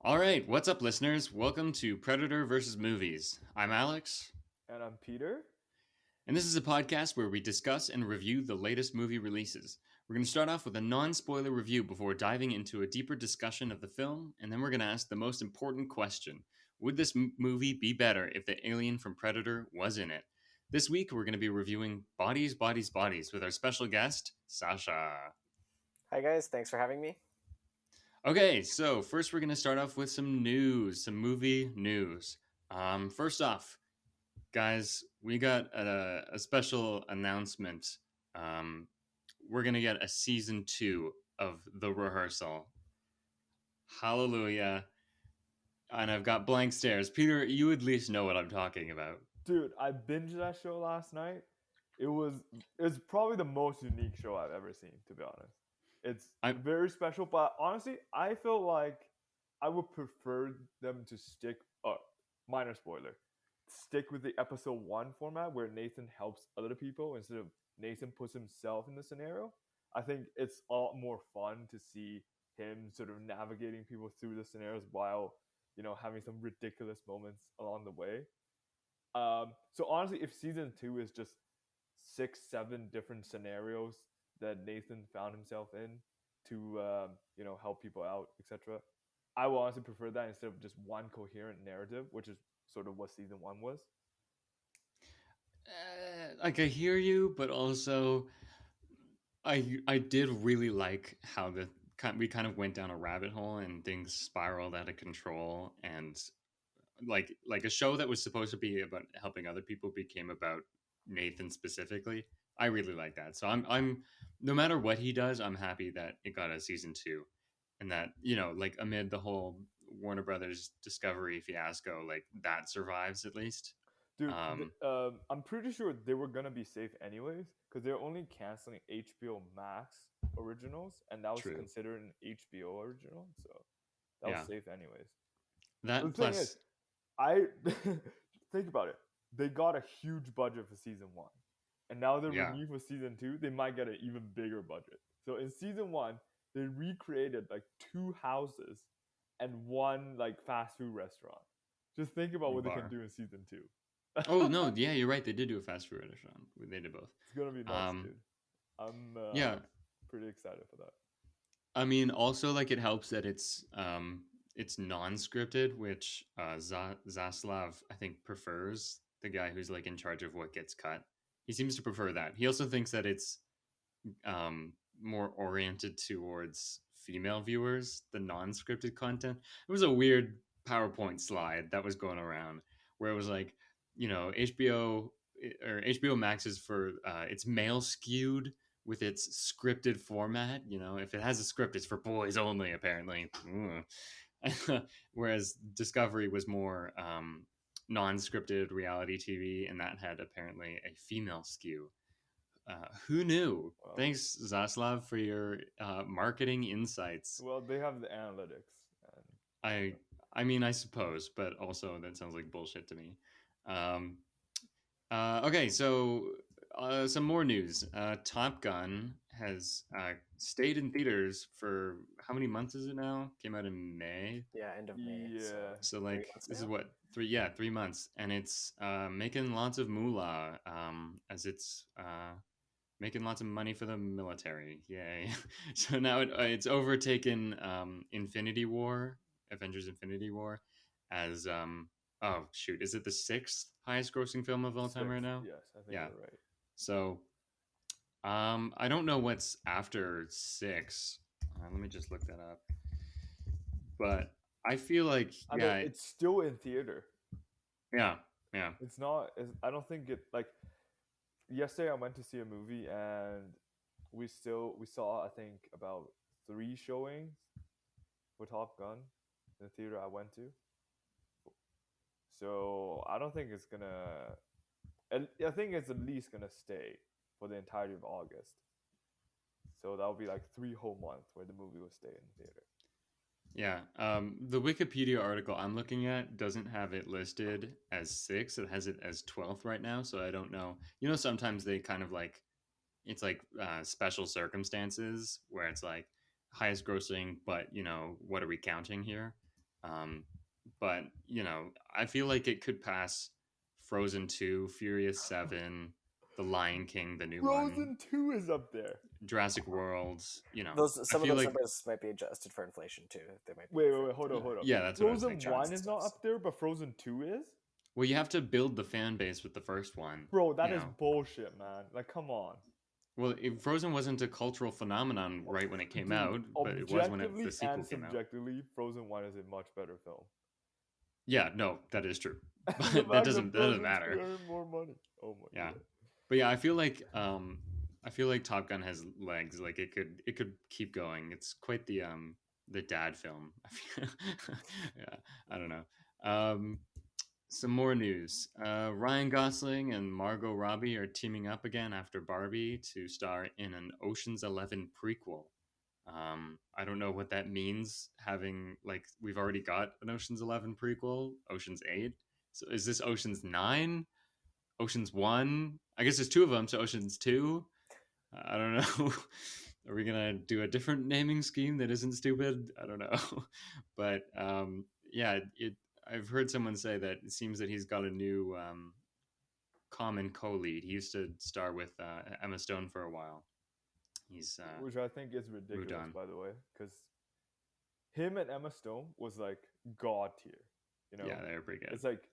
All right, what's up, listeners? Welcome to Predator versus Movies. I'm Alex, And I'm Peter. and this is a podcast where we discuss and review the latest movie releases. We're going to start off with a non spoiler review before diving into a deeper discussion of the film, and then we're going to ask the most important question: would this movie be better if the alien from Predator was in it? This week, we're going to be reviewing Bodies, Bodies, Bodies with our special guest, Sascha. Hi guys, thanks for having me. Okay, so first we're going to start off with some news, some movie news. First off, guys, we got a special announcement. Um, we're gonna get a season 2 of The Rehearsal. Hallelujah! And I've got blank stares. Peter, you at least know what I'm talking about. Dude, I binged that show last night. It was it's probably the most unique show I've ever seen, to be honest. It's I very special, but honestly, I feel like I would prefer them to stick minor spoiler. Stick with the episode 1 format where Nathan helps other people instead of Nathan puts himself in the scenario. I think it's a lot more fun to see him sort of navigating people through the scenarios while, having some ridiculous moments along the way. So honestly, if season 2 is just 6, 7 different scenarios that Nathan found himself in to help people out, etc., I will honestly prefer that instead of just one coherent narrative, which is sort of what season 1 was. like I hear you, but also I did really like how we kind of went down a rabbit hole and things spiraled out of control, and like a show that was supposed to be about helping other people became about Nathan specifically. I really like that. So I'm no matter what he does, I'm happy that it got a season 2, and that like amid the whole Warner Brothers Discovery fiasco, like that survives at least. Dude, Um, I'm pretty sure they were gonna be safe anyways because they're only canceling HBO Max originals, and that was True. considered an HBO original, so that was Yeah. safe anyways. But That the thing is, plus, I think about it. They got a huge budget for season 1, and now they're yeah, renewing for season 2. They might get an even bigger budget. So in season 1, they recreated like 2 houses and one like fast food restaurant. Just think about what they can bar. do in season 2. Oh no, yeah, you're right. They did do a fast food restaurant. They did both. It's gonna be nuts, Um, dude. I'm yeah, pretty excited for that. I mean, also like it helps that it's non-scripted, which Zaslav I think prefers the guy who's like in charge of what gets cut. He seems to prefer that. He also thinks that it's um, more oriented towards female viewers, the non-scripted content. It was a weird PowerPoint slide that was going around where it was like, HBO or HBO Max is for it's male skewed with its scripted format. If it has a script, it's for boys only, apparently. Whereas Discovery was more non-scripted reality TV, and that had apparently a female skew. Who knew? Well, Thanks, Zaslav, for your marketing insights. well, they have the analytics, and I, I mean, I suppose, but also that sounds like bullshit to me. Um, okay, so some more news. Top Gun has stayed in theaters for how many months is it now? Came out in May. Yeah, end of May. So yeah, So 3 months this is now. what 3, yeah, 3 months, and it's making lots of moolah, as it's making lots of money for the military. Yay! So now it's overtaken Infinity War, Avengers: Infinity War, as oh shoot, is it the sixth highest grossing film of all time right sixth. now? Yes, I think Yeah. you're right. So I don't know what's after 6. Let me just look that up. But I feel like I mean, yeah, it's still in theater. yeah, yeah. It's not. I don't think it like. Yesterday, I went to see a movie, and we saw I think about 3 showings for Top Gun in the theater I went to. So I don't think it's gonna. I think it's at least gonna stay for the entirety of August. So that would be like 3 whole months where the movie will stay in theater. Yeah, the Wikipedia article I'm looking at doesn't have it listed as 6. It has it as 12th right now, so I don't know. Sometimes they kind of like it's like special circumstances where it's like highest grossing, but what are we counting here? But I feel like it could pass Frozen 2, Furious 7, The Lion King, the new one, Frozen 2 is up there. Jurassic World. Some of those numbers might be adjusted for inflation too. They might be Wait, hold up. Yeah, that's what I was Frozen thinking. 1 is not up there, but Frozen 2 is? Well, you have to build the fan base with the first one. Bro, that is bullshit, man. Like, come on. Well, Frozen wasn't a cultural phenomenon right when it came out, but it was when the sequel came out. Subjectively, Frozen 1 is a much better film. Yeah, no, that is true. But that doesn't matter. More money. Oh my god. But yeah, I feel like Top Gun has legs. Like it could keep going. It's quite the dad film. Yeah, I don't know. Some more news. Ryan Gosling and Margot Robbie are teaming up again after Barbie to star in an Ocean's 11 prequel. I don't know what that means. Having we've already got an Ocean's 11 prequel, Ocean's 8. So is this Ocean's 9? Ocean's 1? I guess there's 2 of them, so Ocean's 2. I don't know. Are we gonna do a different naming scheme that isn't stupid? I don't know. But yeah, I've heard someone say that it seems that he's got a new common co-lead. He used to star with Emma Stone for a while. He's which I think is ridiculous, by the way, because him and Emma Stone was like god tier. Yeah, they were pretty good. It's like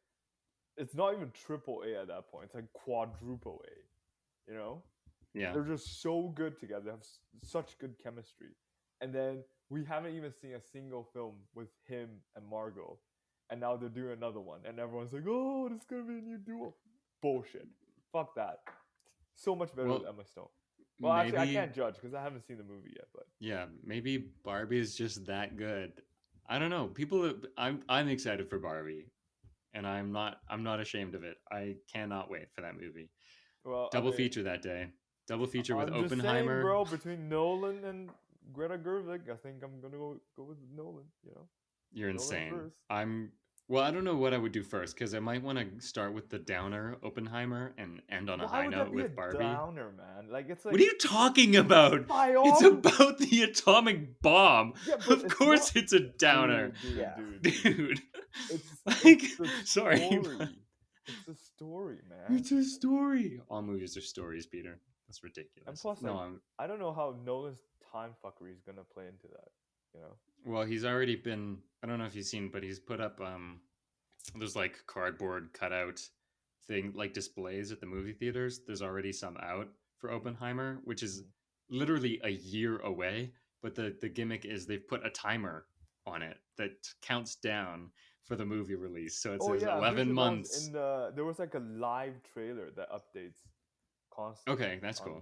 it's not even triple A at that point. It's like quadruple A. Yeah, they're just so good together. They have such good chemistry, and then we haven't even seen a single film with him and Margot. And now they're doing another one, and everyone's like, "Oh, this is gonna be a new duo." Bullshit. Fuck that. So much better with Emma Stone. Well, actually, I can't judge because I haven't seen the movie yet. But yeah, maybe Barbie is just that good. I don't know. I'm excited for Barbie, and I'm not ashamed of it. I cannot wait for that movie. Well, double feature that day. Double feature with I'm Oppenheimer. Just saying, bro, between Nolan and Greta Gerwig, I think I'm gonna go with Nolan. You're insane. Well, I don't know what I would do first because I might want to start with the downer Oppenheimer and end on a high note with Barbie. Downer, man. It's like, what are you talking about? It's about the atomic bomb. Yeah, of course, it's a downer, dude. It's sorry. It's a story, man. It's a story. All movies are stories, Peter. That's ridiculous. And plus, I don't know how Nolan's time fuckery is gonna play into that. Well, he's already been. I don't know if you've seen, but he's put up there's cardboard cutout thing displays at the movie theaters. There's already some out for Oppenheimer, which is literally a year away. But the gimmick is they've put a timer on it that counts down for the movie release. So it says 11 months. There was a live trailer that updates constantly. Okay, that's cool.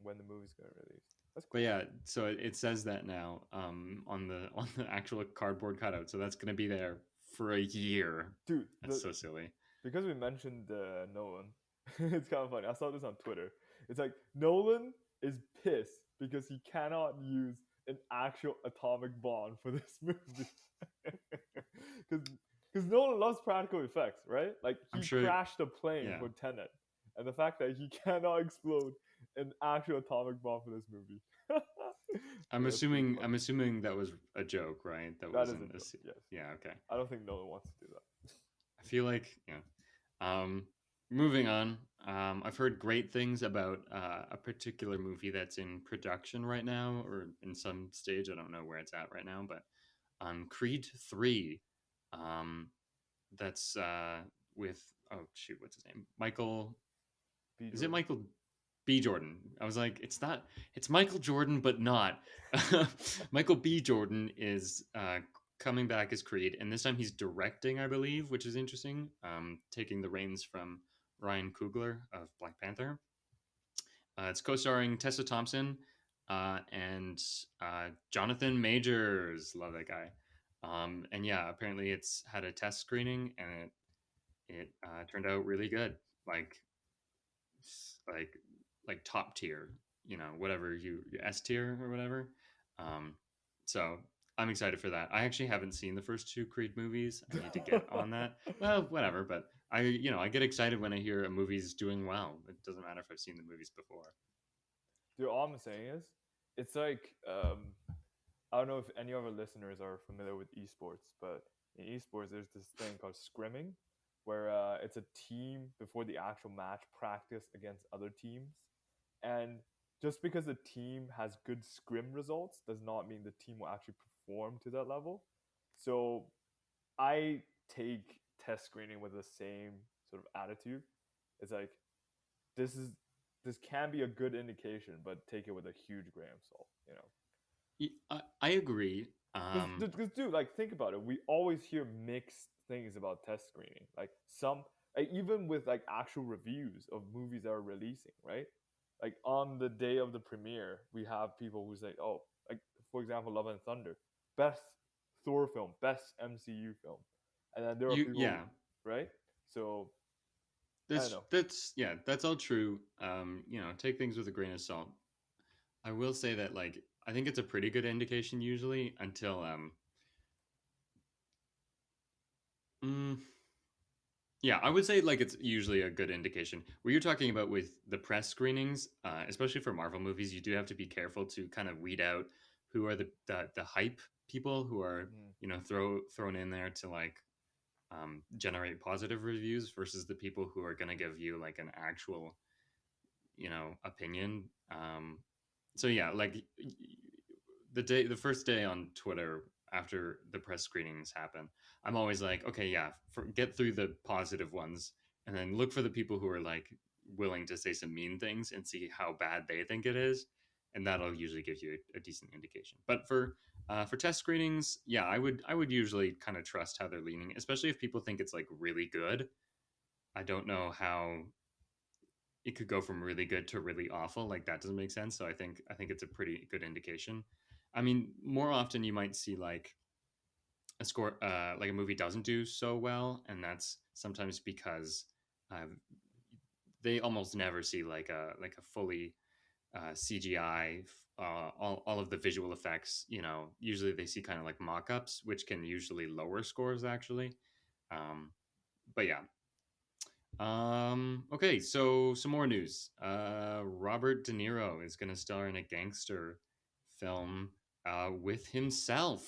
When the movie's gonna release. That's cool. But yeah, so it says that now on the actual cardboard cutout. So that's gonna be there for a year. Dude, that's so silly. Because we mentioned Nolan, it's kind of funny. I saw this on Twitter. It's like Nolan is pissed because he cannot use an actual atomic bomb for this movie. Because Nolan loves practical effects, right? He crashed a plane for Tenet, and the fact that he cannot explode an actual atomic bomb for this movie. I'm assuming that was a joke, right? That wasn't a joke, yes. Yeah, okay. I don't think Nolan wants to do that. I feel like moving on. I've heard great things about a particular movie that's in production right now, or in some stage. I don't know where it's at right now, but Creed 3. That's with what's his name? Michael. Is it Michael B. Jordan? I was like, it's not. It's Michael Jordan, but not. Michael B. Jordan is coming back as Creed, and this time he's directing, I believe, which is interesting. Taking the reins from Ryan Coogler of Black Panther. It's co-starring Tessa Thompson and Jonathan Majors. Love that guy. And yeah, apparently it's had a test screening, and it turned out really good. Like top tier, whatever you S tier or whatever. So I'm excited for that. I actually haven't seen the first 2 Creed movies. I need to get on that. Well, whatever. But I get excited when I hear a movie's doing well. It doesn't matter if I've seen the movies before. Dude, all I'm saying is, it's like I don't know if any of our listeners are familiar with esports, but in esports, there's this thing called scrimming, where it's a team before the actual match practice against other teams, and just because a team has good scrim results does not mean the team will actually perform to that level. So I take test screening with the same sort of attitude. It's like this is this can be a good indication, but take it with a huge grain of salt. You know, I agree. because dude, like think about it. We always hear mixed things about test screening. Like some, like, even with like actual reviews of movies that are releasing, right? Like on the day of the premiere, we have people who say, "Oh, like for example, Love and Thunder, best Thor film, best MCU film," and then there are people, Yeah, right? So I don't that's know. that's all true. Take things with a grain of salt. I will say that like I think it's a pretty good indication usually until mm, yeah, I would say like it's usually a good indication. What you're talking about with the press screenings, especially for Marvel movies, you do have to be careful to kind of weed out who are the hype people who are Mm. thrown in there to like generate positive reviews versus the people who are going to give you like an actual opinion. So yeah, like the first day on Twitter after the press screenings happen, I'm always like, okay, yeah, get through the positive ones, and then look for the people who are like willing to say some mean things and see how bad they think it is, and that'll usually give you a decent indication. But for test screenings, yeah, I would usually kind of trust how they're leaning, especially if people think it's like really good. I don't know how it could go from really good to really awful. Like that doesn't make sense. So I think it's a pretty good indication. I mean, more often you might see like a score, like a movie doesn't do so well, and that's sometimes because uh, they almost never see like a fully CGI, all of the visual effects. Usually they see kind of like mock-ups, which can usually lower scores actually. But yeah, okay, so some more news. Robert De Niro is going to star in a gangster film with himself.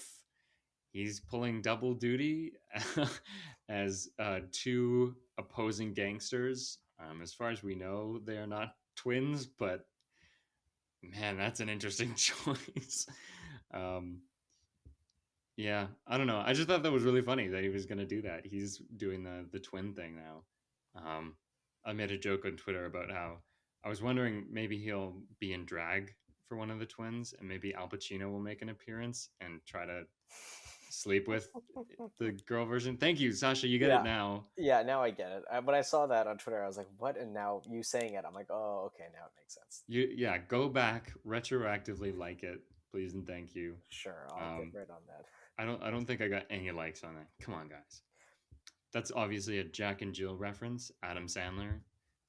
He's pulling double duty as two opposing gangsters. As far as we know, they are not twins, but man, that's an interesting choice. Um, yeah, I don't know. I just thought that was really funny that he was going to do that. He's doing the twin thing now. I made a joke on Twitter about how I was wondering maybe he'll be in drag for one of the twins, and maybe Al Pacino will make an appearance and try to sleep with the girl version. Thank you, Sasha. You get it Yeah, now. yeah. Now I get it. When I saw that on Twitter, I was like, "What?" And now you saying it, I'm like, "Oh, okay. Now it makes sense." Yeah, go back retroactively, like it, please and thank you. Sure, I'll get Um, right on that. I don't think I got any likes on that. Come on, guys. That's obviously a Jack and Jill reference, Adam Sandler.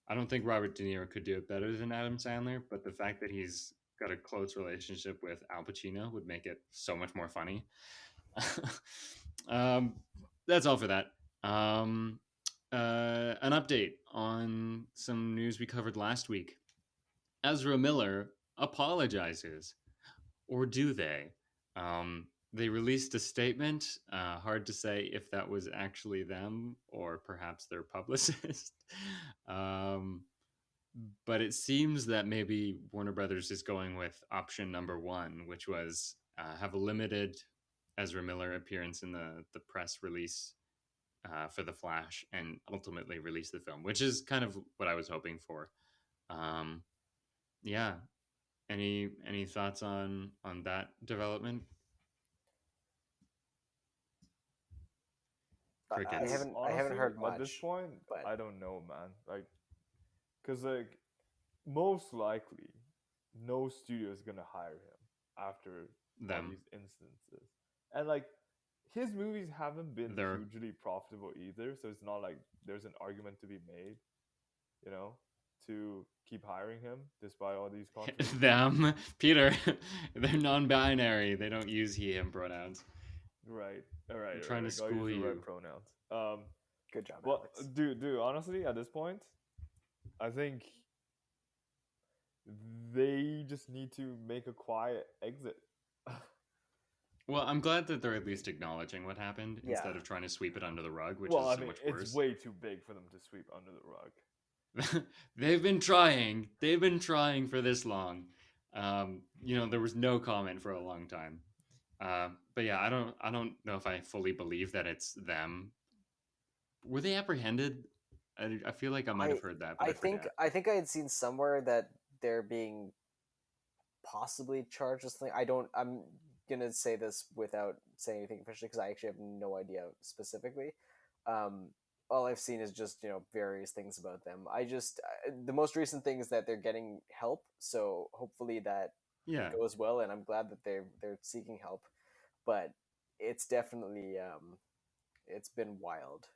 I don't think Robert De Niro could do it better than Adam Sandler, but the fact that he's got a close relationship with Al Pacino would make it so much more funny. um, that's all for that. An update on some news we covered last week. Ezra Miller apologizes, or do they? They released a statement. Hard to say if that was actually them or perhaps their publicist. um, but it seems that maybe Warner Brothers is going with option number one, which was have a limited Ezra Miller appearance in the press release for The Flash and ultimately release the film, which is kind of what I was hoping for. Um, yeah. Any thoughts on that development? I Crickets. haven't Honestly, heard at this much, point, but I don't know, man. Like, cause like most likely, no studio is gonna hire him after all Them. these instances, and like his movies haven't been They're hugely profitable either. So it's not like there's an argument to be made, you know, to keep hiring him despite all these controversies. them. Peter. They're non-binary. They don't use he/him pronouns. Right. All right. I'm All trying right. to Like I'll use school the right you. pronouns. good job, Well, Alex. dude. Honestly, at this point, I think they just need to make a quiet exit. Well, I'm glad that they're at least acknowledging what happened Yeah. instead of trying to sweep it under the rug, which Well, is I so mean, much it's worse. way too big for them to sweep under the rug. They've been trying. They've been trying for this long. There was no comment for a long time. But yeah, I don't know if I fully believe that it's them. Were they apprehended? I feel like I might have I heard that, but I I think forget. I think I had seen somewhere that they're being possibly charged with something. I'm gonna say this without saying anything officially because I actually have no idea specifically. Um, all I've seen is just various things about them. The most recent thing is that they're getting help, so hopefully that Yeah, goes well, and I'm glad that they're seeking help. But it's definitely it's been wild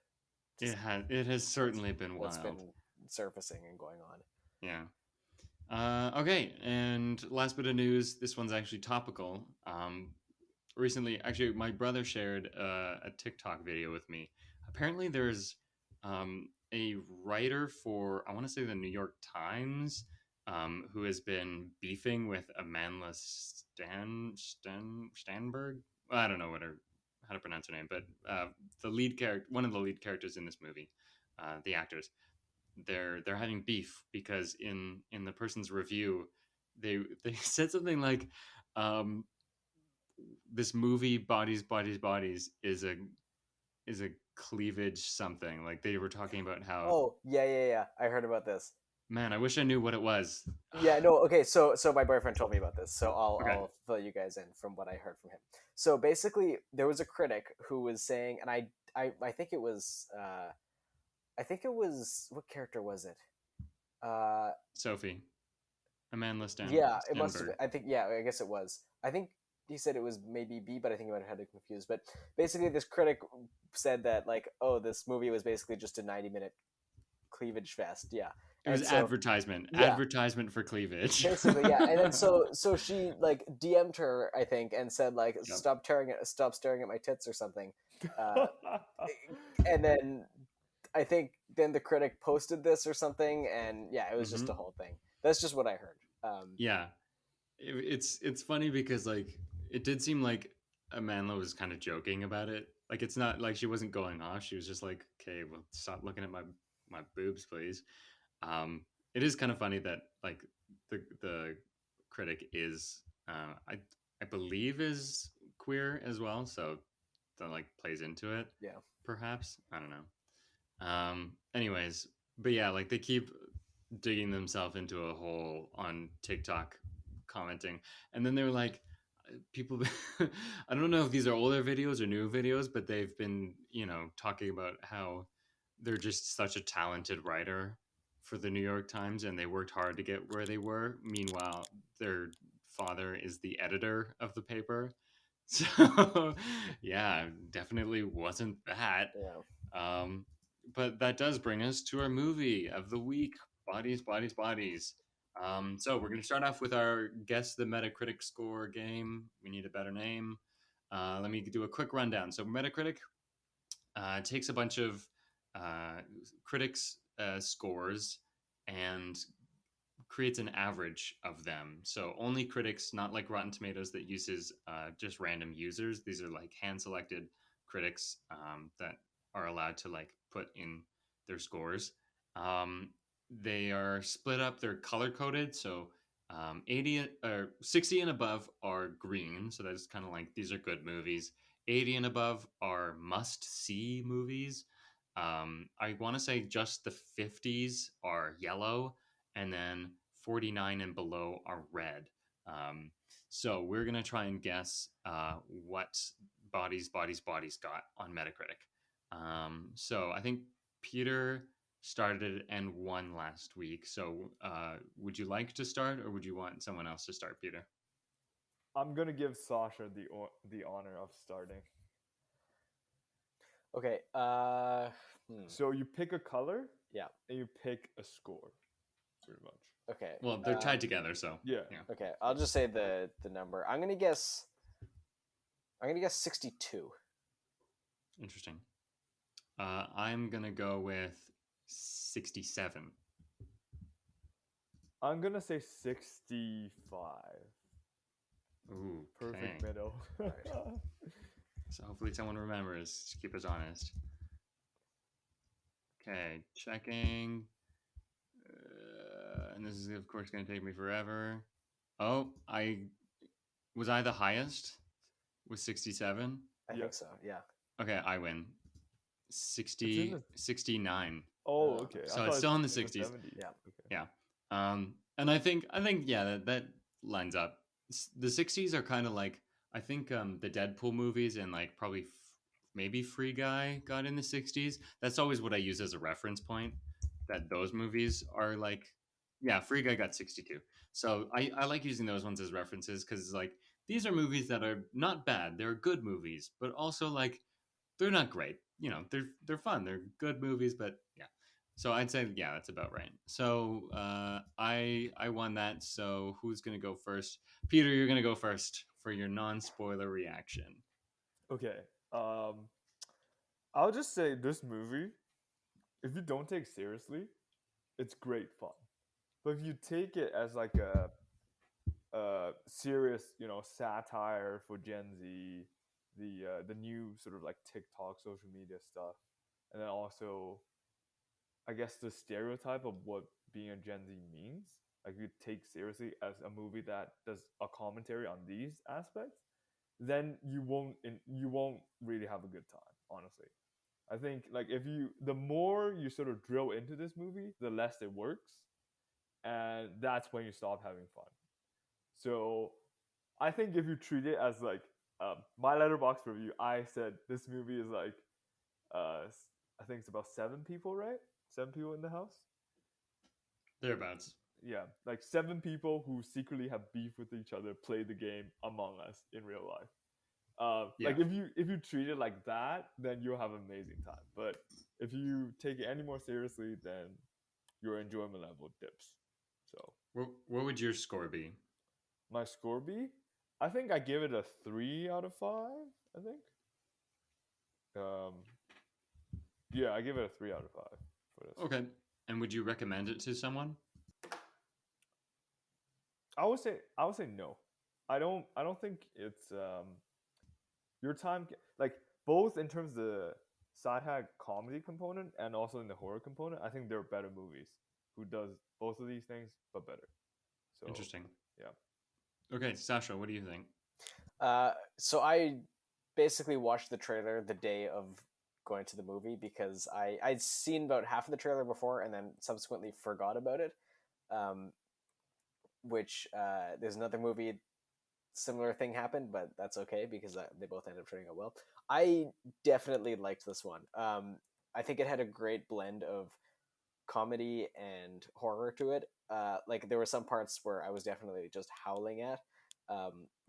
to see it has certainly been what's wild. been surfacing and going on. Yeah. Okay, and last bit of news. This one's actually topical. Recently, actually, my brother shared a TikTok video with me. Apparently, there's a writer for, I want to say, the New York Times, who has been beefing with Amanda Stanberg. I don't know how to pronounce her name, but one of the lead characters in this movie, the actors, they're having beef because in the person's review, they said something like, um, this movie Bodies is a cleavage something. Like they were talking about how, Oh, yeah. I heard about this. man, I wish I knew what it was. Yeah, no, okay, so my boyfriend told me about this, so Okay. I'll fill you guys in from what I heard from him. So basically, there was a critic who was saying, and I think it was what character was it? Uh, Sophie. Amanda yeah, it must have Stenberg. been. I think yeah, I guess it was. I think he said it was maybe B, but I think he might have had it confused. But basically, this critic said that like, oh, this movie was basically just a 90-minute cleavage fest. Yeah, It was and so advertisement. yeah, Advertisement for cleavage. basically yeah, and then so she like DM'd her, I think, and said like, Yep. stop staring at my tits or something, uh, and then I think then the critic posted this or something, and yeah, it was just a Hmm. whole thing. That's just what I heard. Yeah. It's funny because like it did seem like Amanda was kind of joking about it. Like it's not like she wasn't going off. She was just like, "Okay, well, stop looking at my boobs, please." It is kind of funny that like the critic is I believe is queer as well, so that like plays into it. Yeah, Perhaps I don't know. Anyways, but yeah, like they keep digging themselves into a hole on TikTok commenting. And then they're like, people, I don't know if these are older videos or new videos, but they've been, talking about how they're just such a talented writer for the New York Times and they worked hard to get where they were. Meanwhile, their father is the editor of the paper. So, yeah, definitely wasn't that. yeah. Um, but that does bring us to our movie of the week, Bodies, Bodies, Bodies. So we're going to start off with our Guess the Metacritic Score game. We need a better name. Let me do a quick rundown. So Metacritic takes a bunch of critics' scores and creates an average of them. So only critics, not like Rotten Tomatoes that uses just random users. These are like hand selected critics that are allowed to like put in their scores. They are split up. They're color coded. So 80 or 60 and above are green. So that's kind of like these are good movies. 80 and above are must see movies. I want to say just the 50s are yellow, and then 49 and below are red. Um, so we're going to try and guess what Bodies got on Metacritic. So I think Peter started and won last week. So would you like to start or would you want someone else to start, Peter? I'm gonna give Sasha the honor of starting. Okay. So you pick a color Yeah. and you pick a score, pretty much. Okay. Well, they're tied together, so Yeah. yeah. Okay. I'll just say the number. I'm gonna guess 62. Interesting. I'm gonna go with 67. I'm gonna say 65. Ooh, okay. Perfect middle. So hopefully someone remembers to keep us honest. Okay, checking. And this is of course going to take me forever. Oh, I the highest with 67. I think Yes. so. Yeah. Okay, I win. It's in 60, the. 69. Oh, okay. I So thought it's it's still in the in the 60s. 70s. Yeah. Okay. Yeah. And I think yeah, that lines up. The 60s are kind of like I think the Deadpool movies and like probably maybe Free Guy got in the 60s. That's always what I use as a reference point, that those movies are like yeah, Free Guy got 62. So I like using those ones as references cuz like these are movies that are not bad. They're good movies, but also like they're not great. You know, they're fun. They're good movies, but yeah. So I'd say yeah, that's about right. So I won that. So who's gonna go first? Peter, you're gonna go first for your non-spoiler reaction. Okay. Um, I'll just say this movie, if you don't take seriously, it's great fun. But if you take it as like a serious, satire for Gen Z, the new sort of like TikTok social media stuff, and then also I guess the stereotype of what being a Gen Z means, like you take seriously as a movie that does a commentary on these aspects, then you won't really have a good time, honestly. I think like if you the more you sort of drill into this movie, the less it works, and that's when you stop having fun. So I think if you treat it as like my letterbox review, I said this movie is like uh, I think it's about 7 people, right? 7 people in the house. Thereabouts. Yeah, like 7 people who secretly have beef with each other play the game Among Us in real life. Yeah. Like if you treat it like that, then you'll have an amazing time. But if you take it any more seriously, then your enjoyment level dips. So What would your score be? my score be, I think I give it a 3 out of 5. I think. Um, yeah, I give it a 3 out of 5 for this. Okay. And would you recommend it to someone? I would say no. I don't think it's your time like both in terms of the sci-fi comedy component and also in the horror component. I think they're better movies who does both of these things but better. So Interesting. yeah. Okay, Sasha, what do you think? So I basically watched the trailer the day of going to the movie because I'd seen about half of the trailer before and then subsequently forgot about it. Um, which there's another movie similar thing happened, but that's okay because they both ended up turning out well. I definitely liked this one. I think it had a great blend of comedy and horror to it. Like there were some parts where I was definitely just howling at,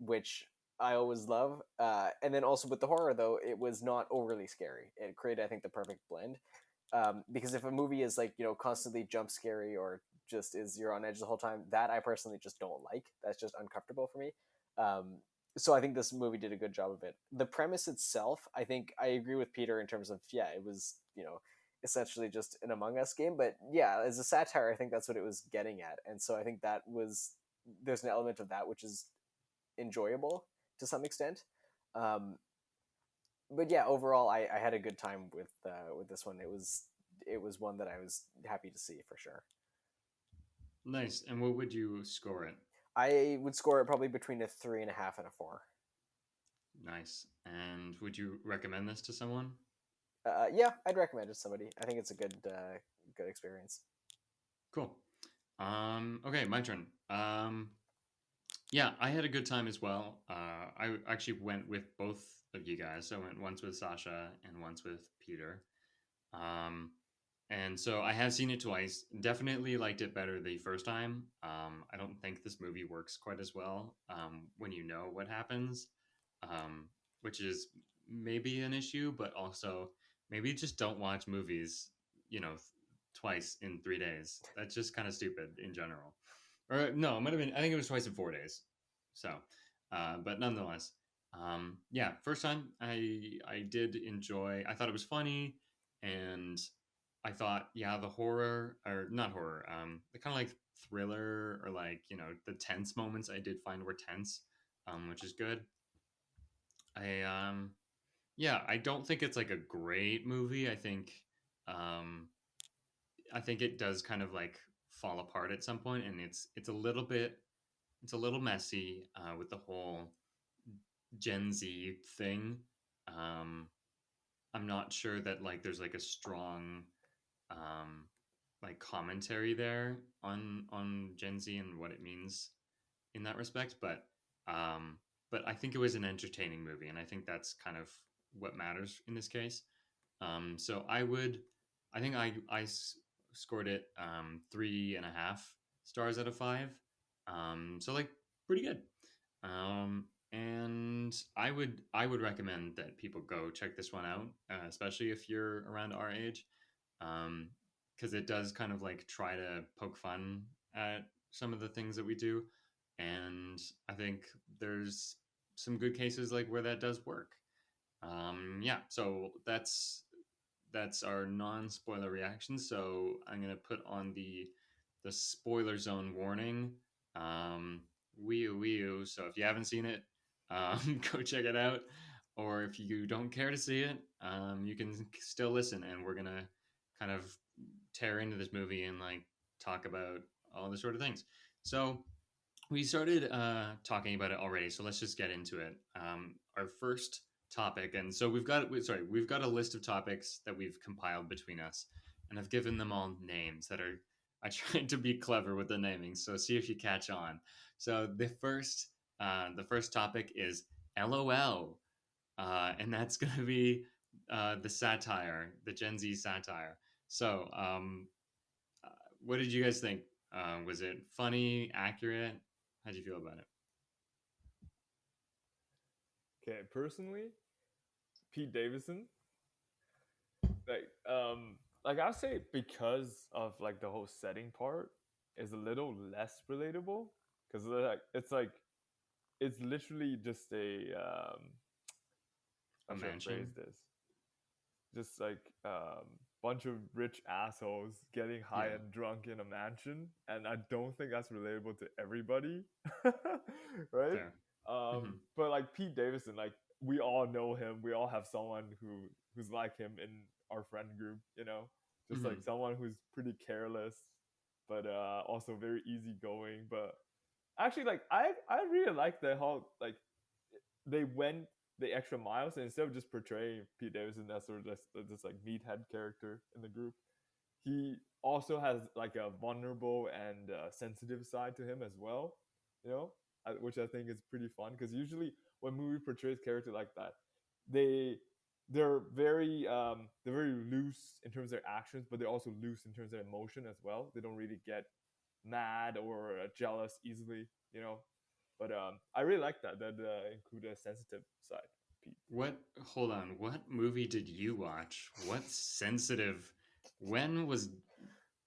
which I always love. And then also with the horror though, it was not overly scary. It created, I think, the perfect blend. Because if a movie is like constantly jump scary or just is you're on edge the whole time, that I personally just don't like. That's just uncomfortable for me. Um, so I think this movie did a good job of it. The premise itself, I think I agree with Peter in terms of yeah, it was essentially just an Among Us game, but yeah, as a satire, I think that's what it was getting at, and so I think that was there's an element of that which is enjoyable to some extent. Um, but yeah, overall, I had a good time with this one. It was one that I was happy to see for sure. Nice. And what would you score it? I would score it probably between a 3.5 and a 4. Nice. And would you recommend this to someone? Yeah, I'd recommend it to somebody. I think it's a good experience. Cool. Okay, my turn. Yeah, I had a good time as well. I actually went with both of you guys. So I went once with Sasha and once with Peter. Um, and so I have seen it twice. Definitely liked it better the first time. I don't think this movie works quite as well when you know what happens, um, which is maybe an issue, but also maybe just don't watch movies, you know, twice in 3 days. That's just kind of stupid in general. Or no, it might have been. I think it was twice in 4 days. So, but nonetheless, yeah, first time I did enjoy. I thought it was funny, and I thought, yeah, the horror or not horror, the kind of like thriller or like the tense moments I did find were tense. which is good. I yeah, I don't think it's like a great movie. Um, I think it does kind of like fall apart at some point, and it's a little bit it's a little messy with the whole Gen Z thing. Um, I'm not sure that like there's like a strong um, like commentary there on Gen Z and what it means in that respect, um, but I think it was an entertaining movie, and I think that's kind of what matters in this case. So I think scored it 3.5 stars out of 5. So like pretty good. And I would recommend that people go check this one out, especially if you're around our age, because it does kind of like try to poke fun at some of the things that we do, and I think there's some good cases like where that does work. Yeah, so that's our non-spoiler reaction. So I'm gonna put on the spoiler zone warning. Wee So if you haven't seen it, go check it out. Or if you don't care to see it, you can still listen, and we're gonna kind of tear into this movie and like talk about all the sort of things. So we started talking about it already, so let's just get into it. Our first topic, and so we've got a list of topics that we've compiled between us, and I've given them all names that are. I tried to be clever with the naming, so see if you catch on. So the first topic is LOL, and that's going to be the satire, the Gen Z satire. So, what did you guys think? Was it funny, accurate? How would you feel about it? Okay, personally, Pete Davidson, like I'll say because of like the whole setting part is a little less relatable because it's literally just a A how should I phrase mansion? this? Just like bunch of rich assholes getting high Yeah, and drunk in a mansion, and I don't think that's relatable to everybody, right? fair. Hmm. But like Pete Davidson, like we all know him. We all have someone who's like him in our friend group, just like Hmm. someone who's pretty careless, but also very easygoing. But actually, like I really like the whole like they went the extra miles, and instead of just portraying Pete Davidson as sort of this like meathead character in the group, he also has like a vulnerable and sensitive side to him as well, you know, which I think is pretty fun because usually when movie portrays character like that, they they're very loose in terms of their actions, but they're also loose in terms of their emotion as well. They don't really get mad or jealous easily, you know. But I really like that include a sensitive side, Pete. What? Hold on. What movie did you watch? What sensitive? When was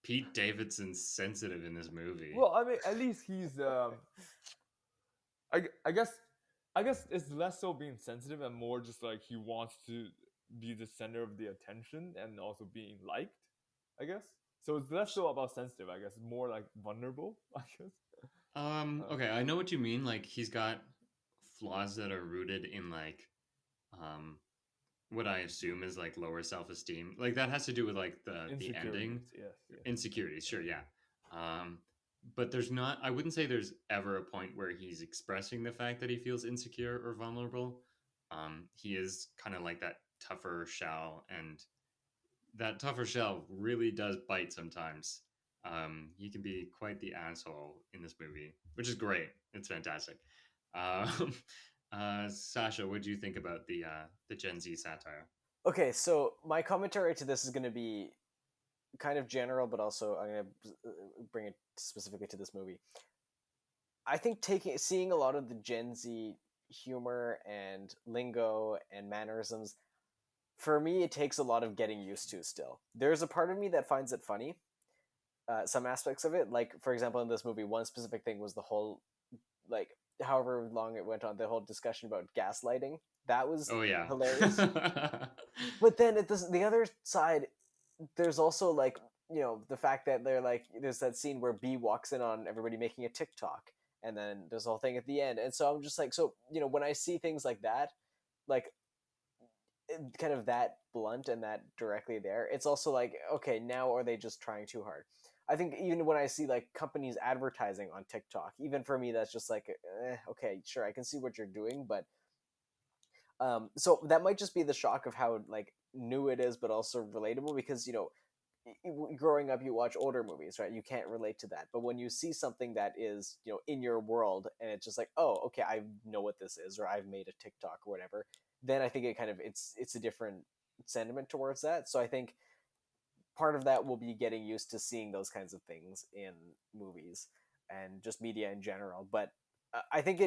Pete Davidson sensitive in this movie? Well, I mean, at least he's I guess it's less so being sensitive and more just like he wants to be the center of the attention and also being liked, I guess. So it's less so about sensitive, I guess, more like vulnerable, I guess. Okay, I know what you mean. Like he's got flaws that are rooted in like um what I assume is like lower self-esteem. Like that has to do with like the ending. Insecurities, yes, yes. Insecurities, sure, yeah. Um but there's not I wouldn't say there's ever a point where he's expressing the fact that he feels insecure or vulnerable. He is kind of like that tougher shell, and that tougher shell really does bite sometimes. He can be quite the asshole in this movie, which is great. It's fantastic. Um, Sasha, what do you think about the Gen Z satire? Okay, so my commentary to this is going to be kind of general, but also I'm going to bring it specifically to this movie. I think seeing a lot of the Gen Z humor and lingo and mannerisms, for me, it takes a lot of getting used to still. There's a part of me that finds it funny, some aspects of it. Like, for example, in this movie, one specific thing was the whole, like, however long it went on, the whole discussion about gaslighting. That was Oh yeah. hilarious. But then at the other side, there's also like the fact that they're like there's that scene where B walks in on everybody making a TikTok, and then there's the whole thing at the end. And so I'm just like, so when I see things like that, like kind of that blunt and that directly there, it's also like, okay, now are they just trying too hard? I think even when I see like companies advertising on TikTok, even for me, that's just like, okay, sure, I can see what you're doing, but so that might just be the shock of how like new it is, but also relatable, because growing up you watch older movies, right? You can't relate to that, but when you see something that is in your world, and it's just like, oh, okay, I know what this is, or I've made a TikTok or whatever, then I think it kind of it's a different sentiment towards that. So I think part of that will be getting used to seeing those kinds of things in movies and just media in general. But I think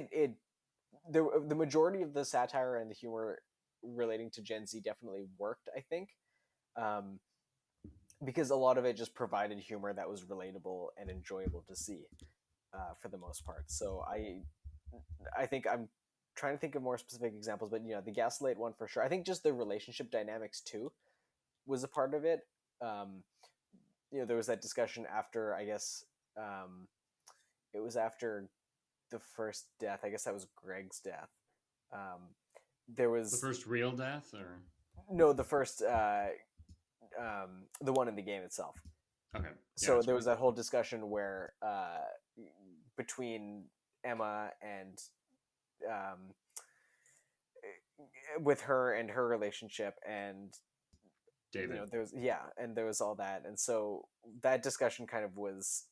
the majority of the satire and the humor relating to Gen Z definitely worked, I think, um, because a lot of it just provided humor that was relatable and enjoyable to see, for the most part. So I think I'm trying to think of more specific examples, but the Gaslight one for sure. I think just the relationship dynamics too was a part of it. Um, there was that discussion after, I guess, it was after the first death. I guess that was Greg's death. There The was first real death, or no, the first, the one in the game itself. okay, yeah, So that's there right. was that whole discussion where between Emma and um, with her and her relationship, and David. there was all that, and so that discussion kind of was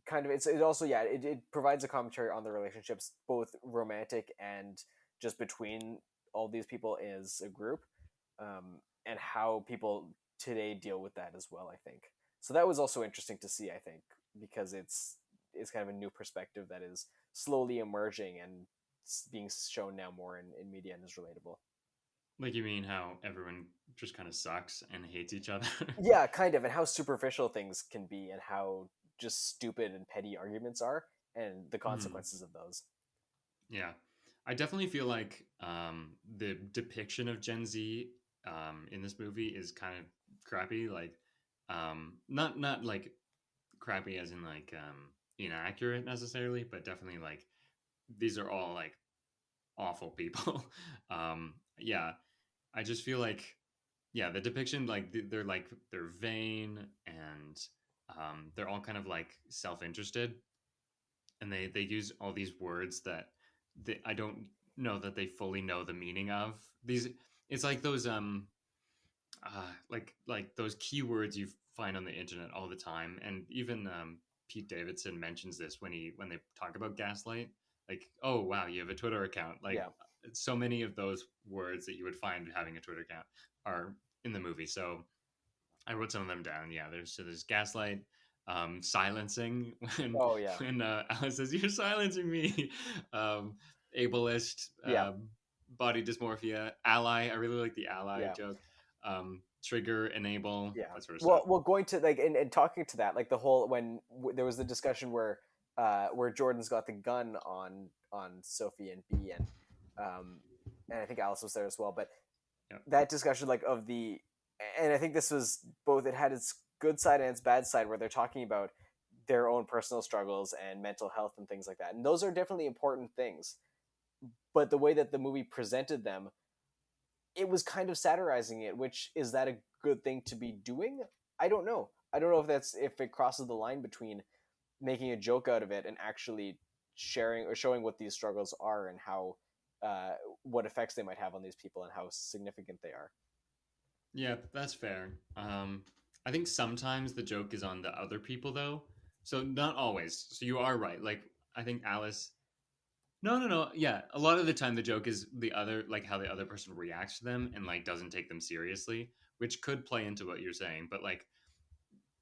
kind of it also, it provides a commentary on the relationships, both romantic and just between all these kind as a group, and how people today deal with that as well, I think. So that was also interesting to see, I think, because it's kind of a new perspective that is slowly emerging and being shown now more in media and is relatable. Like, you mean how everyone just kind of sucks and hates each other? Yeah, kind of, and how superficial things can be, and how just stupid and petty arguments are, and the Hmm. consequences of those. Yeah, I definitely feel like the depiction of Gen Z in this movie is kind of crappy. Like, not like crappy as in like inaccurate necessarily, but definitely like these are all like awful people. Yeah, I just feel like yeah, the depiction like they're vain and they're all kind of like self-interested, and they use all these words that I don't know that they fully know the meaning of these. It's like those like those keywords you find on the internet all the time, and even Pete Davidson mentions this when they talk about gaslight. Like, oh wow, you have a Twitter account. Like, Yeah, so many of those words that you would find having a Twitter account are in the movie. So I wrote some of them down. Yeah, there's gaslight, silencing oh yeah, when Alice says you're silencing me, um, ableist, yeah, body dysmorphia, ally. I really like the ally yeah, joke. Trigger, enable, yeah. that sort of stuff. Well, going to like and talking to that, like the whole when there was the discussion where Jordan's got the gun on Sophie and B, um and I think Alice was there as well, but Yeah, that discussion like of the and I think this was both, it had its good side and its bad side, where they're talking about their own personal struggles and mental health and things like that, and those are definitely important things, but the way that the movie presented them, it was kind of satirizing it, which is that a good thing to be doing? I don't know if it crosses the line between making a joke out of it and actually sharing or showing what these struggles are, and how uh, what effects they might have on these people and how significant they are. yeah, that's fair. I think sometimes the joke is on the other people though, so not always. So you are right. Like, I think Alice. No, no, no. Yeah, a lot of the time the joke is the other, like how the other person reacts to them and like doesn't take them seriously, which could play into what you're saying. But like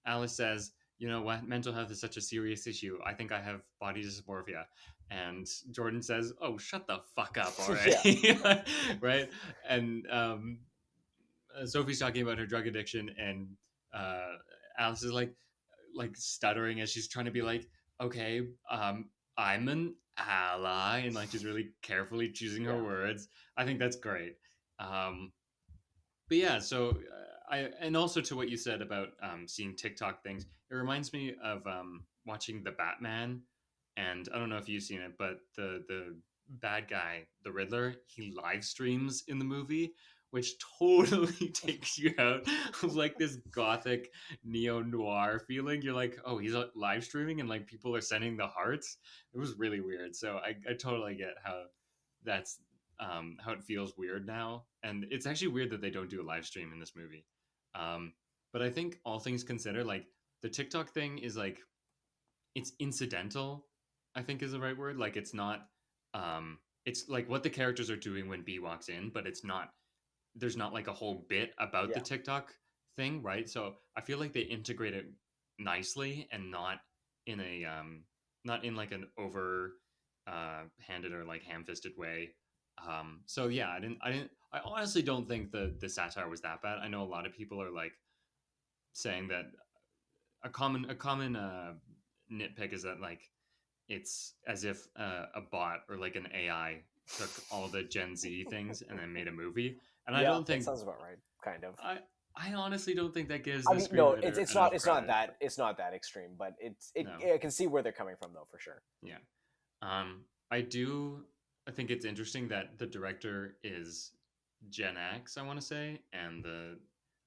Alice says, you know what, mental health is such a serious issue. I think I have body dysmorphia. And Jordan says, "Oh, shut the fuck up Yeah, already." Right? And Sophie's talking about her drug addiction, and uh, Alice is like stuttering as she's trying to be like, okay, I'm an ally, and like she's really carefully choosing her yeah, words. I think that's great. Um, but yeah, so I and also to what you said about seeing TikTok things, it reminds me of watching the Batman. and I don't know if you've seen it, but the bad guy, the Riddler, he live streams in the movie, which totally takes you out of like this gothic neo noir feeling. You're like, oh, he's live streaming and like people are sending the hearts. It was really weird. So I totally get how that's how it feels weird now, and it's actually weird that they don't do a live stream in this movie. Um, but I think all things considered, like the TikTok thing is like it's incidental, I think is the right word. Like it's like what the characters are doing when B walks in, but it's not there's not like a whole bit about the Yeah. TikTok thing, right? So I feel like they integrate it nicely and in a not in like an over handed or like ham-fisted way. So yeah, I honestly don't think the satire was that bad. I know a lot of people are like saying that a common nitpick is that like it's as if a bot or like an AI took all the Gen Z things and then made a movie. And I Yeah, don't that think sounds about right. Kind of. I honestly don't think that gives I the mean, no, screenwriter it's enough not credit. that extreme, but No, I can see where they're coming from though, for sure. yeah. I think it's interesting that the director is Gen X, I want to say, and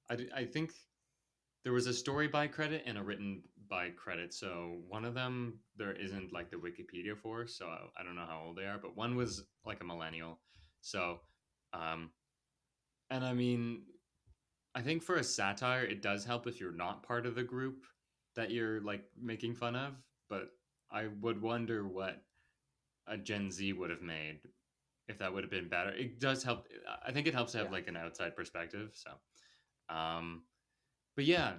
I think there was a story by credit and a written by credit. So one of them there isn't like the Wikipedia for, so I don't know how old they are, but one was like a millennial. So, um, and I mean, I think for a satire, it does help if you're not part of the group that you're like making fun of. But I would wonder what a Gen Z would have made if that would have been better. It does help. I think it helps to have Yeah. like an outside perspective. So, um, but yeah,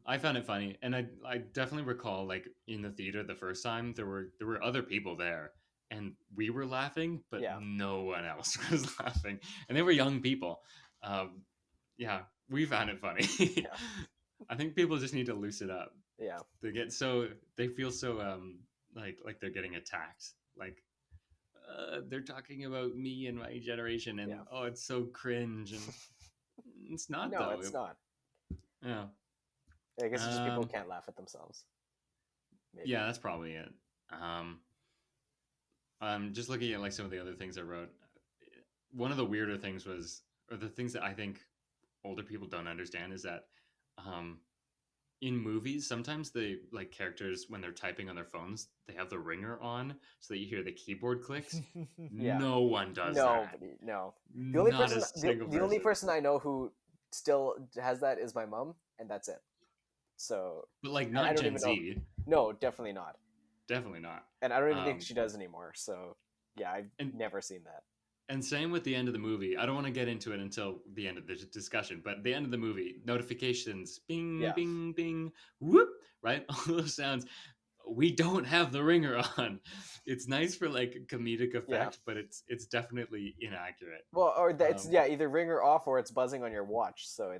I found it funny, and I definitely recall like in the theater the first time there were other people there, and we were laughing, but Yeah. no one else was laughing, and they were young people. Um, yeah, we found it funny. Yeah. I think people just need to loosen up. Yeah. They feel so like they're getting attacked. Like they're talking about me and my generation, and Yeah. oh, it's so cringe, and it's not No, though. it's not. Yeah. I guess it's just people Um, can't laugh at themselves. Maybe. yeah, that's probably it. Um, I'm just looking at like some of the other things I wrote. One of the weirder things was, or the things that I think older people don't understand is that, um, in movies, sometimes they like characters when they're typing on their phones, they have the ringer on so that you hear the keyboard clicks. Yeah. No one does that. Nobody. No. Not a single The only person. person I know who still has that is my mom, and that's it. So But like I not don't Gen even know. Z. No, definitely not. Definitely not. And I don't even think Um, she does anymore. So yeah, I've and never seen that. And same with the end of the movie. I don't want to get into it until the end of the discussion, but the end of the movie, notifications, bing, Yeah. bing, bing, whoop, right? All those sounds. We don't have the ringer on. It's nice for like comedic effect, Yeah. but it's definitely inaccurate. Well, or it's Um, either ringer off or it's buzzing on your watch, so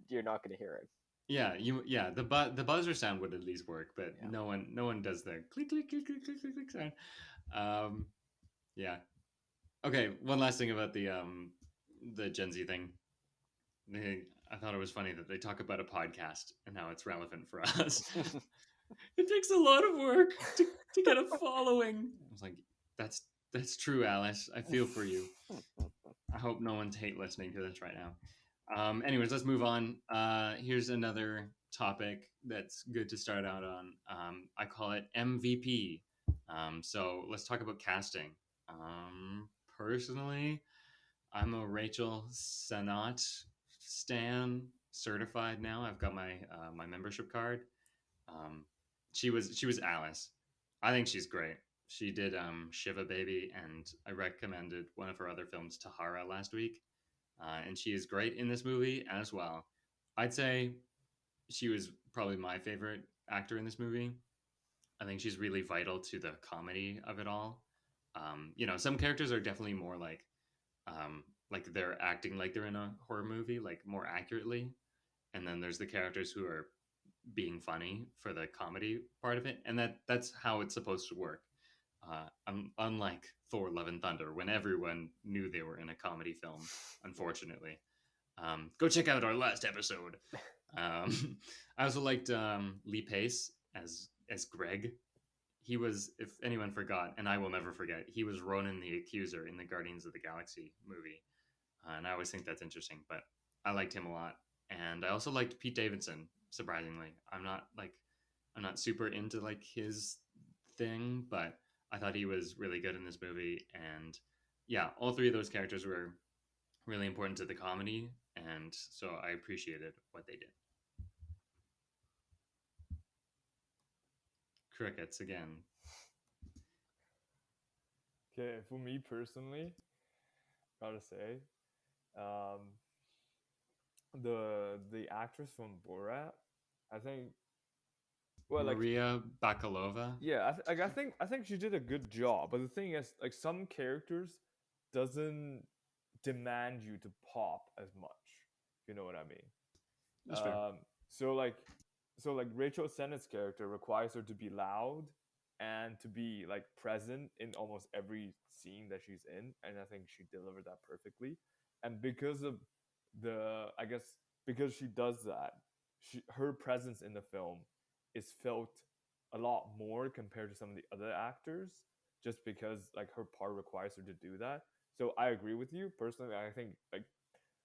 you're not going to hear it. yeah. The buzzer sound would at least work, but Yeah. no one does the click click click click click click click sound. Yeah. Okay, one last thing about the Gen Z thing. I thought it was funny that they talk about a podcast and how it's relevant for us. It takes a lot of work to get a following. I was like, that's true, Alice. I feel for you. I hope no one's hate listening to this right now. Anyways, let's move on. Here's another topic that's good to start out on. I call it MVP. So let's talk about casting. Personally, I'm a Rachel Sennott stan, certified now. I've got my membership card. Um, she was Alice. I think she's great. She did Shiva Baby, and I recommended one of her other films, Tahara, last week. And she is great in this movie as well. I'd say she was probably my favorite actor in this movie. I think she's really vital to the comedy of it all. Some characters are definitely more like they're acting like they're in a horror movie, like more accurately. And then there's the characters who are being funny for the comedy part of it, and that's how it's supposed to work. Unlike Thor: Love and Thunder, when everyone knew they were in a comedy film, unfortunately. Go check out our last episode. I also liked Lee Pace as Greg. he was, if anyone forgot, and I will never forget, he was Ronan the Accuser in the Guardians of the Galaxy movie. And I always think that's interesting, but I liked him a lot. And I also liked Pete Davidson, surprisingly. I'm not super into like his thing, but I thought he was really good in this movie. And yeah, all three of those characters were really important to the comedy, and so I appreciated what they did. Crickets again. Okay, for me personally, gotta say, um, the actress from Borat, I think, well, like, Maria Bakalova. yeah, I think she did a good job. But the thing is, like, some characters doesn't demand you to pop as much. If you know what I mean. That's fair. So like, Rachel Sennett's character requires her to be loud and to be like present in almost every scene that she's in, and I think she delivered that perfectly. And because of I guess because she does that, her presence in the film is felt a lot more compared to some of the other actors, just because like her part requires her to do that. So I agree with you personally. I think like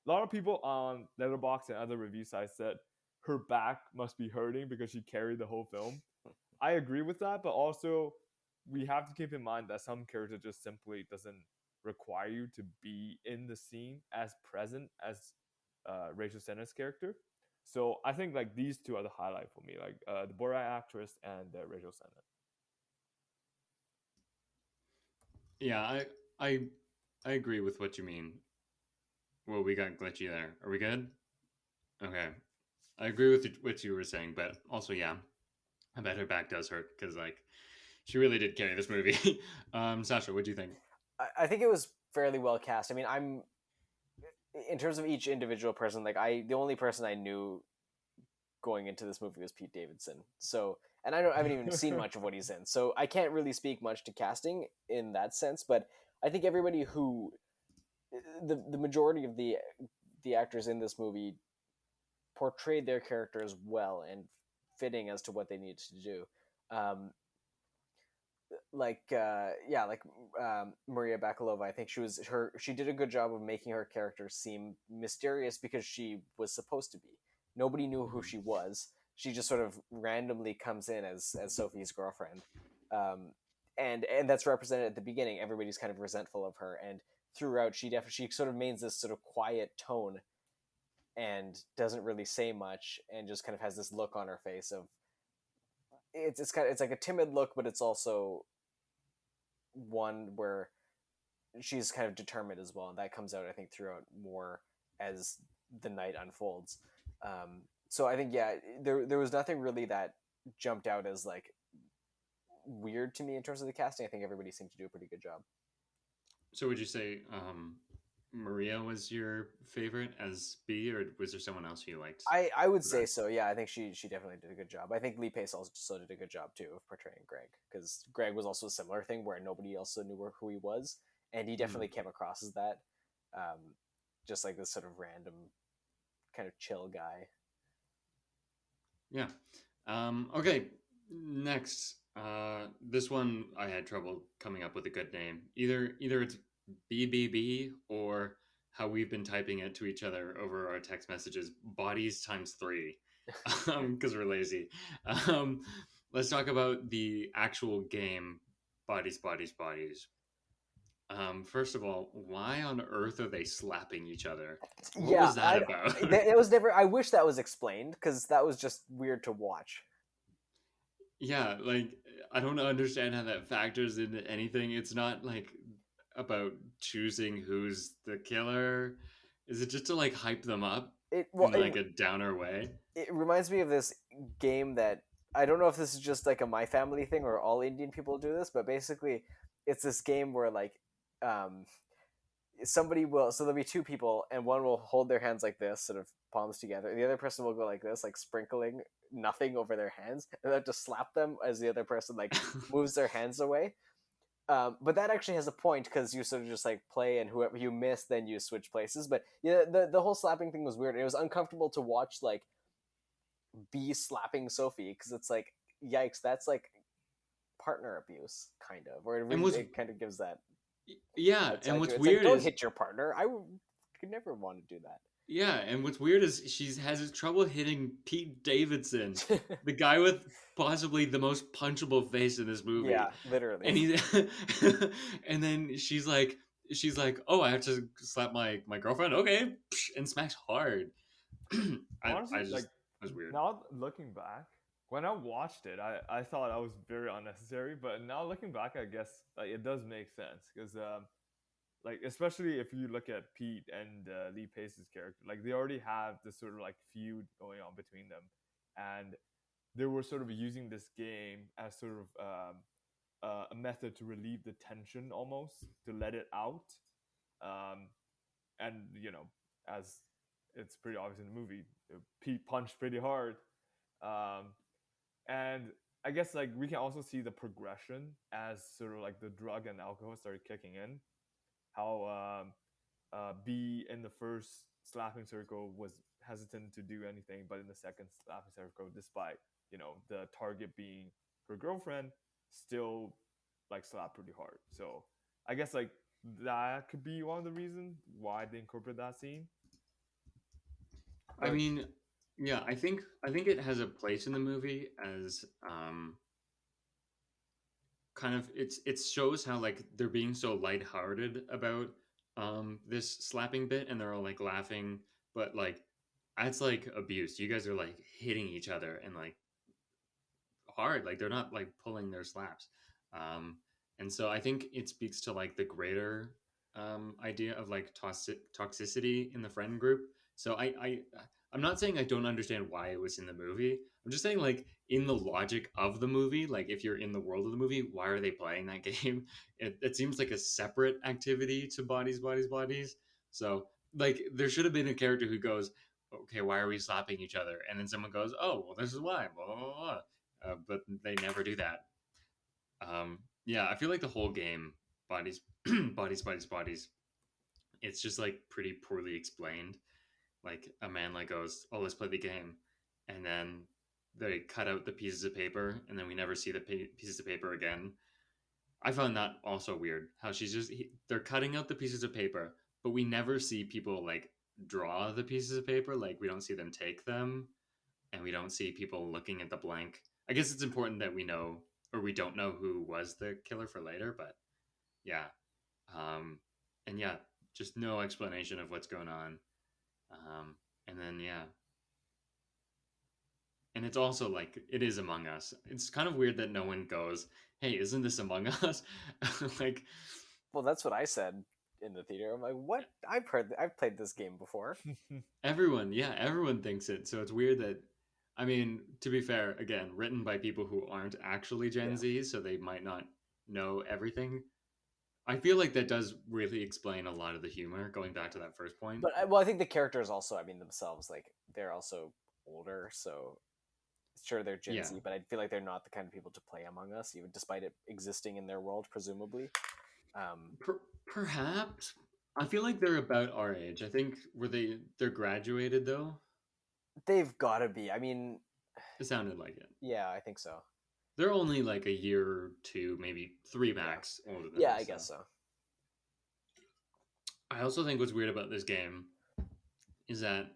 a lot of people on Letterboxd and other review sites said her back must be hurting because she carried the whole film. I agree with that, but also we have to keep in mind that some character just simply doesn't require you to be in the scene as present as Rachel Sennett's character. So I think like these two are the highlight for me, like the Borat actress and Rachel Sennott. Yeah, I I agree with what you mean. Well, we got glitchy there. Are we good? Okay. I agree with what you were saying, but also, yeah, I bet her back does hurt because, like, she really did carry this movie. Sasha, what do you think? I think it was fairly well cast. I mean, I'm in terms of each individual person, like the only person I knew going into this movie was Pete Davidson. So, and I haven't even seen much of what he's in, so I can't really speak much to casting in that sense. But I think everybody who the majority of the actors in this movie portrayed their characters well and fitting as to what they needed to do. Um, Maria Bakalova, I think she did a good job of making her character seem mysterious because she was supposed to be. Nobody knew who she was. She just sort of randomly comes in as Sophie's girlfriend, and that's represented at the beginning. Everybody's kind of resentful of her, and throughout she sort of maintains this sort of quiet tone and doesn't really say much and just kind of has this look on her face of it's like a timid look, but it's also one where she's kind of determined as well, and that comes out I think throughout more as the night unfolds. So I think there was nothing really that jumped out as like weird to me in terms of the casting. I think everybody seemed to do a pretty good job. So, would you say Maria was your favorite as B, or was there someone else you liked? I would say so. Yeah, I think she definitely did a good job. I think Lee Pace also did a good job too of portraying Greg, because Greg was also a similar thing where nobody else knew who he was, and he definitely came across as that, just like this sort of random, kind of chill guy. Yeah. Okay. Next, this one I had trouble coming up with a good name. Either it's BBB or how we've been typing it to each other over our text messages, bodies times 3, because we're lazy. Let's talk about the actual game, bodies, bodies, bodies. First of all, why on earth are they slapping each other? What was that about? It was never. I wish that was explained, because that was just weird to watch. Yeah, like I don't understand how that factors into anything. It's not like about choosing who's the killer. Is it just to like hype them up in like a downer way? It reminds me of this game that I don't know if this is just like a My Family thing or all Indian people do this, but basically it's this game where like somebody will, so there'll be two people and one will hold their hands like this, sort of palms together, and the other person will go like this, like sprinkling nothing over their hands, and they have to slap them as the other person like moves their hands away. But that actually has a point, because you sort of just like play, and whoever you miss, then you switch places. But yeah, the whole slapping thing was weird. It was uncomfortable to watch like B slapping Sophie, because it's like, yikes, that's like partner abuse, kind of, or And what's it kind of gives that. yeah, That and side what's to it. It's weird like, don't is hit your partner. Could never want to do yeah, and what's weird is she has trouble hitting Pete Davidson, that. the guy with possibly the most punchable face in this movie. Yeah, literally. And he and then she's like, "Oh, I have to slap my girlfriend." Okay, and smacks hard. Honestly, I like just was weird. now looking back, when I watched it, I thought I was very unnecessary. But now looking back, I guess like it does make sense because like especially if you look at Pete and Lee Pace's character, like they already have this sort of like feud going on between them, and they were sort of using this game as sort of a method to relieve the tension, almost to let it out. Um, and as it's pretty obvious in the movie, Pete punched pretty hard, um, and I guess like we can also see the progression as sort of like the drug and alcohol started kicking in. How B in the first slapping circle was hesitant to do anything, but in the second slapping circle, despite the target being her girlfriend, still like slapped pretty hard. So I guess like that could be one of the reasons why they incorporate that scene. I But mean, yeah, I think it has a place in the movie as kind of it shows how like they're being so lighthearted about this slapping bit and they're all like laughing, but like that's like abuse. You guys are like hitting each other and like hard, like they're not like pulling their slaps. Um and so I think it speaks to like the greater idea of like toxicity in the friend group. So I'm not saying I don't understand why it was in the movie. I'm just saying like in the logic of the movie, like if you're in the world of the movie, why are they playing that game? It seems like a separate activity to bodies. So like there should have been a character who goes, okay, why are we slapping each other? And then someone goes, oh, well, this is why, blah blah blah. But they never do that. Yeah, I feel like the whole game, bodies, bodies. It's just like pretty poorly explained. Like a man like goes, "Oh, let's play the game," and then they cut out the pieces of paper, and then we never see the pieces of paper again. I found that also weird. How they're cutting out the pieces of paper, but we never see people like draw the pieces of paper. Like we don't see them take them, and we don't see people looking at the blank. I guess it's important that we know or we don't know who was the killer for later, but yeah. Um, and yeah, just no explanation of what's going on. And then yeah, and it's also like it is Among Us. It's kind of weird that no one goes, "Hey, isn't this Among Us?" Like Well, that's what I said in the theater. I'm like, what? I've played this game before. everyone thinks it. So it's weird that I mean, to be fair, again, written by people who aren't actually Gen Yeah. Z, so they might not know everything. I feel like that does really explain a lot of the humor, going back to that first point. But well, I think the characters also, I mean, themselves, like they're also older, so sure they're Gen Yeah. Z, but I feel like they're not the kind of people to play Among Us, even despite it existing in their world, presumably. Perhaps. I feel like they're about our age. I think they're graduated though. They've got to be. I mean, It sounded like it. yeah, I think so. They're only like a year or two, maybe three max older than Yeah, us. I guess so. I also think what's weird about this game is that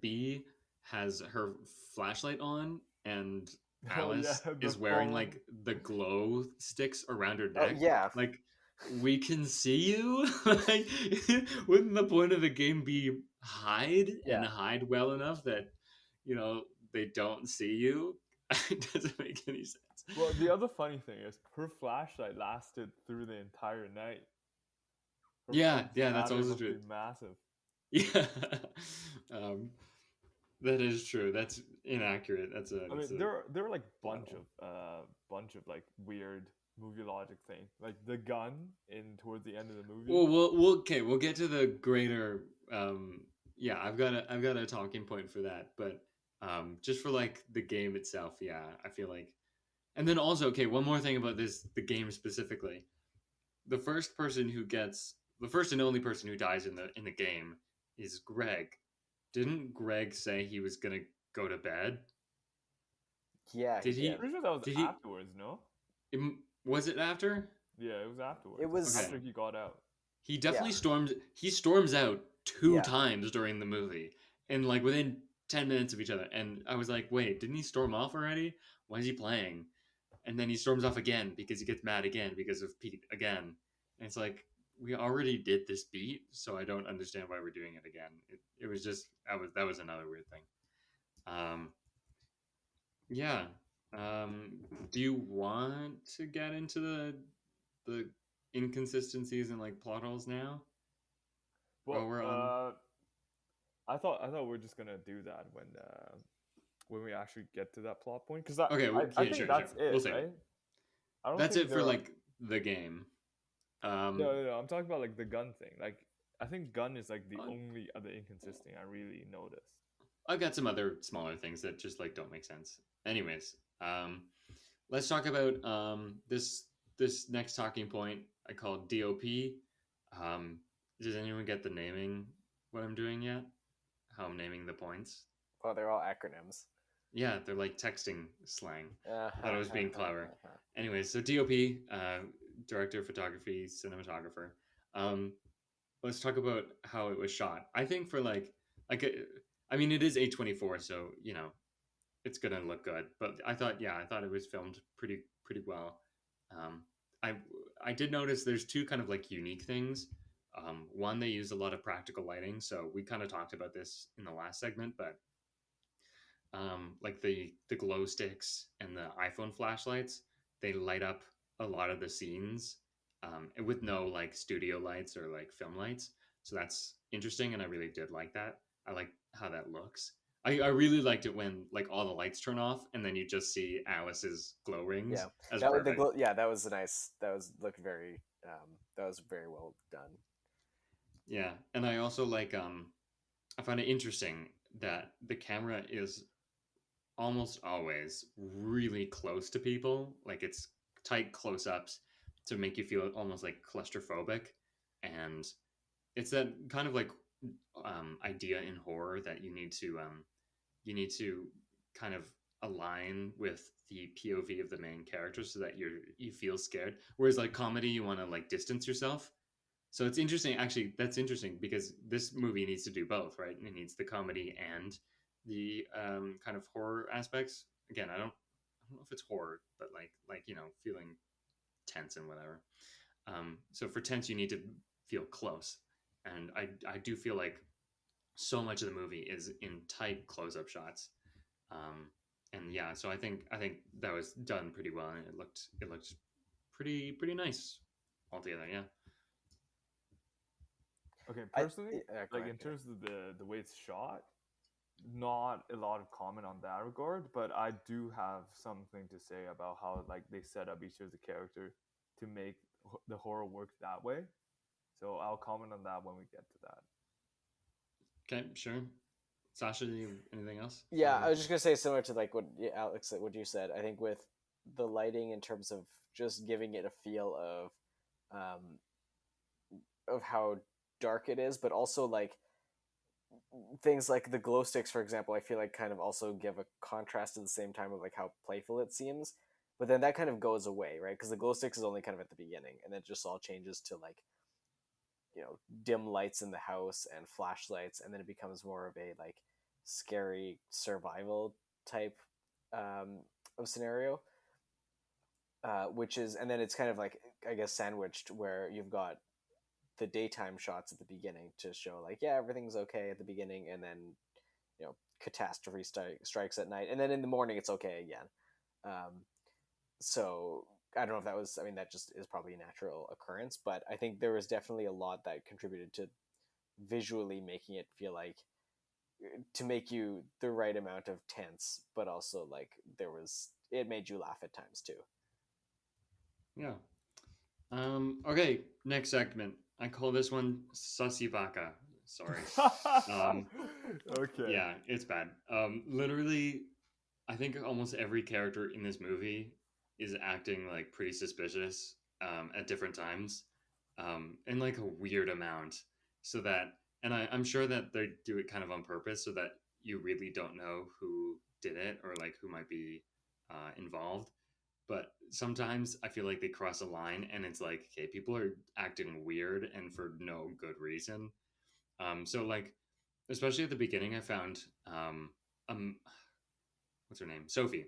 B has her flashlight on and Alice is wearing phone. like the glow sticks around her Oh, neck. yeah. Like we can see you. Like, wouldn't the point of the game be hide and Yeah. hide well enough that they don't see you? It doesn't make any sense. Well, the other funny thing is her flashlight lasted through the entire night. Her Yeah, phone's that's battery also must true. be massive. Yeah, that is true. That's inaccurate. I mean, there are like bunch of like weird movie logic thing, like the gun in towards the end of the movie. Well, we'll get to the greater. Yeah, I've got a talking point for that, but just for like the game itself, yeah, I feel like, and then also, okay, one more thing about the game specifically. The first and only person who dies in the game is Greg. Didn't Greg say he was gonna go to bed? Yeah, he Did he? did. Pretty sure that was Did he? afterwards, no? Was it after? Yeah, it was afterwards. It was Okay. After he got out. He definitely Yeah. storms. He storms out two Yeah. times during the movie, and like within 10 minutes of each other. And I was like, wait, didn't he storm off already? Why is he playing? And then he storms off again because he gets mad again because of Pete again. And it's like we already did this beat, so I don't understand why we're doing it again. It was just that was another weird thing. Yeah. Do you want to get into the inconsistencies and like plot holes now? Well, While we're on, I thought we are just gonna do that when we actually get to that plot point, because okay, I yeah, think sure, that's sure. it, We'll save right? it. I don't That's think it for like the game. no. I'm talking about like the gun thing. Like, I think gun is like the Uh, only other inconsistency I really noticed. I've got some other smaller things that just like don't make sense. Anyways, let's talk about this next talking point I call DOP. Um, does anyone get the naming what I'm doing yet? How I'm naming the points? Well, they're all acronyms. Yeah, they're like texting slang. Uh, I thought I was being clever. Anyways, so DOP, director of photography, cinematographer. Um, let's talk about how it was shot. I think for I mean, it is A24, so you know it's gonna look good. But I thought it was filmed pretty well. Um, I I did notice there's two kind of like unique things. One, they use a lot of practical lighting, so we kind of talked about this in the last segment, but like the glow sticks and the iPhone flashlights, they light up a lot of the scenes, and with no like studio lights or like film lights. So that's interesting, and I really did like that. I like how that looks. I really liked it when like all the lights turn off and then you just see Alice's glow rings. yeah, As that was perfect. that was nice. That was looked very. That was very well done. Yeah, and I also like I find it interesting that the camera is almost always really close to people. Like it's tight close ups to make you feel almost like claustrophobic. And it's that kind of like idea in horror that you need to kind of align with the POV of the main character so that you feel scared. Whereas like comedy, you want to like distance yourself. So it's interesting. Actually, that's interesting because this movie needs to do both, right? It needs the comedy and the kind of horror aspects. Again, I don't know if it's horror, but like you know, feeling tense and whatever. So for tense, you need to feel close, and I do feel like so much of the movie is in tight close up shots. And yeah, so I think that was done pretty well, and it looked pretty nice altogether. Yeah. Okay, I, personally, go like ahead, in terms of the way it's shot, not a lot of comment on that regard, but I do have something to say about how like they set up each of the character to make the horror work that way. So I'll comment on that when we get to that. Okay, sure. Sasha, anything else? Yeah, I was just gonna say similar to like what Alex what you said. I think with the lighting in terms of just giving it a feel of how dark it is, but also like things like the glow sticks, for example. I feel like kind of also give a contrast at the same time of like how playful it seems. But then that kind of goes away, right? Because the glow sticks is only kind of at the beginning, and it just all changes to like dim lights in the house and flashlights, and then it becomes more of a like scary survival type of scenario, which is, and then it's kind of like I guess sandwiched where you've got the daytime shots at the beginning to show like everything's okay at the beginning, and then catastrophe strikes at night, and then in the morning it's okay again. So I don't know if that was, I mean, that just is probably a natural occurrence, but I think there was definitely a lot that contributed to visually making it feel like, to make you the right amount of tense, but also like it made you laugh at times too. Yeah. Okay, next segment. I call this one Sasivaka. Sorry. Okay. Yeah, it's bad. Literally, I think almost every character in this movie is acting like pretty suspicious at different times, in like a weird amount. So that, and I'm sure that they do it kind of on purpose so that you really don't know who did it or like who might be involved. But sometimes I feel like they cross a line, and it's like, okay, people are acting weird and for no good reason. So like, especially at the beginning, I found um, what's her name, Sophie.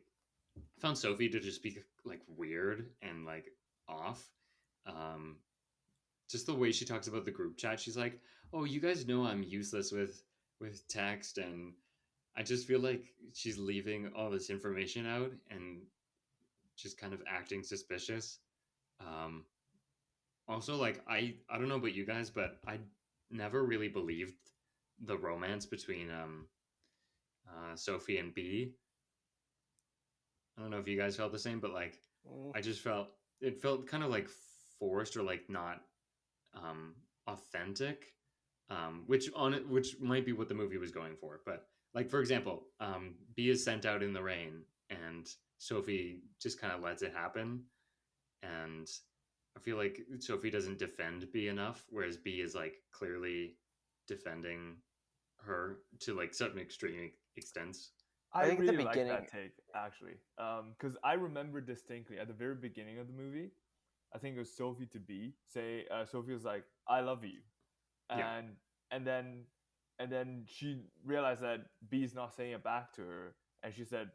I found Sophie to just be like weird and like off. Um, just the way she talks about the group chat, she's like, "Oh, you guys know I'm useless with text," and I just feel like she's leaving all this information out and just kind of acting suspicious. Um, Also, like I don't know about you guys, but I never really believed the romance between Sophie and B. I don't know if you guys felt the same, but like Mm, I just felt it felt kind of like forced or like not um, authentic, which might be what the movie was going for. But like for example, B is sent out in the rain, and Sophie just kind of lets it happen, and I feel like Sophie doesn't defend B enough, whereas B is like clearly defending her to like certain extreme extents. I I think at the really like that beginning, take actually, because I remember distinctly at the very beginning of the movie, I think it was Sophie to B say, Sophie was like, "I love you," Yeah, and and then and then she realized that B's not saying it back to her, and she said,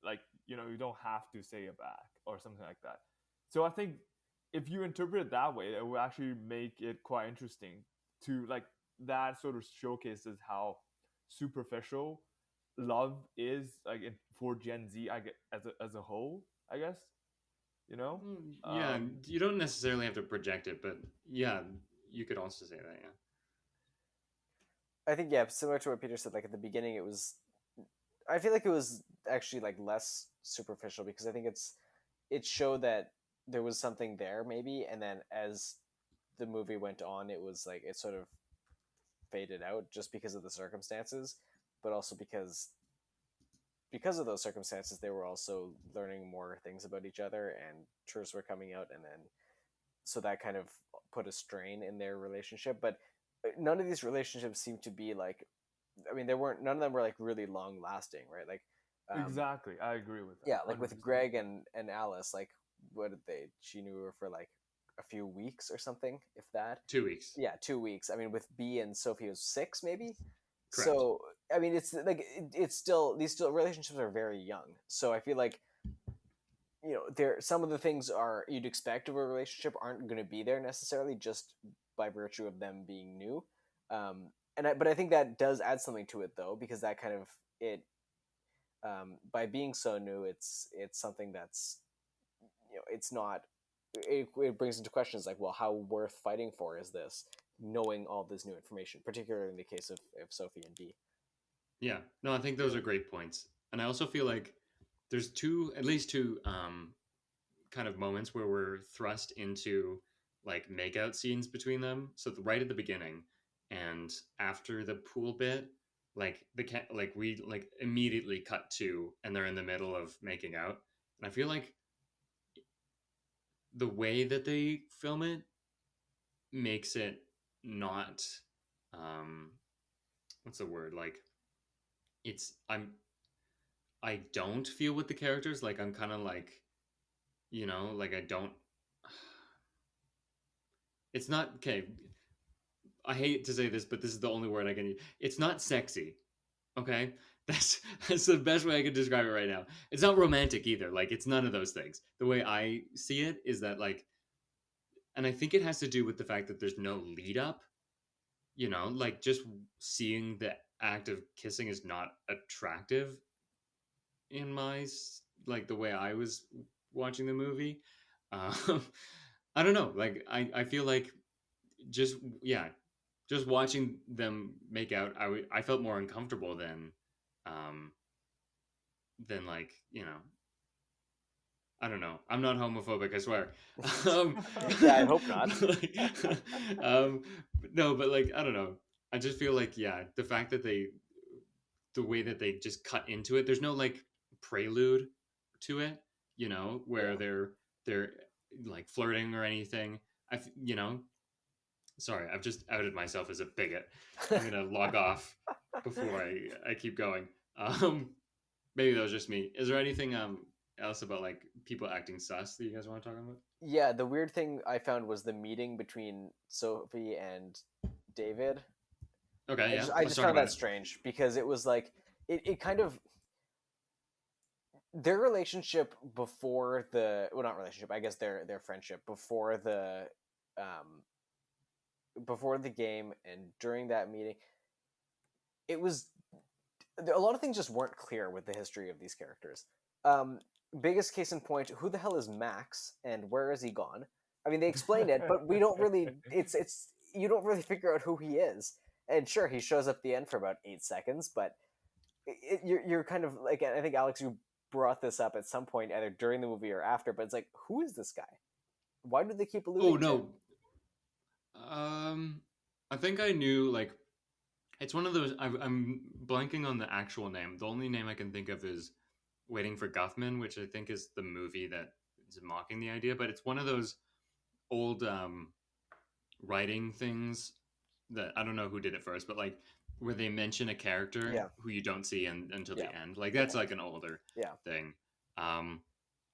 like, you don't have to say it back or something like that. So I think if you interpret it that way, it will actually make it quite interesting to like that sort of showcases how superficial love is like for Gen Z, I get as a whole, I guess, you know. Yeah, Um, you don't necessarily have to project it, but yeah, you could also say that. Yeah, I think yeah, similar to what Peter said. Like at the beginning, it was. I feel like it was actually like less superficial because I think it showed that there was something there maybe, and then as the movie went on, it was like it sort of faded out just because of the circumstances, but also because of those circumstances, they were also learning more things about each other, and truths were coming out, and then so that kind of put a strain in their relationship. But none of these relationships seem to be like, I mean, there weren't none of them were like really long lasting, right? Like, exactly, I agree with that, yeah, like with 100%. Greg and Alice, like what did they? She knew her for like a few weeks or something, if that. 2 weeks, Yeah, 2 weeks. I mean, with B and Sophie it was six maybe. correct. So I mean, it's like it's still these still relationships are very young. So I feel like there some of the things are you'd expect of a relationship aren't going to be there necessarily just by virtue of them being new. But I think that does add something to it though because that kind of it by being so new, it's something that's it's not. It brings into questions like, well, how worth fighting for is this? Knowing all this new information, particularly in the case of Sophie and B. Yeah, no, I think those are great points, and I also feel like there's at least two kind of moments where we're thrust into like makeout scenes between them. So right at the beginning and after the pool bit, like like we like immediately cut to and they're in the middle of making out. And I feel like the way that they film it makes it not um what's the word? Like it's I don't feel with the characters like I'm kind of like like I don't it's not okay. I hate to say this, but this is the only word I can use. It's not sexy. Okay, that's the best way I can describe it right now. It's not romantic either. Like it's none of those things. The way I see it is that like, and I think it has to do with the fact that there's no lead up. Like just seeing the act of kissing is not attractive in like the way I was watching the movie. Um, I don't know. Like I feel like just yeah, just watching them make out, I felt more uncomfortable um, than like I don't know. I'm not homophobic, I swear. Um, Yeah, I hope not. like, um, no, but like I don't know. I just feel like yeah, the fact that the way that they just cut into it, there's no like prelude to it, where Yeah. they're like flirting or anything. Sorry, I've just outed myself as a bigot. I'm gonna log off before I keep going. Um, Maybe that was just me. Is there anything? else about like people acting sus that you guys want to talk about? Yeah, the weird thing I found was the meeting between Sophie and David. Okay, I yeah, just I let's just talk found about that it. strange because it was like it kind of their relationship before the well not relationship I guess their friendship um before the game and during that meeting it was a lot of things just weren't clear with the history of these characters. Um, Biggest case in point, who the hell is Max and where is he gone? I mean, they explain it, but we don't really. It's you don't really figure out who he is. And sure, he shows up at the end for about 8 seconds, but you're kind of like I think Alex, you brought this up at some point either during the movie or after, but it's like, who is this guy? Why do they keep Oh alluding to him? no, um, I think I knew like it's one of those. I'm blanking on the actual name. The only name I can think of is Waiting for Guffman, which I think is the movie that is mocking the idea. But it's one of those old writing things that I don't know who did it first, but like where they mention a character Yeah, who you don't see until yeah, the end. Like good that's point. like an older Yeah, thing. Um,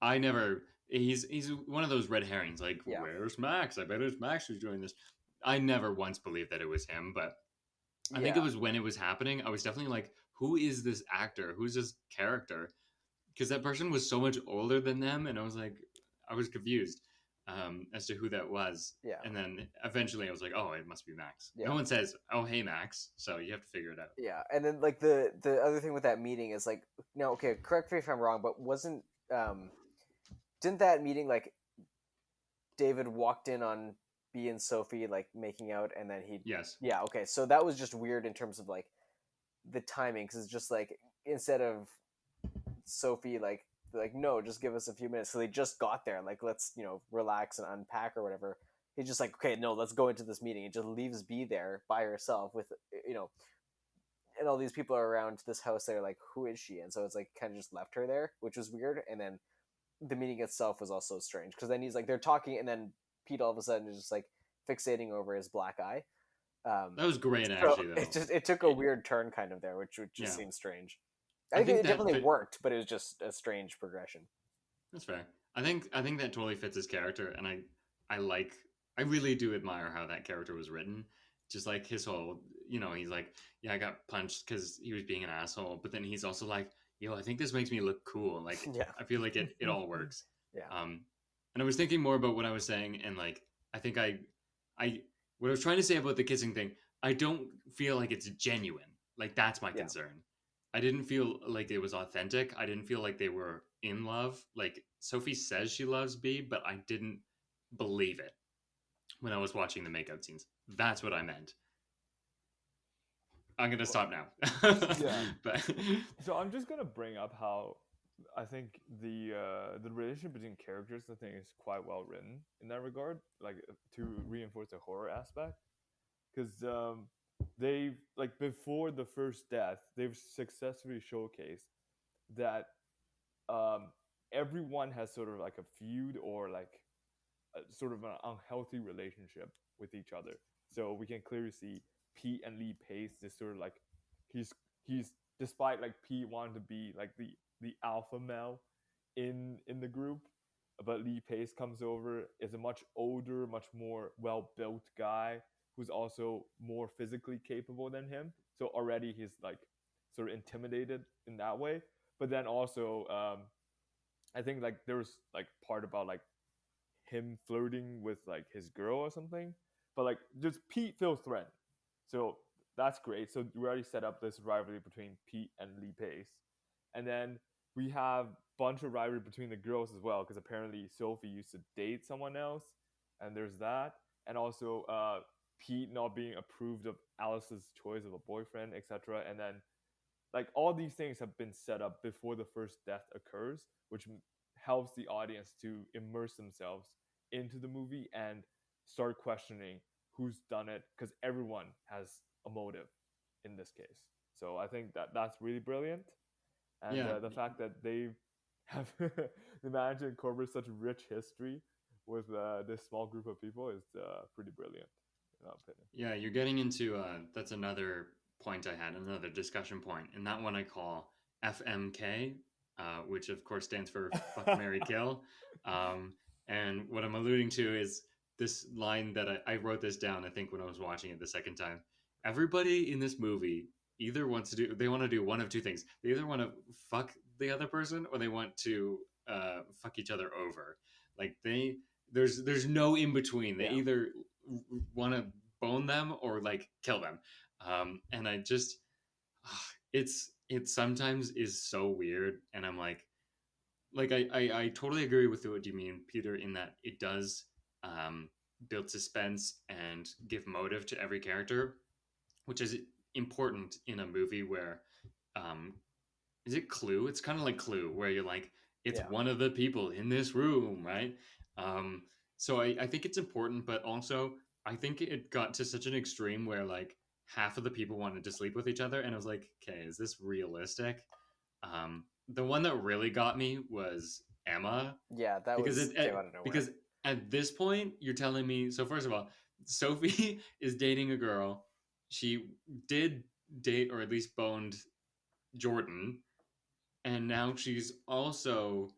I never. He's one of those red herrings. Like, yeah, where's Max? I bet it's Max who's doing this. I never once believed that it was him, but I think it yeah. was when it was happening. I was definitely like, who is this actor? Who's this character? Because that person was so much older than them, and I was like, I was confused as to who that was. Yeah, And then eventually, I was like, oh, it must be Max. No yeah. one says, oh, hey, Max, so you have to figure it out. Yeah, and then like the other thing with that meeting is like no, okay, correct me if I'm wrong, but wasn't didn't that meeting like David walked in on B and Sophie like making out and then he Yes. yeah, okay. So that was just weird in terms of like the timing cuz it's just like instead of Sophie like no, just give us a few minutes. So they just got there like let's, relax and unpack or whatever. He's just like, okay, no, let's go into this meeting. He just leaves B there by herself with, you know, and all these people are around this house. They're like, who is she? And so it's like kind of just left her there, which was weird. And then the meeting itself was also strange because then he's like, they're talking, and then Pete all of a sudden is just like fixating over his black eye. Um, That was great, so actually, it though. just it took a weird turn kind of there, which just Yeah. seems strange. I I think think it that definitely fit. worked, but it was just a strange progression. That's fair. I think that totally fits his character, and I like I really do admire how that character was written. Just like his whole, he's like, yeah, I got punched because he was being an asshole, but then he's also like, yo, I think this makes me look cool. Like Yeah, I feel like it all works. yeah, Um, and I was thinking more about what I was saying, and like I think I what I was trying to say about the kissing thing. I don't feel like it's genuine. Like that's my yeah. concern. I didn't feel like it was authentic. I didn't feel like they were in love. Like Sophie says she loves B, but I didn't believe it when I was watching the makeout scenes. That's what I meant. I'm gonna stop now. Yeah. But So I'm just gonna bring up how I think the relationship between characters I think is quite well written in that regard, like to reinforce the horror aspect, because they've like before the first death they've successfully showcased that um, everyone has sort of like a feud or like a, sort of an unhealthy relationship with each other. So we can clearly see Pete and Lee Pace is sort of like he's he's despite like Pete wanting to be like the alpha male in the group, but Lee Pace comes over is a much older, much more well built guy who's also more physically capable than him. So already he's like sort of intimidated in that way. But then also, I think like there was like part about like him flirting with like his girl or something. But like just Pete feels threatened. So that's great. So we already set up this rivalry between Pete and Lee Pace. And then we have a bunch of rivalry between the girls as well, because apparently Sophie used to date someone else, and there's that. And also Pete not being approved of Alice's choice of a boyfriend, etc. And then like all these things have been set up before the first death occurs, which helps the audience to immerse themselves into the movie and start questioning who's done it, because everyone has a motive in this case. So I think that that's really brilliant, and yeah, the fact that they have they managed to incorporate such rich history with this small group of people is pretty brilliant, in my opinion. yeah, you're getting into that's another point I had, another discussion point, and that one I call FMK, which of course stands for fuck, marry, kill. And what I'm alluding to is this line that I wrote this down, I think, when I was watching it the second time. Everybody in this movie either want to do one of two things. They either want to fuck the other person or they want to fuck each other over. Like there's no in between. They either want to bone them or like kill them. And I just it sometimes is so weird, and I'm like I totally agree with what you mean, Peter, in that it does build suspense and give motive to every character, which is important in a movie where is it Clue? It's kind of like Clue, where you're like, it's one of the people in this room, right? So I think it's important, but also I think it got to such an extreme where like half of the people wanted to sleep with each other, and I was like, okay, is this realistic? The one that really got me was Emma. Yeah, that because was came out of nowhere. because at this point you're telling me. So first of all, Sophie is dating a girl. She did date or at least boned Jordan, and now she's also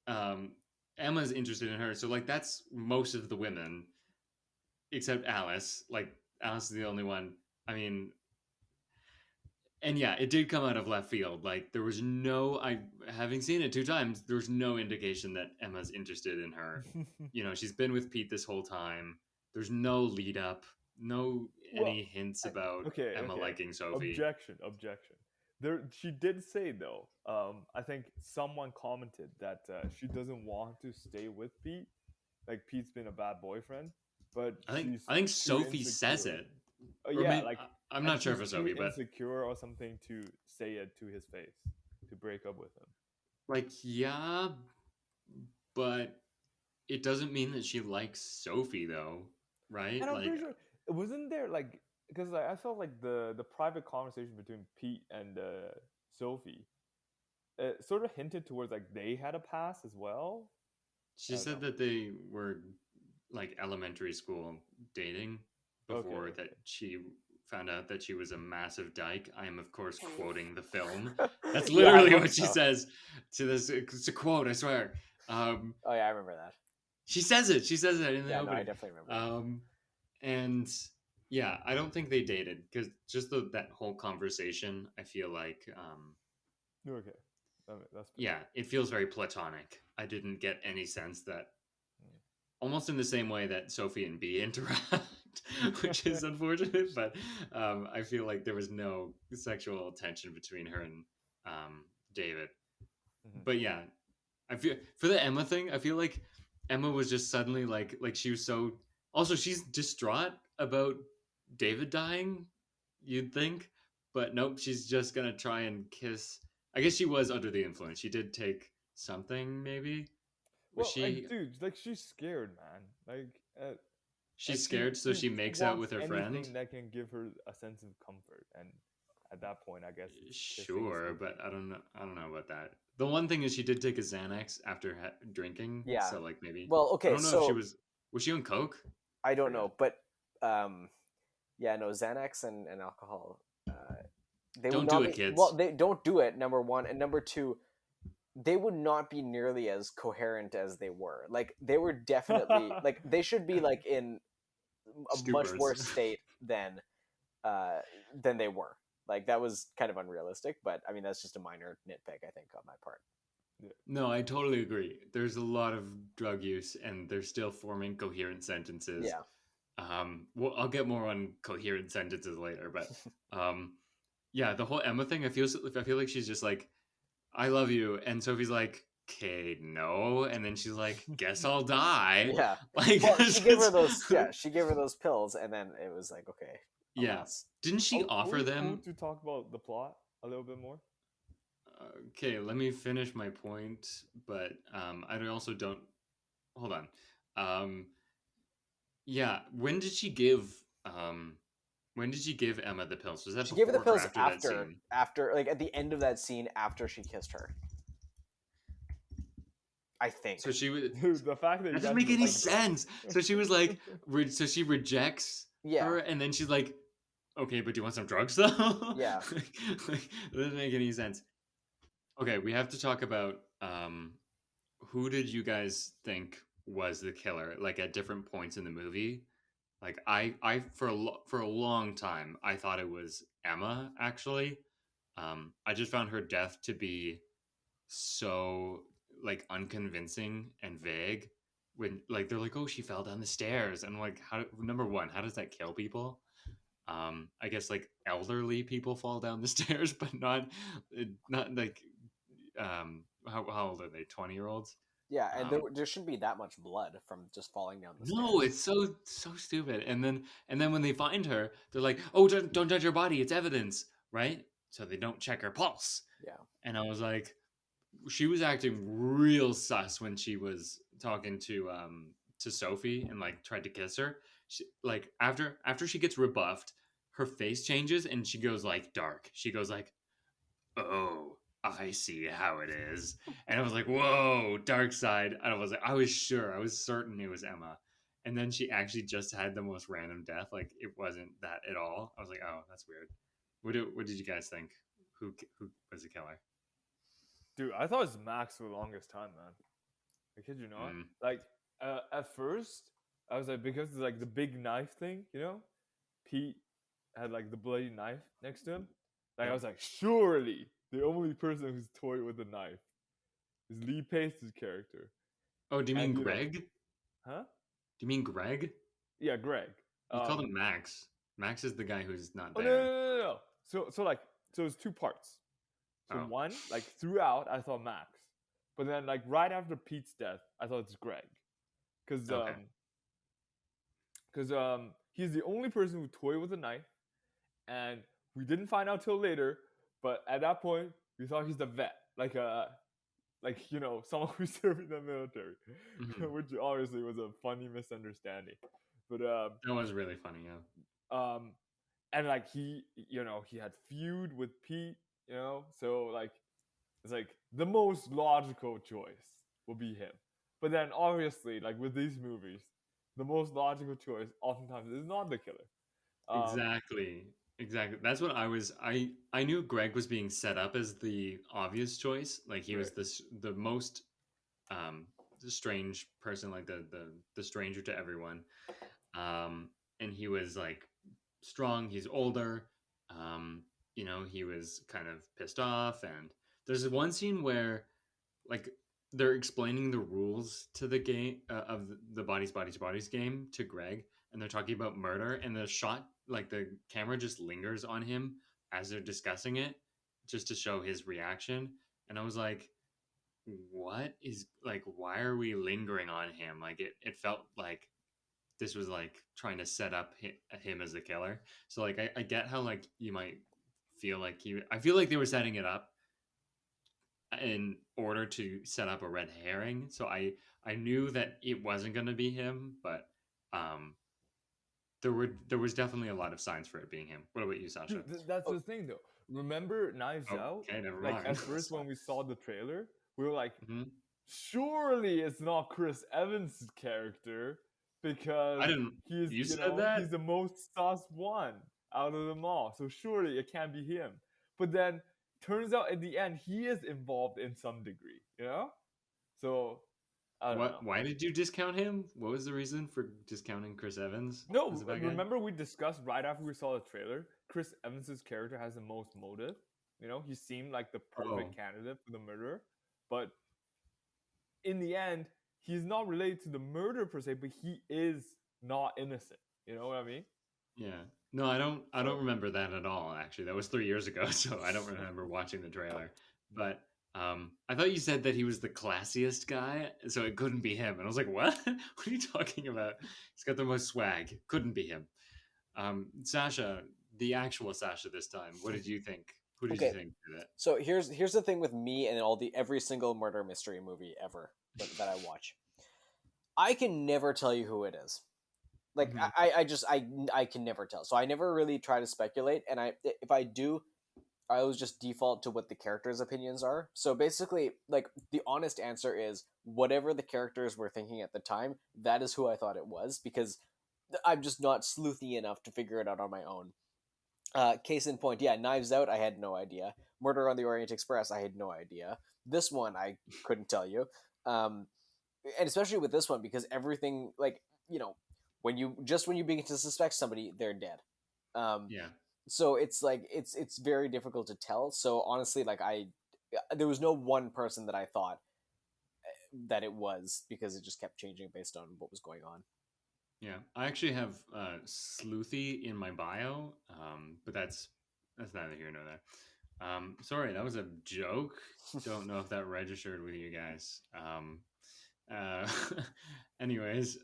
Emma's interested in her. So like that's most of the women except Alice. Like Alice is the only one. I mean, and yeah, it did come out of left field. Like there was no, having seen it 2 times, there was no indication that Emma's interested in her. You know, she's been with Pete this whole time. There's no lead up, any hints about Emma liking Sophie. Objection. She did say though. I think someone commented that she doesn't want to stay with Pete. Like Pete's been a bad boyfriend, but I think Sophie says it. I'm not sure if it's Sophie, but insecure or something to say it to his face to break up with him. Like, yeah, but it doesn't mean that she likes Sophie though, right? And I'm like, pretty sure, wasn't there like, because I felt like the private conversation between Pete and Sophie sort of hinted towards like they had a past as well. She said that they were like elementary school dating before that she found out that she was a massive dyke. I am, of course, quoting the film. That's literally what she says to this. It's a quote, I swear. Oh yeah, I remember that. She says it in the opening. No, I definitely remember. And yeah, I don't think they dated because just that whole conversation, I feel like. Okay. That's yeah, it feels very platonic. I didn't get any sense that, almost in the same way that Sophie and B interact, which is unfortunate, but I feel like there was no sexual tension between her and David. Mm-hmm. But yeah, I feel for the Emma thing, I feel like Emma was just suddenly like she was so. Also, she's distraught about David dying, you'd think, but nope, she's just gonna try and kiss. I guess she was under the influence. She did take something, maybe. Was she? Like, dude, like she's scared, man. Like she's scared, so she makes out with her friend. That can give her a sense of comfort, and at that point, I guess. Sure, but I don't know about that. The one thing is, she did take a Xanax after drinking. Yeah. So like maybe. Well, okay. I don't know if she was she on coke? I don't know, but yeah, no, Xanax and alcohol. They don't do it, kids. Well, they don't do it. Number one, and number two, they would not be nearly as coherent as they were. Like they were definitely like they should be like in a much worse state than they were. Like that was kind of unrealistic, but I mean that's just a minor nitpick, I think, on my part. Yeah. No, I totally agree. There's a lot of drug use, and they're still forming coherent sentences. Yeah. Well, I'll get more on coherent sentences later, but yeah, the whole Emma thing, I feel like she's just like, I love you, and Sophie's like, okay, no, and then she's like, guess I'll die. Yeah. Like, well, she gave her those. Yeah, she gave her those pills, and then it was like, okay. Yeah. Didn't she offer them to talk about the plot a little bit more? Okay, let me finish my point, but I also don't. Hold on. Yeah, when did she give Emma the pills? Was that she gave her the pills after like at the end of that scene after she kissed her? I think. So she was. Dude, the fact that doesn't make any sense. So she was like, so she rejects her, and then she's like, okay, but do you want some drugs though? Yeah. Like, it doesn't make any sense. Okay, we have to talk about who did you guys think was the killer? Like at different points in the movie. Like I for a long time I thought it was Emma. Actually, I just found her death to be so like unconvincing and vague. When like they're like, oh, she fell down the stairs, and I'm like, how? Number one, how does that kill people? I guess like elderly people fall down the stairs, but not like how old are they? 20-year-olds? Yeah, and Um, there shouldn't be that much blood from just falling down the no, stairs. it's so stupid. And then when they find her, they're like, "Oh, don't judge her body. It's evidence, right?" So they don't check her pulse. Yeah. And I was like, she was acting real sus when she was talking to Sophie and like tried to kiss her. Like after she gets rebuffed, her face changes and she goes like dark. She goes like, "Oh, I see how it is." And I was like, "Whoa, dark side." And I was sure, I was certain it was Emma. And then she actually just had the most random death. Like it wasn't that at all. I was like, "Oh, that's weird." What did you guys think? Who was the killer? Dude, I thought it was Max for the longest time, man. I kid you not. Mm, Like, at first, I was like, because it's like the big knife thing, you know? Pete had like the bloody knife next to him. Like, I yep. was like, surely the only person who's toyed with a knife is Lee Pace's character. Oh, do you mean And, you know, Greg? Do huh? you mean Greg? Yeah, Greg. You called Um, him Max. Max is the guy who's not oh, no, no, there. no, no, no. So it's two parts. So Oh, one, like throughout, I thought Max. But then, like, right after Pete's death, I thought it's Greg. Because okay. he's the only person who toyed with a knife, and we didn't find out till later. But at that point, we thought he's the vet, like you know, someone who's serving the military, Mhm. which obviously was a funny misunderstanding. But That was really funny. Yeah. um, and like he had feud with Pete, so like it's like the most logical choice will be him. But then obviously, like with these movies, the most logical choice oftentimes is not the killer. Um, Exactly. Exactly. That's what I knew Greg was being set up as the obvious choice. Like he right. was the most um strange person, like the stranger to everyone. And he was like strong, he's older. Um, he was kind of pissed off, and there's one scene where like they're explaining the rules to the game of the bodies game to Greg, and they're talking about murder, and the shot like the camera just lingers on him as they're discussing it, just to show his reaction. And I was like, what is like, why are we lingering on him? Like it felt like this was like trying to set up him as the killer. So like I get how like you might feel like I feel like they were setting it up in order to set up a red herring. So I knew that it wasn't going to be him, but um there was definitely a lot of signs for it being him. What about you, Sasha? Dude, that's Oh, the thing though. Remember Knives Oh, Out? okay, never Like mind. at first when we saw the trailer, we were like, Mhm. surely it's not Chris Evans' character because I didn't. he's You you said know that? he's the most sus one out of them all. So surely it can't be him. But then turns out at the end he is involved in some degree, you know? So I don't What? know. Why did you discount him? What was the reason for discounting Chris Evans as a No, bad guy? remember we discussed right after we saw the trailer, Chris Evans' character has the most motive. You know, he seemed like the Oh, perfect candidate for the murder. But in the end, he's not related to the murder per se, but he is not innocent. You know what I mean? yeah. No, I don't So remember that at all, actually. That was 3 years ago, so I don't remember watching the trailer. But I thought you said that he was the classiest guy, so it couldn't be him. And I was like, what? What are you talking about? He's got the most swag. Couldn't be him. Sasha, the actual Sasha this time, what did you think? Who did you okay. think did it? So here's the thing with me and every single murder mystery movie ever that I watch. I can never tell you who it is. Like Mhm. I can never tell. So I never really try to speculate, and if I do, I always just default to what the characters' opinions are. So basically, like the honest answer is whatever the characters were thinking at the time, that is who I thought it was because I'm just not sleuthy enough to figure it out on my own. Case in point, yeah, Knives Out, I had no idea. Murder on the Orient Express, I had no idea. This one, I couldn't tell you. Um, and especially with this one, because everything, like, when you begin to suspect somebody, they're dead. Um, Yeah. so it's like it's very difficult to tell. So honestly, like there was no one person that I thought that it was, because it just kept changing based on what was going on. Yeah, I actually have sleuthy in my bio, but that's neither here nor there. Sorry, that was a joke. Don't know if that registered with you guys. Uh, anyways,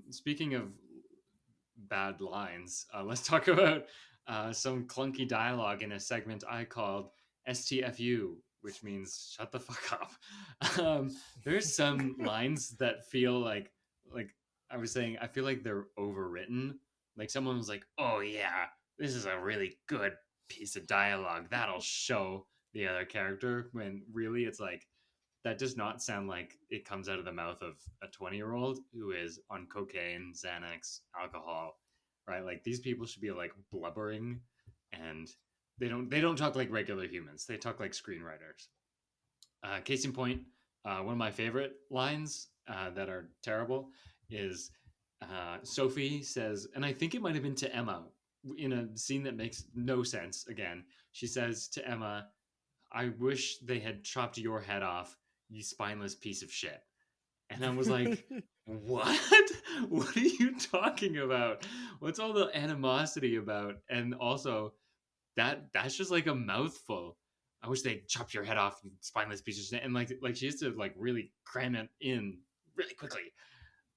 speaking of bad lines, let's talk about some clunky dialogue in a segment I called STFU, which means shut the fuck up. There's some lines that feel like I was saying, I feel like they're overwritten. Like someone was like, "Oh yeah, this is a really good piece of dialogue. That'll show the other character." When really it's like that does not sound like it comes out of the mouth of a 20-year-old who is on cocaine, Xanax, alcohol, right? Like these people should be like blubbering, and they don't talk like regular humans. They talk like screenwriters. Case in point, one of my favorite lines that are terrible is Sophie says, and I think it might have been to Emma in a scene that makes no sense. Again, she says to Emma, "I wish they had chopped your head off, you spineless piece of shit." And I was like, "What? What are you talking about? What's all the animosity about?" And also, that's just like a mouthful. "I wish they'd chopped your head off, you spineless piece of shit." And like she has to like really cram it in really quickly.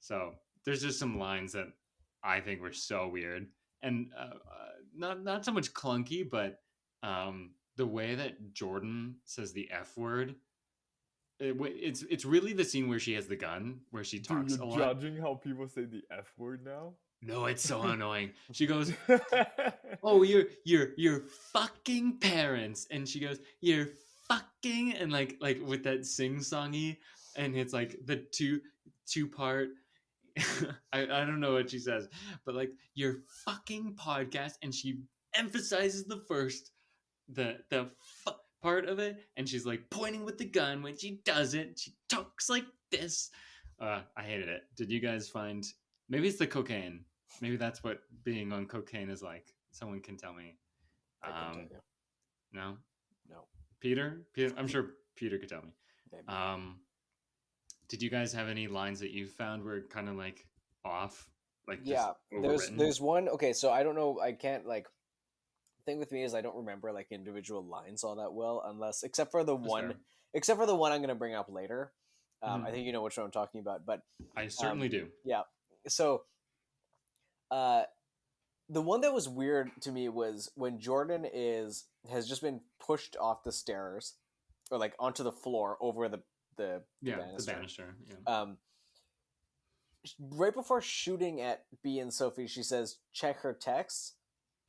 So there's just some lines that I think were so weird, and not so much clunky, but the way that Jordan says the F word. It's really the scene where she has the gun, where she Dude, talks you're a lot. judging how people say the F word now? No, it's so annoying. She goes, "Oh, your fucking parents," and she goes, "You're fucking," and like with that sing songy, and it's like the two part. I don't know what she says, but like your fucking podcast, and she emphasizes the first the part of it, and she's like pointing with the gun when she does it. She talks like this. I hated it. Did you guys find? Maybe it's the cocaine. Maybe that's what being on cocaine is like. Someone can tell me. I can tell you. No, No. Peter. I'm sure Peter could tell me. Maybe. Did you guys have any lines that you found were kind of like off? Like Yeah, there's one. Okay, so I don't know. I can't like. The thing with me is I don't remember like individual lines all that well, except for the one I'm going to bring up later. I think you know which one I'm talking about, but I certainly do. Yeah. So, the one that was weird to me was when Jordan has just been pushed off the stairs, or like onto the floor over the banister. Yeah. Right before shooting at B and Sophie, she says, "Check her texts,"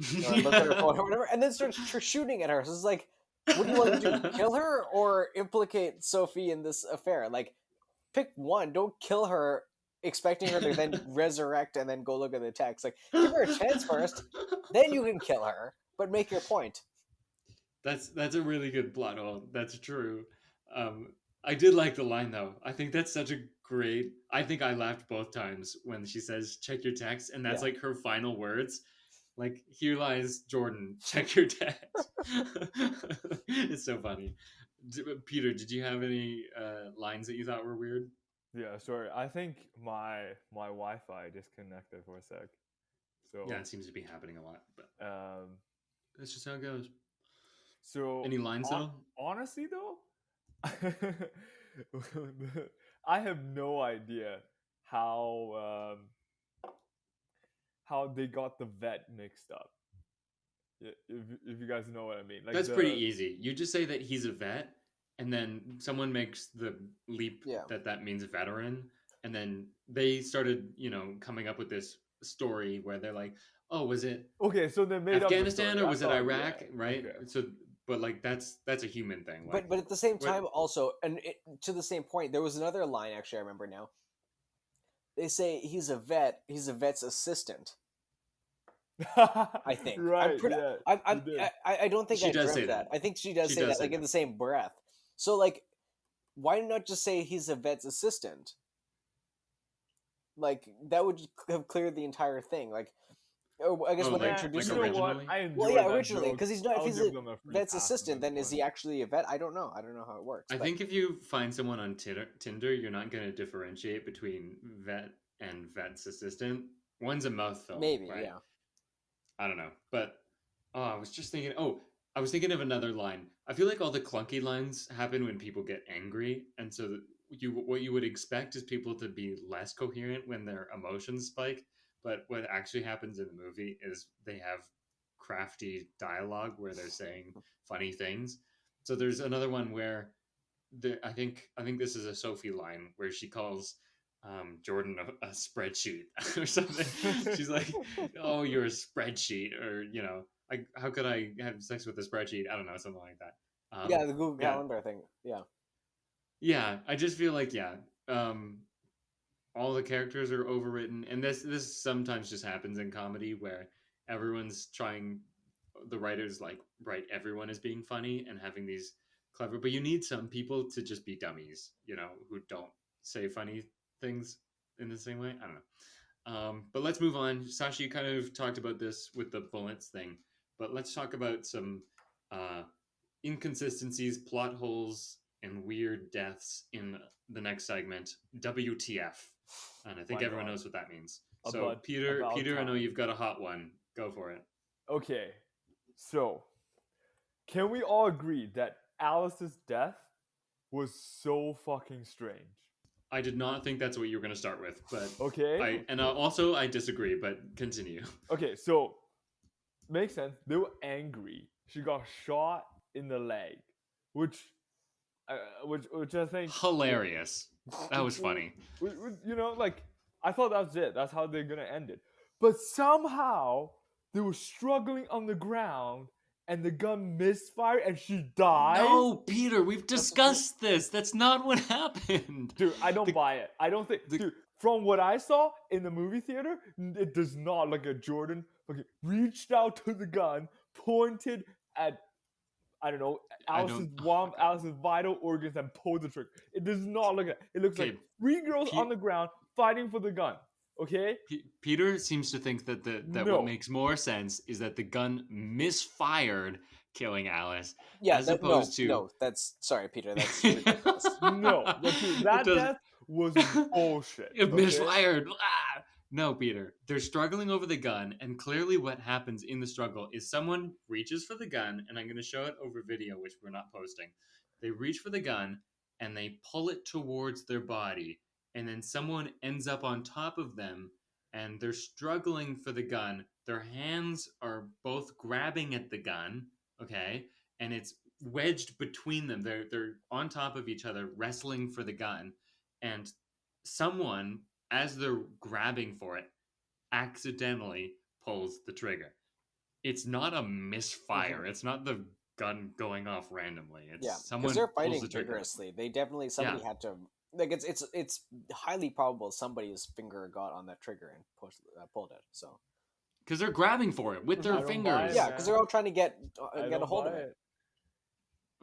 or look at her phone or whatever, and then starts shooting at her. So it's like, what do you want to do? Kill her or implicate Sophie in this affair? Like, pick one. Don't kill her, expecting her to then resurrect and then go look at the text. Like, give her a chance first, then you can kill her, but make your point. That's a really good plot hole. That's true. I did like the line though. I think that's such a great. I think I laughed both times when she says "check your text," and that's like her final words. Like, "Here lies Jordan. Check your text." It's so funny. Peter, did you have any lines that you thought were weird? Yeah, sorry. I think my Wi-Fi disconnected for a sec. So yeah, it seems to be happening a lot, but that's just how it goes. So any lines though? Honestly though, I have no idea how they got the vet mixed up. If you guys know what I mean. Like that's pretty easy. You just say that he's a vet, and then someone makes the leap that means veteran, and then they started, coming up with this story where they're like, "Oh, was it so they made Afghanistan or was it Iraq?" Right? Okay. So, but like that's a human thing. Like, but at the same time, also, and to the same point, there was another line. Actually, I remember now. They say he's a vet. He's a vet's assistant. I think. Right, yeah, I'm, you did. I don't think She I does say dreamt that. that. I think she does She say does that, say like in that. the same breath. So, like, why not just say he's a vet's assistant? Like, that would have cleared the entire thing. Like, I guess Oh, when they Yeah, introduce you him, know what? originally? I well, enjoyed yeah, that originally, joke. because he's not. If I'll he's give a them a free vet's pass on assistant, this then is one. he actually a vet? I don't know. I don't know how it works. I But think if you find someone on Tinder, you're not going to differentiate between vet and vet's assistant. One's a mouth film, maybe, right? yeah. I don't know. But I was just thinking, I was thinking of another line. I feel like all the clunky lines happen when people get angry. And so what you would expect is people to be less coherent when their emotions spike. But what actually happens in the movie is they have crafty dialogue where they're saying funny things. So there's another one where I think this is a Sophie line where she calls Jordan a spreadsheet or something. She's like, "Oh, you're a spreadsheet," or like, "How could I have sex with a spreadsheet?" I don't know, something like that. Yeah, the Google Yeah, Calendar thing. Yeah. yeah. I just feel like um, all the characters are overwritten, and this sometimes just happens in comedy where everyone's trying. The writers like write everyone as being funny and having these clever, but you need some people to just be dummies, who don't say funny things in the same way. I don't know. But let's move on. Sasha, you kind of talked about this with the bullets thing, but let's talk about some uh, inconsistencies, plot holes, and weird deaths in the next segment. WTF? And I think My everyone God. knows what that means. So About Peter, I know time. you've got a hot one. Go for it. Okay, so can we all agree that Alice's death was so fucking strange? I did not think that's what you were going to start with, but Okay, I disagree. But continue. okay, so makes sense. They were angry. She got shot in the leg, which, which I think, Hilarious. That was funny. like I thought that was it. That's how they're gonna end it. But somehow they were struggling on the ground, and the gun misfired, and she died. No, Peter, we've discussed this. That's not what happened. Dude, I don't The- buy it. I don't think, dude. From what I saw in the movie theater, it does not look like Jordan reached out to the gun, pointed at, I don't know, Alice's oh, God. Alice's vital organs, and pulled the trigger. It does not look like. It looks Okay, like three girls Pe- on the ground fighting for the gun. Okay? Peter seems to think that that No. what makes more sense is that the gun misfired, killing Alice, Yeah, as opposed to no, that's sorry, Peter. That's ridiculous. No. Dude, that death was bullshit. It Okay? misfired. Ah! No, Peter. They're struggling over the gun, and clearly what happens in the struggle is someone reaches for the gun, and I'm going to show it over video, which we're not posting. They reach for the gun, and they pull it towards their body, and then someone ends up on top of them, and they're struggling for the gun. Their hands are both grabbing at the gun, okay? And it's wedged between them. They're on top of each other, wrestling for the gun, and someone, as they're grabbing for it, accidentally pulls the trigger. It's not a misfire. Mhm. It's not the gun going off randomly. It's Yeah, someone because they're pulls fighting the trigger. vigorously. They definitely somebody Yeah. had to like it's highly probable somebody's finger got on that trigger and pulled it. So Because they're grabbing for it with I their don't buy fingers. it, yeah, man. because they're all trying to get I a don't hold buy of it.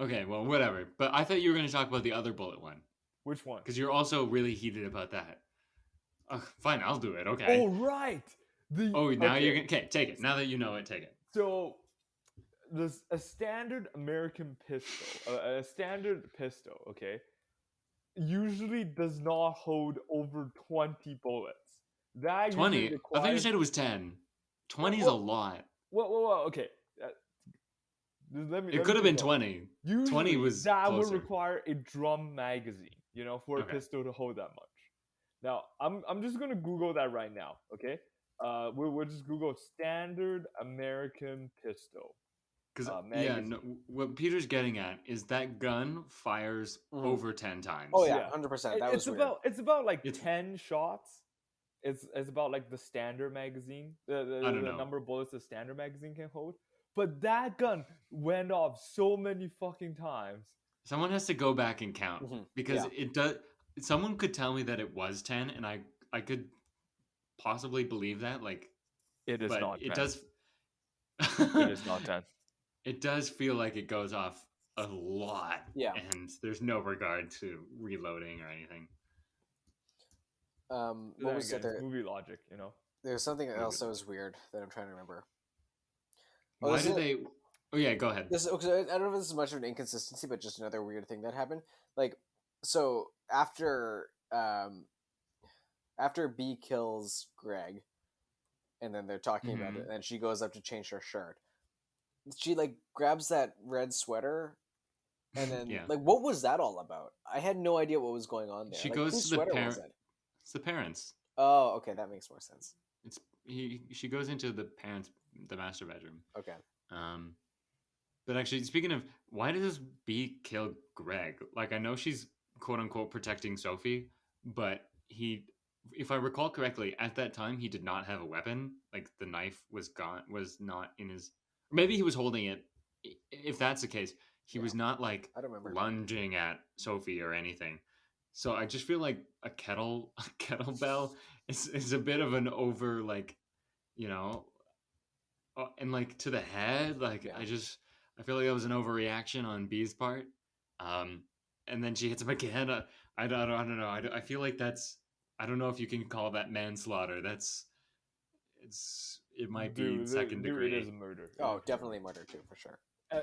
Okay, well, whatever. But I thought you were going to talk about the other bullet one. Which one? Because you're also really heated about that. Fine, I'll do it. Okay. Oh, right. Now okay. you're going to... Okay, take it. Now that you know it, take it. So, there's a standard American pistol, a standard pistol, okay, usually does not hold over 20 bullets. That 20? usually I requires... thought you said it was 10. 20 is a lot. Well, okay. It could have been 20. Usually, 20 was that closer. would require a drum magazine, for a Okay. pistol to hold that much. Now, I'm just gonna Google that right now, okay? We'll just Google standard American pistol. Because magazine. what Peter's getting at is that gun fires Mhm. over 10 times. Oh yeah, Yeah. 100%. That was It's weird. it's about like It's- 10 shots. It's about like the standard magazine, the I don't know. number of bullets the standard magazine can hold. But that gun went off so many fucking times. Someone has to go back and count Mhm. because Yeah. it does. Someone could tell me that it was 10, and I could possibly believe that. Like, It is but not it 10. does. It is not 10. It does feel like it goes off a lot, Yeah. and there's no regard to reloading or anything. What was the Again, it's other? movie logic, you know. There's something Movie else that logic. was weird that I'm trying to remember. Why this did is they? Oh yeah, go ahead. this. Okay, I don't know if this is much of an inconsistency, but just another weird thing that happened. Like, so after B kills Greg, and then they're talking about it, Mhm. and she goes up to change her shirt. She like grabs that red sweater, and then Yeah, like, what was that all about? I had no idea what was going on there. she Like, goes whose to the sweater was it? It's the parents. Oh, okay, that makes more sense. It's She goes into the parents, the master bedroom. Okay. Um, but actually, speaking of, why does B kill Greg? Like, I know she's quote unquote protecting Sophie, but if I recall correctly, at that time he did not have a weapon. Like the knife was gone, was not in his. Maybe he was holding it. If that's the case, he Yeah. was not like I don't remember. lunging at Sophie or anything. So I just feel like a kettlebell is a bit of an over, like, you know, and like to the head. Like Yeah. I feel like that was an overreaction on B's part. And then she hits him again. I don't know. I feel like I don't know if you can call that manslaughter. It might be second Dude, it is degree. murder. It Oh, is definitely murder. murder too, for sure.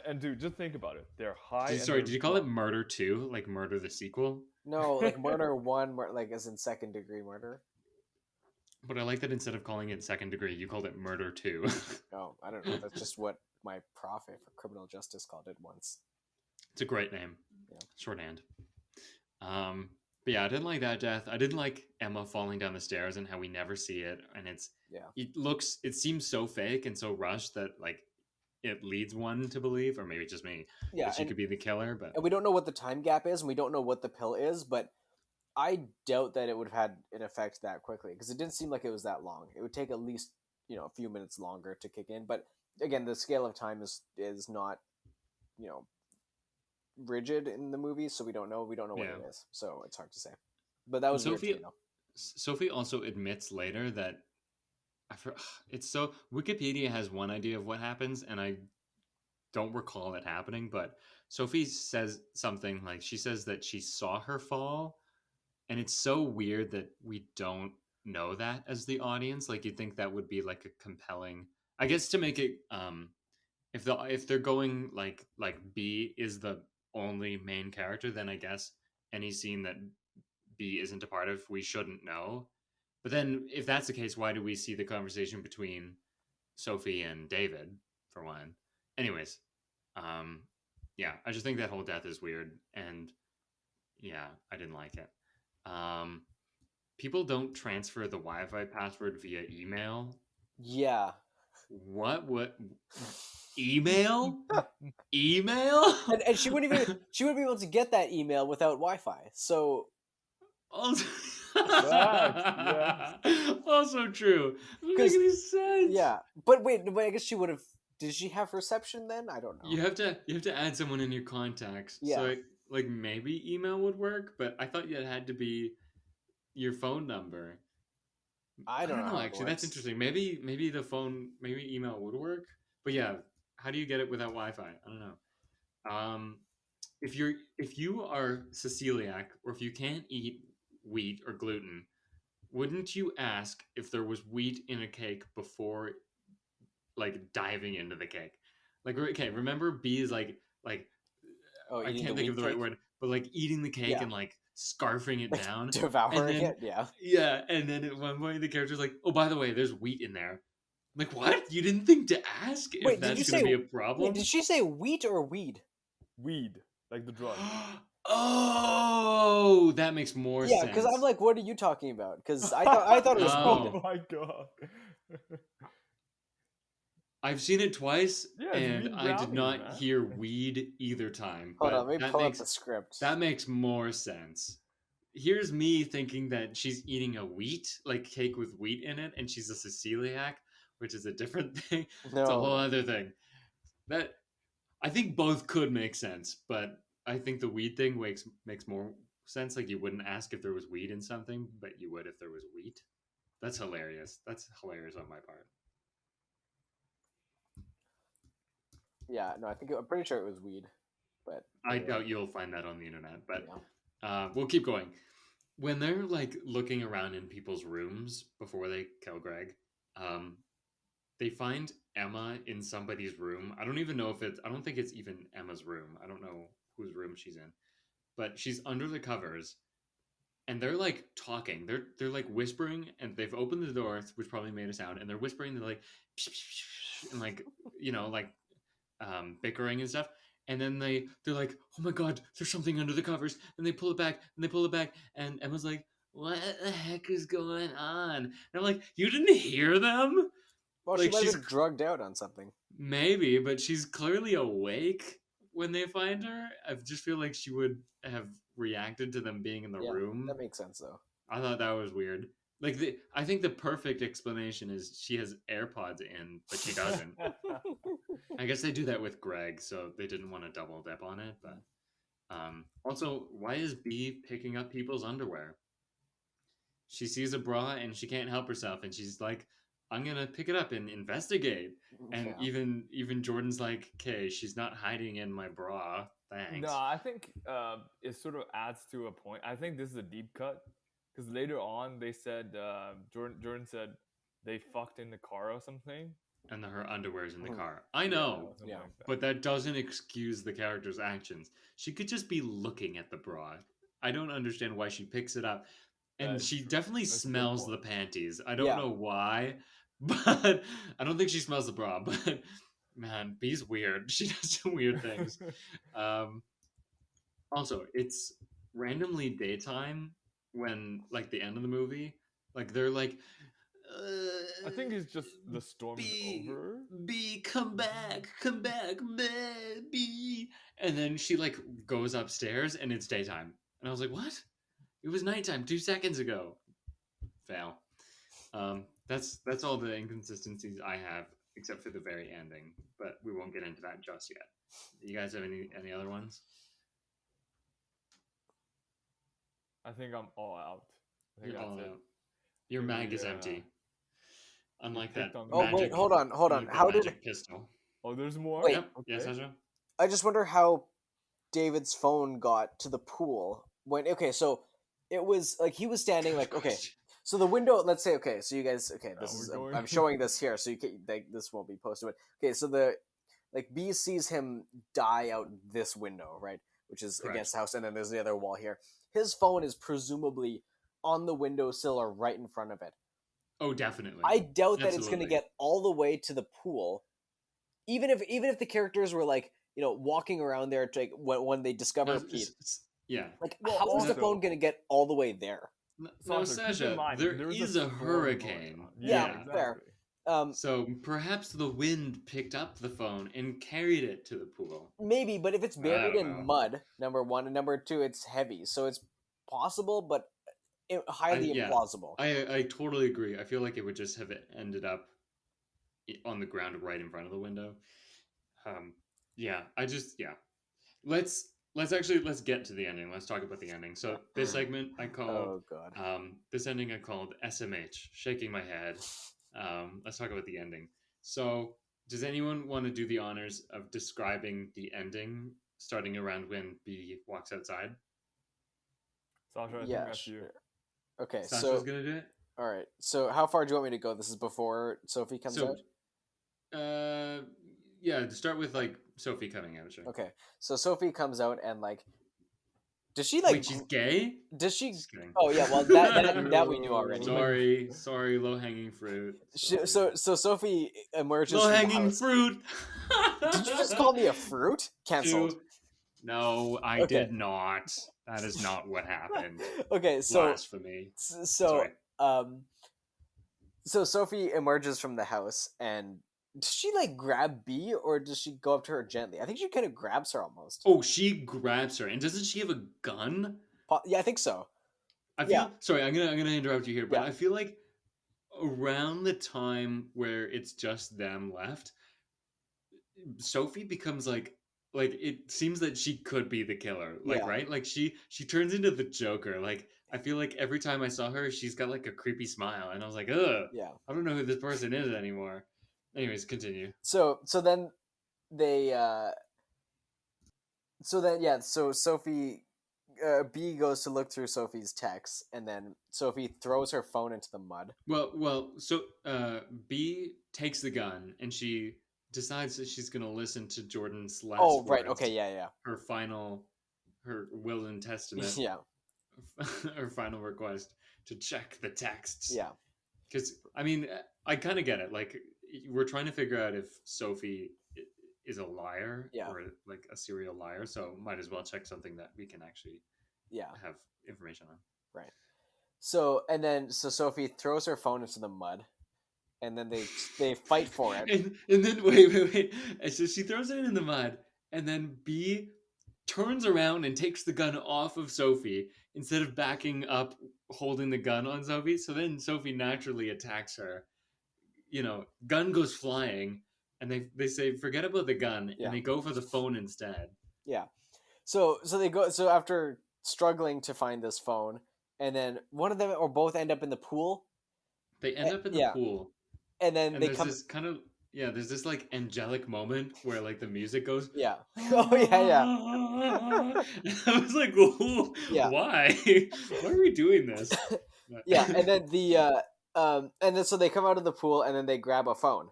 And dude, just think about it. They're high. Sorry, did you call it Murder 2? Like Murder the sequel? No, like murder one, like as in second degree murder. But I like that instead of calling it second degree, you called it Murder 2. Oh, I don't know. That's just what my prof for criminal justice called it once. It's a great name. Yeah. Shorthand. But yeah, I didn't like that death. I didn't like Emma falling down the stairs and how we never see it. And it seems so fake and so rushed that like it leads one to believe, or maybe just me, that she could be the killer. But and we don't know what the time gap is, and we don't know what the pill is, but I doubt that it would have had an effect that quickly because it didn't seem like it was that long. It would take at least a few minutes longer to kick in. But again, the scale of time is not rigid in the movie, so we don't know what it is. So it's hard to say. But that was Sophie also admits later that it's so Wikipedia has one idea of what happens, and I don't recall it happening. But Sophie says something like she says that she saw her fall, and it's so weird that we don't know that as the audience. Like you'd think that would be like a compelling, I guess, to make it if they're going like B is the only main character, then I guess any scene that B isn't a part of, we shouldn't know. But then if that's the case, why do we see the conversation between Sophie and David, for one? Anyways, yeah, I just think that whole death is weird, and yeah, I didn't like it. People don't transfer the Wi-Fi password via email. Yeah. What email? Email? And she wouldn't be able to get that email without Wi-Fi. So Also, yeah. also true. Doesn't make any sense. Yeah, but wait, I guess she would have. Did she have reception then? I don't know. You have to add someone in your contacts. Yeah. So like maybe email would work, but I thought it had to be your phone number. I don't know. Actually, that's interesting. Maybe email would work. But yeah, how do you get it without Wi-Fi? I don't know. If you are celiac, or if you can't eat wheat or gluten, wouldn't you ask if there was wheat in a cake before like diving into the cake? Like, okay, remember B is like I can't think of the right word, but like eating the cake and like scarfing it down, devouring it. Yeah, and then at one point the character's like, "Oh, by the way, there's wheat in there." I'm like, what? You didn't think to ask if that's going to be a problem? Wait, did she say wheat or weed? Weed, like the drug. Oh, that makes more sense. Yeah, because I'm like, what are you talking about? Because I thought it was weed. Oh my god. I've seen it twice, Yeah, and I did not hear weed either time. Hold on, let me pull up the script. That makes more sense. Here's me thinking that she's eating a wheat, like cake with wheat in it, and she's a celiac, which is a different thing. No. It's a whole other thing. That I think both could make sense, but I think the weed thing makes more sense. Like you wouldn't ask if there was weed in something, but you would if there was wheat. That's hilarious. That's hilarious on my part. Yeah, no, I'm pretty sure it was weed, but I anyway. doubt you'll find that on the internet, but Yeah. we'll keep going. When they're like looking around in people's rooms before they kill Greg, um, they find Emma in somebody's room. I don't even know if it's. I don't think it's even Emma's room. I don't know whose room she's in, but she's under the covers, and they're like talking. They're like whispering, and they've opened the door, which probably made a sound, and they're whispering. They're like, and like like bickering and stuff. And then they're like, oh my god, there's something under the covers, and they pull it back, and they pull it back, and Emma's like, what the heck is going on? And I'm like, you didn't hear them? Well, Like, she might she's have been drugged out on something. maybe, but she's clearly awake when they find her. I just feel like she would have reacted to them being in the Yeah, room. that makes sense though. I thought that was weird. Like, I think the perfect explanation is she has AirPods in, but she doesn't. I guess they do that with Greg, so they didn't want to double dip on it. But also, why is B picking up people's underwear? She sees a bra and she can't help herself, and she's like, "I'm gonna pick it up and investigate." And Yeah. even Jordan's like, "Okay, she's not hiding in my bra. Thanks." No, I think it sort of adds to a point. I think this is a deep cut because later on they said Jordan said they fucked in the car or something. And her underwear's in the car. I Yeah, know, something Yeah. like that. but that doesn't excuse the character's actions. She could just be looking at the bra. I don't understand why she picks it up. And That's she true. definitely That's a good smells the point. panties. I don't Yeah. know why, but I don't think she smells the bra. But man, B's weird. She does some weird things. Also, it's randomly daytime when, like, the end of the movie. Like, they're like, I think it's just the storm is B, over. B, come back, B. And then she like goes upstairs and it's daytime. And I was like, what? It was nighttime 2 seconds ago. Fail. That's all the inconsistencies I have, except for the very ending. But we won't get into that just yet. You guys have any other ones? I think I'm all out. I think You're all that's it. out. Your mag is Yeah. empty. Unlike that picked on Oh magic. wait, hold on. unlike that How did? magic pistol? Oh, there's more. Wait. Yep. Yeah, Sasha. I just wonder how David's phone got to the pool when. Okay, so it was like he was standing like okay. So the window, let's say, okay, so you guys, okay, this we're is going- I'm showing this here, so you can like this won't be posted. But okay, so the like B sees him die out this window, right, which is Correct. against the house, and then there's the other wall here. His phone is presumably on the windowsill or right in front of it. Oh, definitely. I doubt that it's going Absolutely. to get all the way to the pool, even if the characters were like walking around there to, like, when they discover Pete. Yeah. Like, Well, how is the also- phone going to get all the way there? No, Sasha, keep in Sasha, mind, there there's is a a storm hurricane. going on. Yeah, fair. So perhaps the wind picked up the phone and carried it to the pool. Maybe, but if it's buried don't in know. mud, number one, and number two, it's heavy, so it's possible, but highly yeah. implausible. I totally agree. I feel like it would just have ended up on the ground right in front of the window. Yeah. Let's get to the ending. Let's talk about the ending. So this segment I call Oh god. this ending I called SMH, shaking my head. Let's talk about the ending. So does anyone want to do the honors of describing the ending, starting around when B walks outside? Sasha, I think Yeah, that's you. sure. Okay, Sasha's so gonna do it. all right. So how far do you want me to go? This is before Sophie comes So, out. Yeah, to start with, like, Sophie coming out. Sure. Okay, so Sophie comes out and like, does she like? Wait, she's gay? Does she? Just kidding. Oh yeah, well that we knew already. Sorry, low hanging fruit. So Sophie emerges. Low from the hanging house. fruit. Did you just call me a fruit? Cancelled. No, I Okay. did not. That is not what happened. Okay, so Blasphemy. so Sorry. so Sophie emerges from the house and does she like grab B or does she go up to her gently? I think she kind of grabs her almost. Oh, she grabs her, and doesn't she have a gun? Yeah, I think so. I feel Yeah. sorry. I'm gonna interrupt you here, but Yeah. I feel like around the time where it's just them left, Sophie becomes like it seems that she could be the killer, like Yeah. right, like she turns into the Joker. Like I feel like every time I saw her, she's got like a creepy smile, and I was like, ugh, Yeah. I don't know who this person is anymore. Anyways, continue. So then they so then so Sophie B goes to look through Sophie's texts, and then Sophie throws her phone into the mud. So B takes the gun and she decides that she's gonna listen to Jordan's last Oh, words. right. Okay. Yeah. Her will and testament. Yeah. Her final request to check the texts. Yeah. Because I mean, I kind of get it. Like, we're trying to figure out if Sophie is a liar or like a serial liar, so might as well check something that we can actually have information on. Right. So Sophie throws her phone into the mud, and then they fight for it. And then wait. And so she throws it in the mud, and then B turns around and takes the gun off of Sophie instead of backing up, holding the gun on Sophie. So then Sophie naturally attacks her. You know, gun goes flying, and they say forget about the gun, and they go for the phone instead. Yeah. So they go. So after struggling to find this phone, and then one of them or both end up in the pool. They end up in the pool, and then they there's come. This kind of there's this like angelic moment where like the music goes. Yeah. Oh yeah. I was like, whoa, why? Why are we doing this? Yeah, and then so they come out of the pool and then they grab a phone,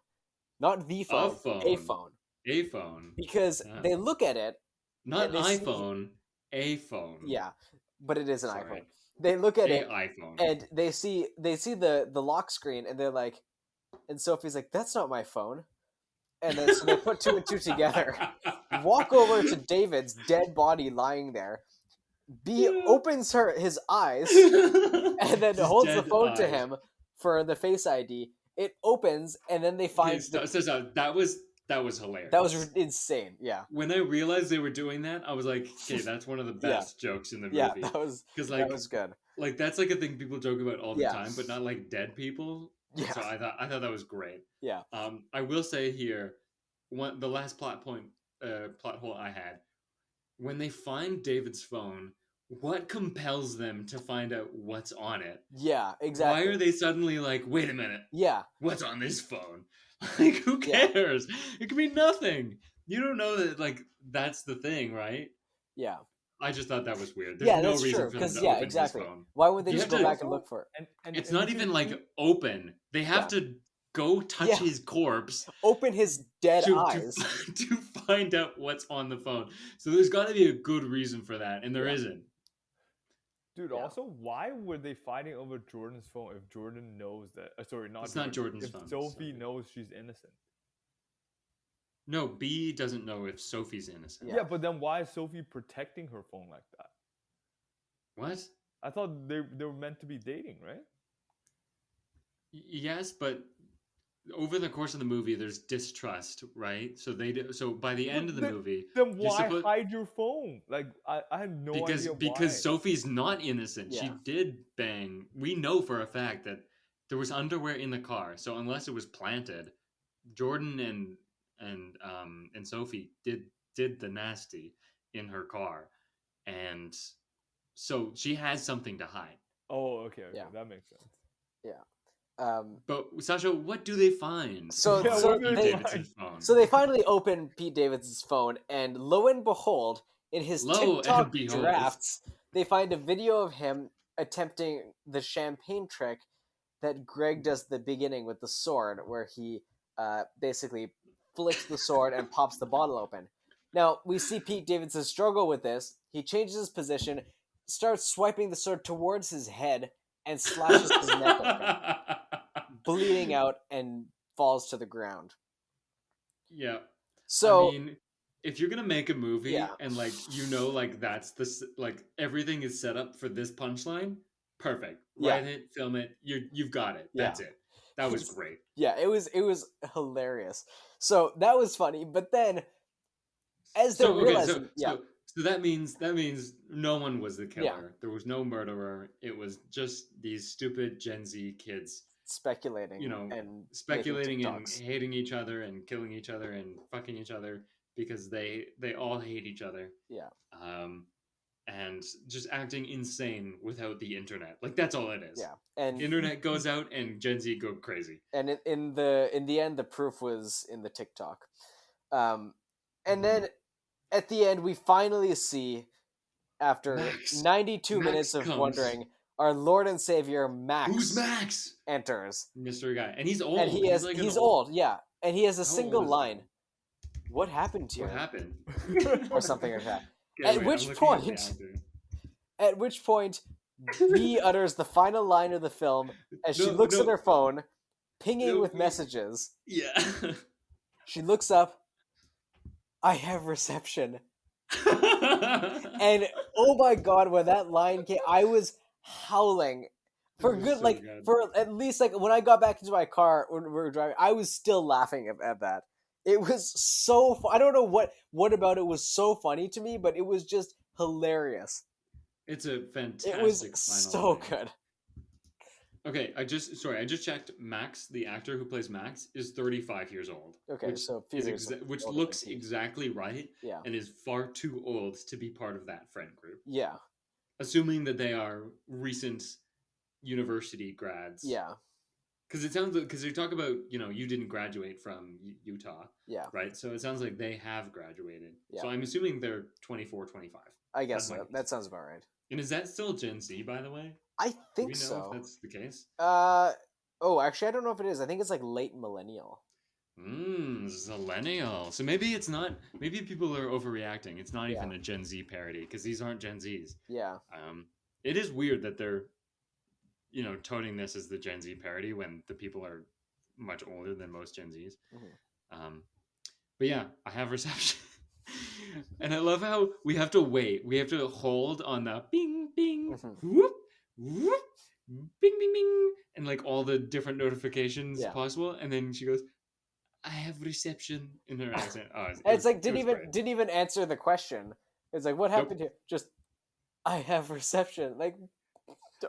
not the phone, a phone, because they look at it. Not iPhone, a phone. Yeah, but it is an iPhone. They look at it, iPhone, and they see the lock screen, and they're like, and Sophie's like, "That's not my phone," and then so they put two and two together, walk over to David's dead body lying there. B opens his eyes, and then holds the phone to him for the Face ID. It opens, and then they find that was hilarious. That was insane. Yeah. When I realized they were doing that, I was like, "Okay, that's one of the best jokes in the movie." Yeah, that was good. Like, that's like a thing people joke about all the time, but not like dead people. Yeah. So I thought that was great. Yeah. I will say here, the last plot hole I had, when they find David's phone, what compels them to find out what's on it? Yeah, exactly. Why are they suddenly like, wait a minute? Yeah. What's on this phone? Like, who cares? It could be nothing. You don't know that, like, that's the thing, right? Yeah. I just thought that was weird. There's no reason for them to open exactly. his phone. Why would they just go back and look for it? And it's not even like open. They have to go touch his corpse, open his dead eyes to find out what's on the phone. So there's got to be a good reason for that, and there isn't. Dude, also, why were they fighting over Jordan's phone if Jordan knows that? Sorry, it's not Jordan's phone. If Sophie knows she's innocent. No, B doesn't know if Sophie's innocent. Yeah, but then why is Sophie protecting her phone like that? What? I thought they were meant to be dating, right? Yes, but over the course of the movie, there's distrust, right? So by the end of the movie, then why hide your phone? Like I had no idea why. Because Sophie's not innocent. Yeah. She did bang. We know for a fact that there was underwear in the car. So unless it was planted, Jordan and Sophie did the nasty in her car, and so she has something to hide. Oh, okay, that makes sense. Yeah. But Sasha, what do they find? So they finally open Pete Davidson's phone, and lo and behold, in his TikTok drafts, they find a video of him attempting the champagne trick that Greg does at the beginning with the sword, where he basically flicks the sword and pops the bottle open. Now, we see Pete Davidson struggle with this. He changes his position, starts swiping the sword towards his head, and slashes his neck open, bleeding out, and falls to the ground. Yeah. So, I mean, if you're gonna make a movie and like like that's like everything is set up for this punchline, perfect. Write it, film it. You've got it. That's it. That was great. Yeah, it was hilarious. So that was funny, but then as they're realizing, So that means no one was the killer. Yeah. There was no murderer. It was just these stupid Gen Z kids speculating and hating each other and killing each other and fucking each other because they all hate each other. Yeah. And just acting insane without the internet. Like, that's all it is. Yeah. And internet goes out and Gen Z go crazy. And in the end, the proof was in the TikTok. And then at the end, we finally see, after Max. 92 Max minutes of comes. wondering, our Lord and Savior Max. Who's Max? Enters. Mystery guy, and he's old. And he's old, yeah. And he has a single line. What happened to you? What happened? Or something like that. At which point, B utters the final line of the film as she looks at her phone, pinging with messages. Yeah. She looks up. I have reception. And oh my god, when that line came, I was howling. For at least when I got back into my car when we were driving, I was still laughing at that. It was so I don't know what about it was so funny to me, but it was just hilarious. It's a fantastic. It was so good. Okay, I just checked. Max, the actor who plays Max, is 35 years old. Okay, which looks exactly right. Yeah, and is far too old to be part of that friend group. Yeah, assuming that they are recent university grads. Yeah, because it sounds because you talk about you didn't graduate from Utah. Yeah, right. So it sounds like they have graduated. Yeah. So I'm assuming they're 24, 25. I guess that sounds about right. And is that still Gen Z, by the way? I think Do we know if that's the case? Actually, I don't know if it is. I think it's like late millennial. Zillennial. So maybe it's not. Maybe people are overreacting. It's not even a Gen Z parody because these aren't Gen Zs. Yeah. It is weird that they're, toting this as the Gen Z parody when the people are much older than most Gen Zs. Mm-hmm. But yeah, I have reception. And I love how we have to wait. We have to hold on the bing, bing, whoop, whoop, bing, bing, bing, and like all the different notifications possible. And then she goes, "I have reception" in her accent. Didn't even answer the question. It's like, what happened here? Just, I have reception. Like,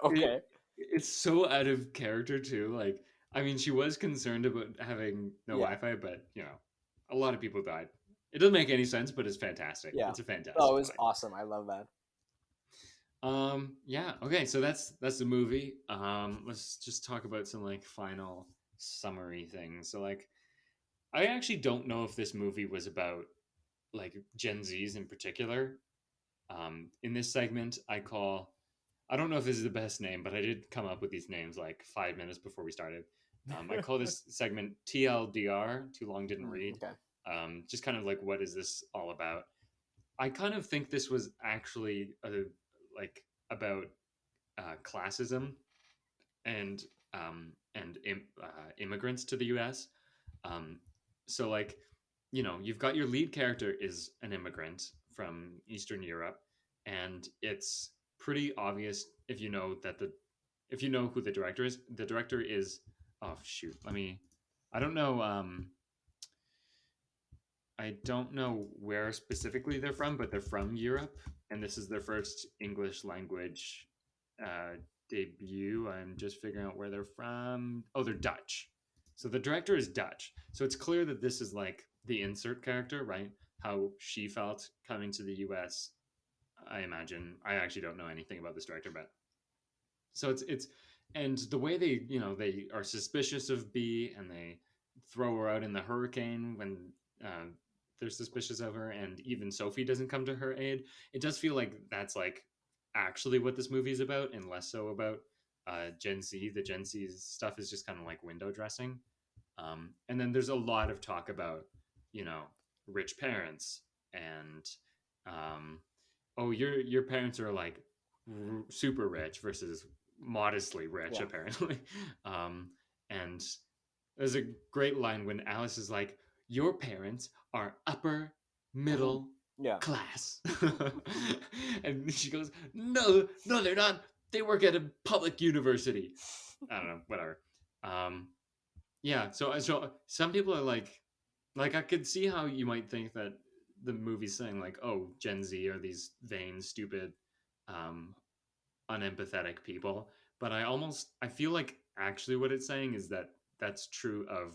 okay. It's so out of character too. Like, I mean, she was concerned about having no Wi-Fi, but a lot of people died. It doesn't make any sense, but it's fantastic. Yeah. It's a fantastic. Oh, it was awesome. I love that. Yeah. Okay. So that's the movie. Let's just talk about some final summary things. So I actually don't know if this movie was about Gen Zs in particular. In this segment, I don't know if this is the best name, but I did come up with these names 5 minutes before we started. I call this segment TLDR, Too Long Didn't Read. Okay. Just kind of what is this all about? I kind of think this was actually about classism and immigrants to the U.S. So you've got your lead character is an immigrant from Eastern Europe, and it's pretty obvious if you know who the director is. The director is I don't know where specifically they're from, but they're from Europe, and this is their first English language debut. I'm just figuring out where they're from. Oh, they're Dutch. So the director is Dutch. So it's clear that this is the insert character, right? How she felt coming to the US, I imagine. I actually don't know anything about this director, but so it's and the way they are suspicious of B, and they throw her out in the hurricane when they're suspicious of her, and even Sophie doesn't come to her aid. It does feel like that's actually what this movie is about, and less so about Gen Z. The Gen Z stuff is just kind of window dressing. And then there's a lot of talk about, rich parents and, your parents are super rich versus modestly rich, apparently. And there's a great line when Alice is like, your parents are upper middle class. And she goes, no, they're not. They work at a public university. I don't know, whatever. So some people are like I could see how you might think that the movie's saying oh, Gen Z are these vain, stupid, unempathetic people. But I feel like actually what it's saying is that that's true of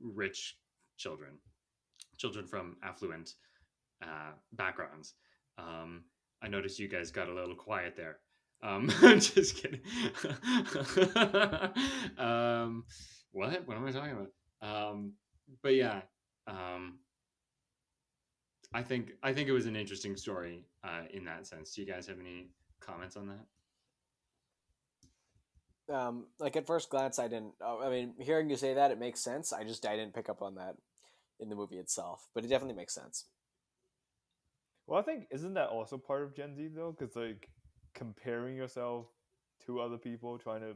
rich children from affluent backgrounds. I noticed you guys got a little quiet there. Just kidding. What am I talking about? But yeah. I think it was an interesting story in that sense. Do you guys have any comments on that? Like at first glance, I didn't. I mean, hearing you say that, it makes sense. I didn't pick up on that in the movie itself, but it definitely makes sense. Well, I think isn't that also part of Gen Z though? Because like comparing yourself to other people, trying to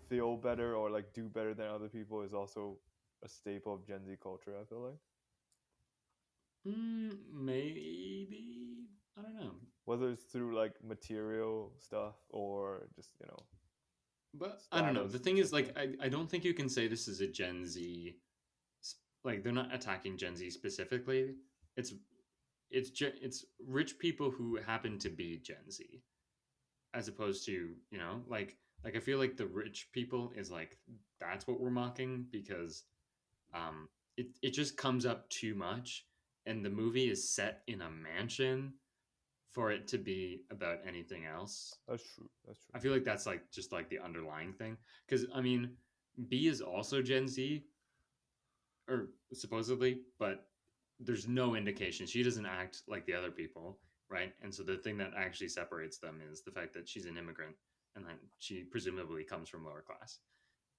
feel better or like do better than other people is also a staple of Gen Z culture. I feel like Maybe I don't know, whether it's through like material stuff or just but I don't know. status The and thing stuff is, like like, I don't think you can say this is a Gen Z. Like, they're not attacking Gen Z specifically. It's it's rich people who happen to be Gen Z, as opposed to like I feel like the rich people is like that's what we're mocking because it just comes up too much, and the movie is set in a mansion for it to be about anything else. That's true. That's true. I feel like that's like just like the underlying thing because I mean B is also Gen Z or supposedly, but there's no indication she doesn't act like the other people, right? And so the thing that actually separates them is the fact that she's an immigrant and that she presumably comes from lower class.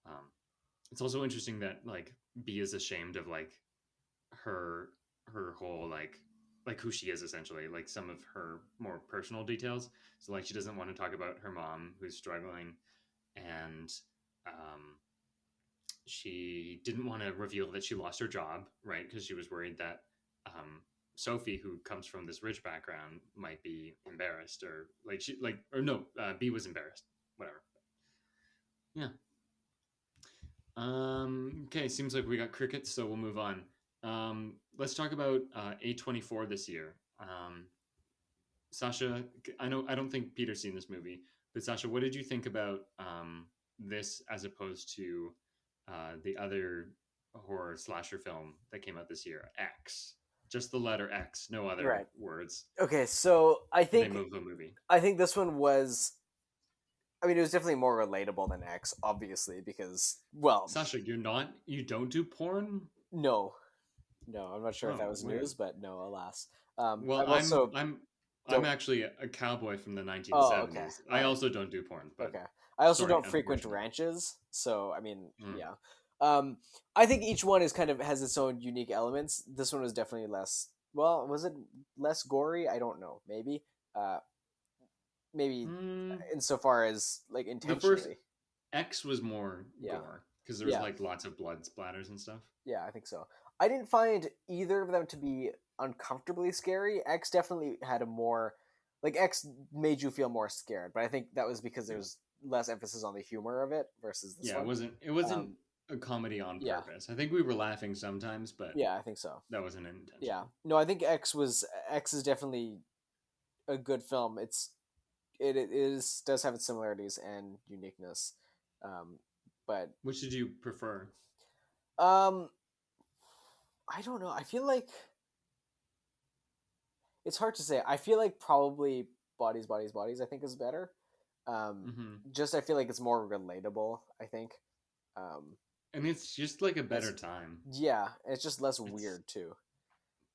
um, it's also interesting that like B is ashamed of like her her whole like who she is essentially, like some of her more personal details. So like she doesn't want to talk about her mom who's struggling, and um, she didn't want to reveal that she lost her job, right? Because she was worried that Sophie, who comes from this rich background, might be embarrassed or like she like or no, B was embarrassed. Whatever. Yeah. Okay. Seems like we got crickets, so we'll move on. Let's talk about A24 this year. Sascha, I don't think Peter's seen this movie, but Sascha, what did you think about this as opposed to the other horror slasher film that came out this year, X? Just the letter X, no other Right. words. Okay, so The name of the movie. I think this one was. I mean, it was definitely more relatable than X, obviously, because Sascha, you don't do porn? no, I'm not sure if Oh, that was weird. news, but no, alas. Well, I've also I'm don't. actually a cowboy from the Oh, okay, 1970s. all I right. also don't do porn, but Okay. I also sorry, don't frequent unfortunately. ranches, so I mean, Mm. yeah. I think each one is kind of has its own unique elements. This one was definitely less. Well, was it less gory? I don't know. Maybe. Uh, maybe Mm, insofar as like the first intentionally. X was more Yeah. gore because there was Yeah. like lots of blood splatters and stuff. Yeah, I think so. I didn't find either of them to be uncomfortably scary. X definitely had a more like X made you feel more scared, but I think that was because Yeah, there's less emphasis on the humor of it versus this yeah. one. It wasn't Um, a comedy on yeah, purpose. I think we were laughing sometimes, but yeah, I think so. that wasn't Yeah, intentional. no, I think X is definitely a good film. It is does have its similarities and uniqueness, um, but Which did you prefer? um, I don't know. I feel like it's hard to say. I feel like probably Bodies. I think is better. Hmm. Just I feel like it's more relatable. I think. Um, And it's just like a it's better time. yeah, it's just less It's weird too.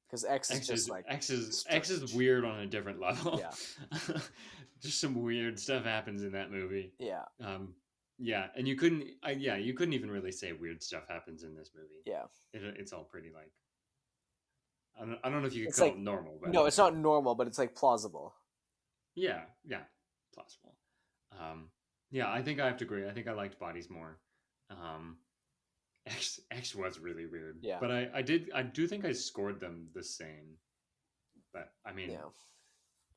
Because X is just like X is strange. weird on a different level. Yeah, Just some weird stuff happens in that movie. yeah, Yeah, and you couldn't even really say weird stuff happens in this movie. yeah. It's all pretty like I don't know if you could It's call like it normal, but no, it's not normal, but it's like plausible. yeah, plausible. Um, yeah, I think I have to agree. I think I liked Bodies more. Um, X was really weird, Yeah, but I do think I scored them the same. But I mean,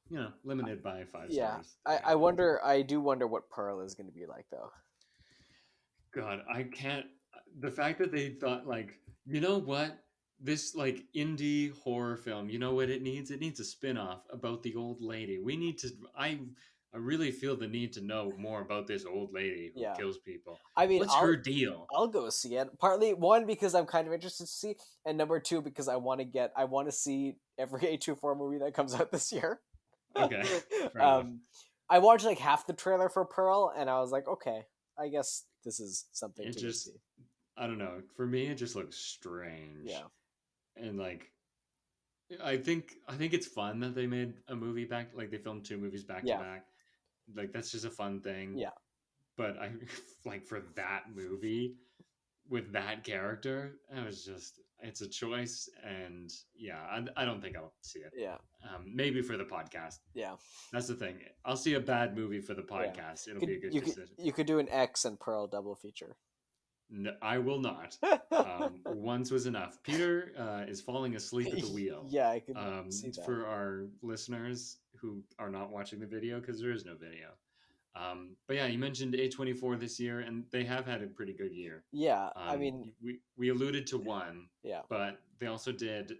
yeah, limited by five yeah. stars. There you I go. wonder. I do wonder what Pearl is going to be like though. God, I can't. The fact that they thought like, you know what, this like indie horror film, you know what it needs? It needs a spin-off about the old lady. We need to. I really feel the need to know more about this old lady who Yeah, kills people. I mean, What's her deal? I'll go see it. Partly one because I'm kind of interested to see, and number two because I want to see every A24 movie that comes out this year. Okay, fair enough. um, I watched like half the trailer for Pearl, and I was like, okay, I guess this is something It to go just, see. I don't know. For me, it just looks strange, Yeah, and like, I think it's fun that they made a movie back, like they filmed two movies back to Yeah, back. Like that's just a fun thing. yeah, But I like for that movie with that character, it's a choice, and yeah, I don't think I'll see it. yeah, Maybe for the podcast. yeah, That's the thing. I'll see a bad movie for the yeah. podcast. It'll Could be a good you could decision. you could do an X and Pearl double feature. No, I will not. Once was enough. Peter is falling asleep at the wheel. Yeah, I can see that. For our listeners who are not watching the video, because there is no video. But yeah, you mentioned A24 this year, and they have had a pretty good year. Yeah, I mean, We alluded to one, yeah, but they also did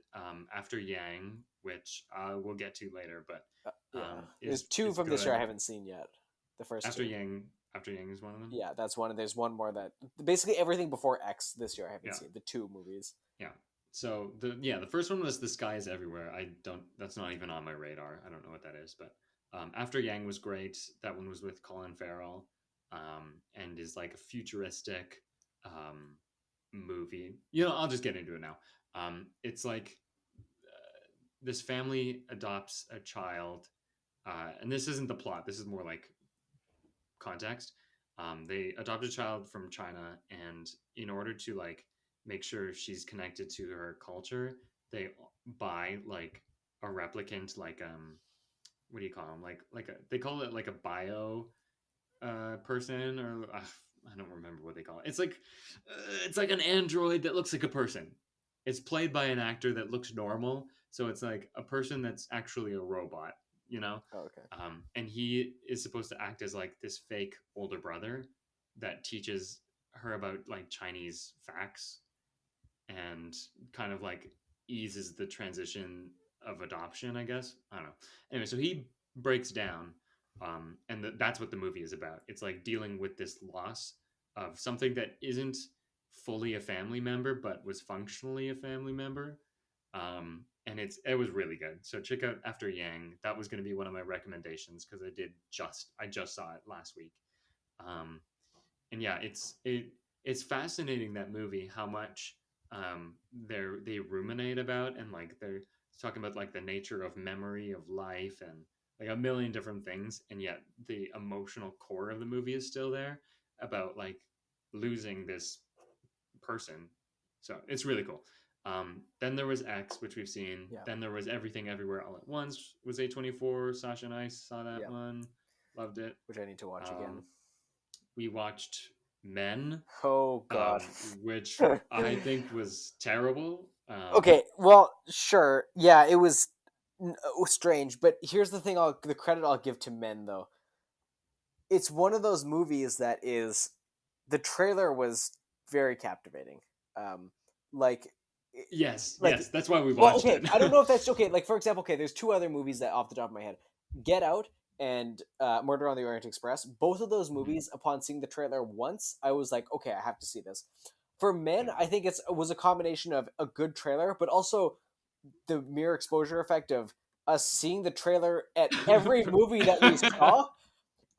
After Yang, which we'll get to later. But yeah. There's two is from this year I good. haven't seen yet. The first After two. Yang, After Yang is one of them. Yeah, that's one. There's one more that basically everything before X this year I haven't Yeah. seen. The two movies. Yeah. So the first one was The Sky Is Everywhere. That's not even on my radar. I don't know what that is, but After Yang was great. That one was with Colin Farrell, and is like a futuristic movie. I'll just get into it now. It's like this family adopts a child, and this isn't the plot. This is more like context. They adopt a child from China, and in order to like make sure she's connected to her culture, they buy like a replicant, like what do you call them? They call it like a bio person, or I don't remember what they call it. It's like an android that looks like a person. It's played by an actor that looks normal, so it's like a person that's actually a robot. Oh, okay. And he is supposed to act as like this fake older brother that teaches her about like Chinese facts and kind of like eases the transition of adoption, I guess. I don't know. Anyway, so he breaks down, and that's what the movie is about. It's like dealing with this loss of something that isn't fully a family member, but was functionally a family member. And it was really good. So check out After Yang. That was going to be one of my recommendations because I just saw it last week. And yeah, it's fascinating, that movie, how much they ruminate about, and like they're talking about like the nature of memory, of life, and like a million different things, and yet the emotional core of the movie is still there about like losing this person. So it's really cool. Then there was X, which we've seen. Yeah. Then there was Everything Everywhere All at Once, was A24. Sasha and I saw that Yeah. one. Loved it. Which I need to watch again. We watched Men, Oh God. which I think was terrible. Okay, well, sure. Yeah, it was strange, but here's the thing: the credit I'll give to Men, though. It's one of those movies that is, the trailer was very captivating. Like, Yes, like- yes, that's why we well, watched okay, it. I don't know if that's okay. Like, for example, okay, there's two other movies that off the top of my head, Get Out and Murder on the Orient Express. Both of those movies, upon seeing the trailer once, I was like, okay, I have to see this. For Men, I think it was a combination of a good trailer, but also the mere exposure effect of us seeing the trailer at every movie that we saw.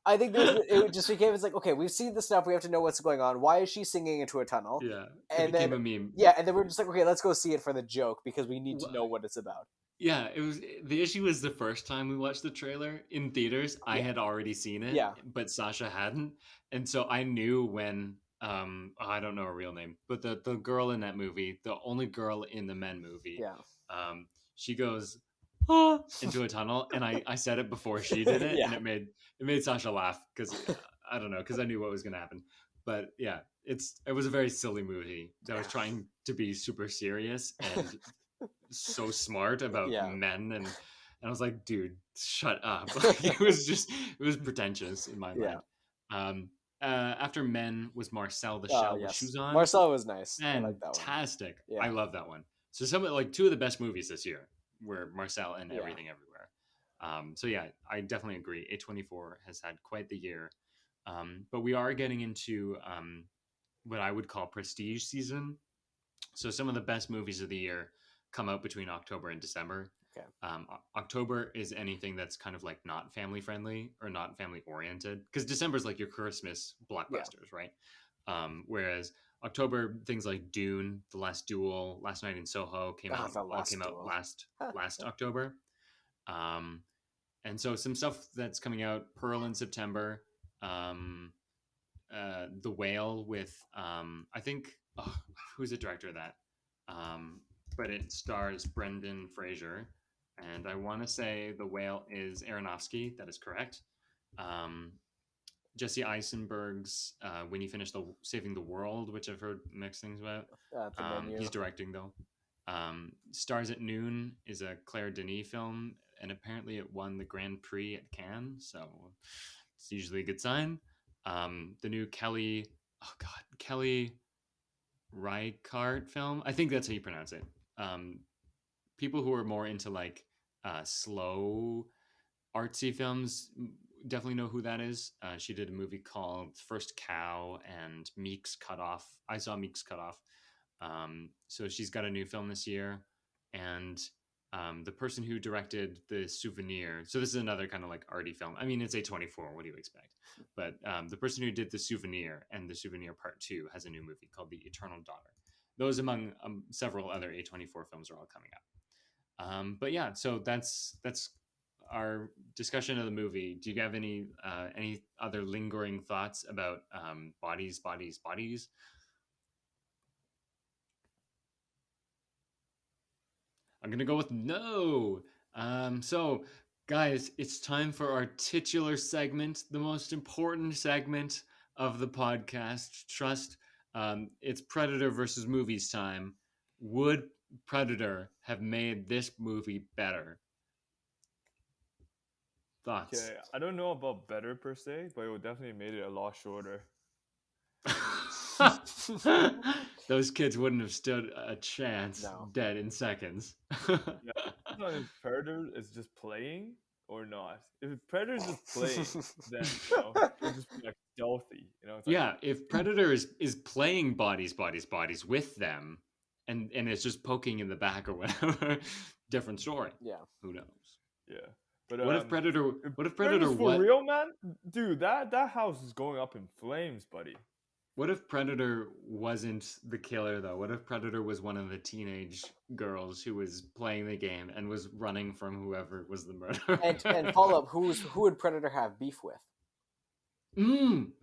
I think it just became, it's like, okay, we've seen this stuff, we have to know what's going on. Why is she singing into a tunnel? Yeah, And it became then- a meme. Yeah, and then we're just like, okay, let's go see it for the joke because we need to know what it's about. Yeah, it was, the issue was the first time we watched the trailer in theaters, I Yeah. had already seen it, Yeah. but Sasha hadn't, and so I knew when I don't know her real name, but the girl in that movie, the only girl in the Men movie, Yeah. she goes "Ah," into a tunnel, and I said it before she did it, Yeah. and it made Sasha laugh because I don't know, because I knew what was gonna happen. But yeah, it was a very silly movie that was trying to be super serious and so smart about Yeah. men, and I was like, dude, shut up. Like, it was pretentious in my Yeah. mind. After Men was Marcel the Shell with Yes. Shoes On. Marcel was nice. I like that one. Fantastic. Yeah. I love that one. So like two of the best movies this year were Marcel and Yeah. Everything Everywhere. So yeah, I definitely agree. A24 has had quite the year. But we are getting into what I would call prestige season. So some of the best movies of the year come out between October and December. Okay. October is anything that's kind of like not family friendly or not family oriented, because December is like your Christmas blockbusters, right? Whereas October, things like Dune, The Last Duel, Last Night in Soho The Last came out Duel. last October. And so some stuff that's coming out: Pearl in September, um, The Whale with I think who's the director of that? But it stars Brendan Fraser, and I want to say The Whale is Aronofsky. That is correct. Um, Jesse Eisenberg's When You Finish Saving the World, which I've heard mixed things about. The Menu. He's directing though. Stars at Noon is a Claire Denis film, and apparently it won the Grand Prix at Cannes, so it's usually a good sign. The new Kelly Reichardt film. I think that's how you pronounce it. People who are more into like slow artsy films definitely know who that is. She did a movie called First Cow and Meek's Cut Off. I saw Meek's Cut Off. So she's got a new film this year. And the person who directed The Souvenir, so this is another kind of like arty film. I mean, it's A24, what do you expect? But the person who did The Souvenir and The Souvenir Part 2 has a new movie called The Eternal Daughter. Those, among several other A24 films, are all coming up. But yeah, so that's our discussion of the movie. Do you have any other lingering thoughts about bodies? I'm gonna go with no. So guys, it's time for our titular segment, the most important segment of the podcast. Trust. It's Predator versus movies time. Would Predator have made this movie better? Thoughts? Okay, I don't know about better per se, but it would definitely made it a lot shorter. Those kids wouldn't have stood a chance, No. dead in seconds. Yeah, I don't know if Predator is just playing or not. If Predator's just playing, then it'll just be like stealthy. It's like, Yeah, if Predator is playing bodies with them, and it's just poking in the back or whatever, different story. Yeah. Who knows? yeah. But What if Predator? What if Predator's Predator? for real, man? Dude, that house is going up in flames, buddy. What if Predator wasn't the killer, though? What if Predator was one of the teenage girls who was playing the game and was running from whoever was the murderer? And follow up, who would Predator have beef with? Who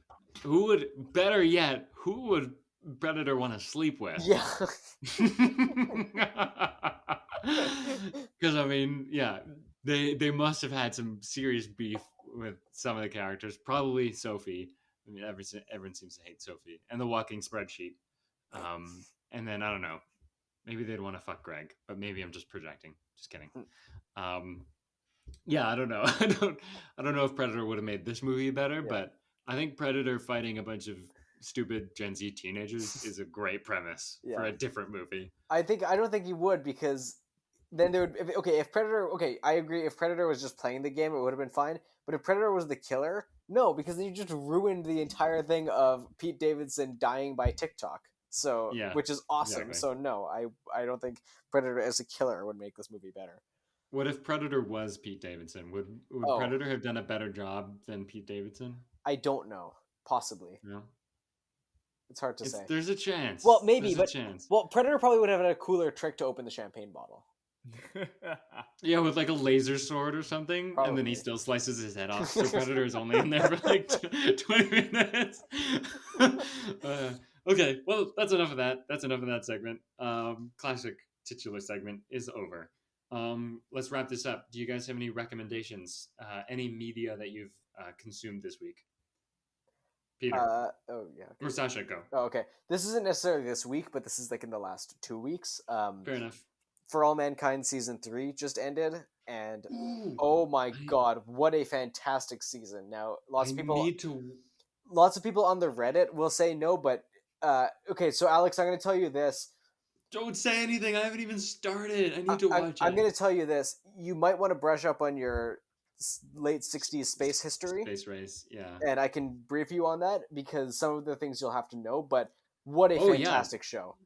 would, better yet, who would Predator want to sleep with? Yeah. Because, I mean, yeah, they must have had some serious beef with some of the characters. Probably Sophie. I mean, everyone seems to hate Sophie. And the walking spreadsheet. And then, I don't know, maybe they'd want to fuck Greg. But maybe I'm just projecting. Just kidding. Yeah, I don't know. I don't know if Predator would have made this movie better, but I think Predator fighting a bunch of stupid Gen Z teenagers is a great premise for a different movie. I don't think he would, because then there would if Predator I agree, if Predator was just playing the game it would have been fine, but if Predator was the killer, no, because then you just ruined the entire thing of Pete Davidson dying by TikTok. So which is awesome. Exactly. So no, I don't think Predator as a killer would make this movie better. What if Predator was Pete Davidson? Would Predator have done a better job than Pete Davidson? I don't know. Possibly. No. It's hard to say. There's a chance. Well, maybe, but Predator probably would have had a cooler trick to open the champagne bottle. Yeah, with like a laser sword or something, probably. And then he still slices his head off. So Predator is only in there for like 20 minutes. Okay, well, that's enough of that. That's enough of that segment. Classic titular segment is over. Let's wrap this up. Do you guys have any recommendations? Any media that you've consumed this week? Peter. Or Sascha, go. Oh, okay. This isn't necessarily this week, but this is like in the last 2 weeks. Fair enough. For All Mankind season 3 just ended, and oh my god, what a fantastic season! Now, lots of people on the Reddit will say no, but okay. So, Alex, I'm going to tell you this. Don't say anything. I haven't even started. I need to watch it. I'm going to tell you this. You might want to brush up on your late 60s space history. Space race, yeah. And I can brief you on that, because some of the things you'll have to know, but what a fantastic show.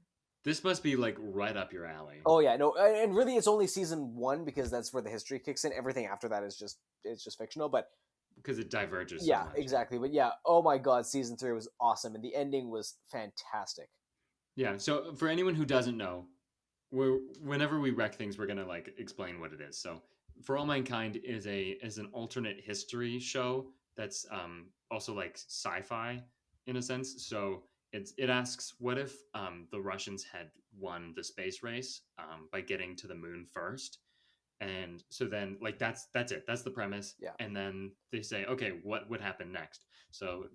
This must be like right up your alley. Oh yeah, no, and really it's only season 1 because that's where the history kicks in. Everything after that is just fictional, but because it diverges. Yeah, so exactly. But yeah, oh my god, season 3 was awesome, and the ending was fantastic. Yeah. So for anyone who doesn't know, whenever we wreck things, we're gonna like explain what it is. So For All Mankind is an alternate history show that's also like sci-fi in a sense. So it asks what if the Russians had won the space race by getting to the moon first, and so then like that's it, that's the premise. Yeah. And then they say, okay, what would happen next? So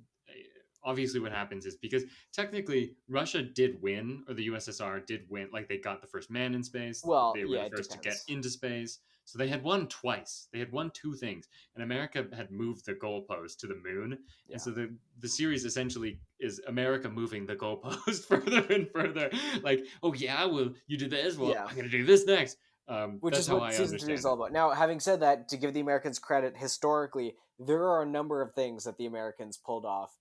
obviously what happens is, because technically Russia did win, or the USSR did win, like they got the first man in space, Well, they were yeah, the it first to get depends. into space, so they had won twice, they had won two things, and America had moved the goalpost to the moon. Yeah. And so the series essentially is America moving the goalpost further and further, like, oh yeah, well you did this, well Yeah. I'm gonna do this next. Which That's is how what I season 3 is understand all it. about. Now, having said that, to give the Americans credit, historically, there are a number of things that the Americans pulled off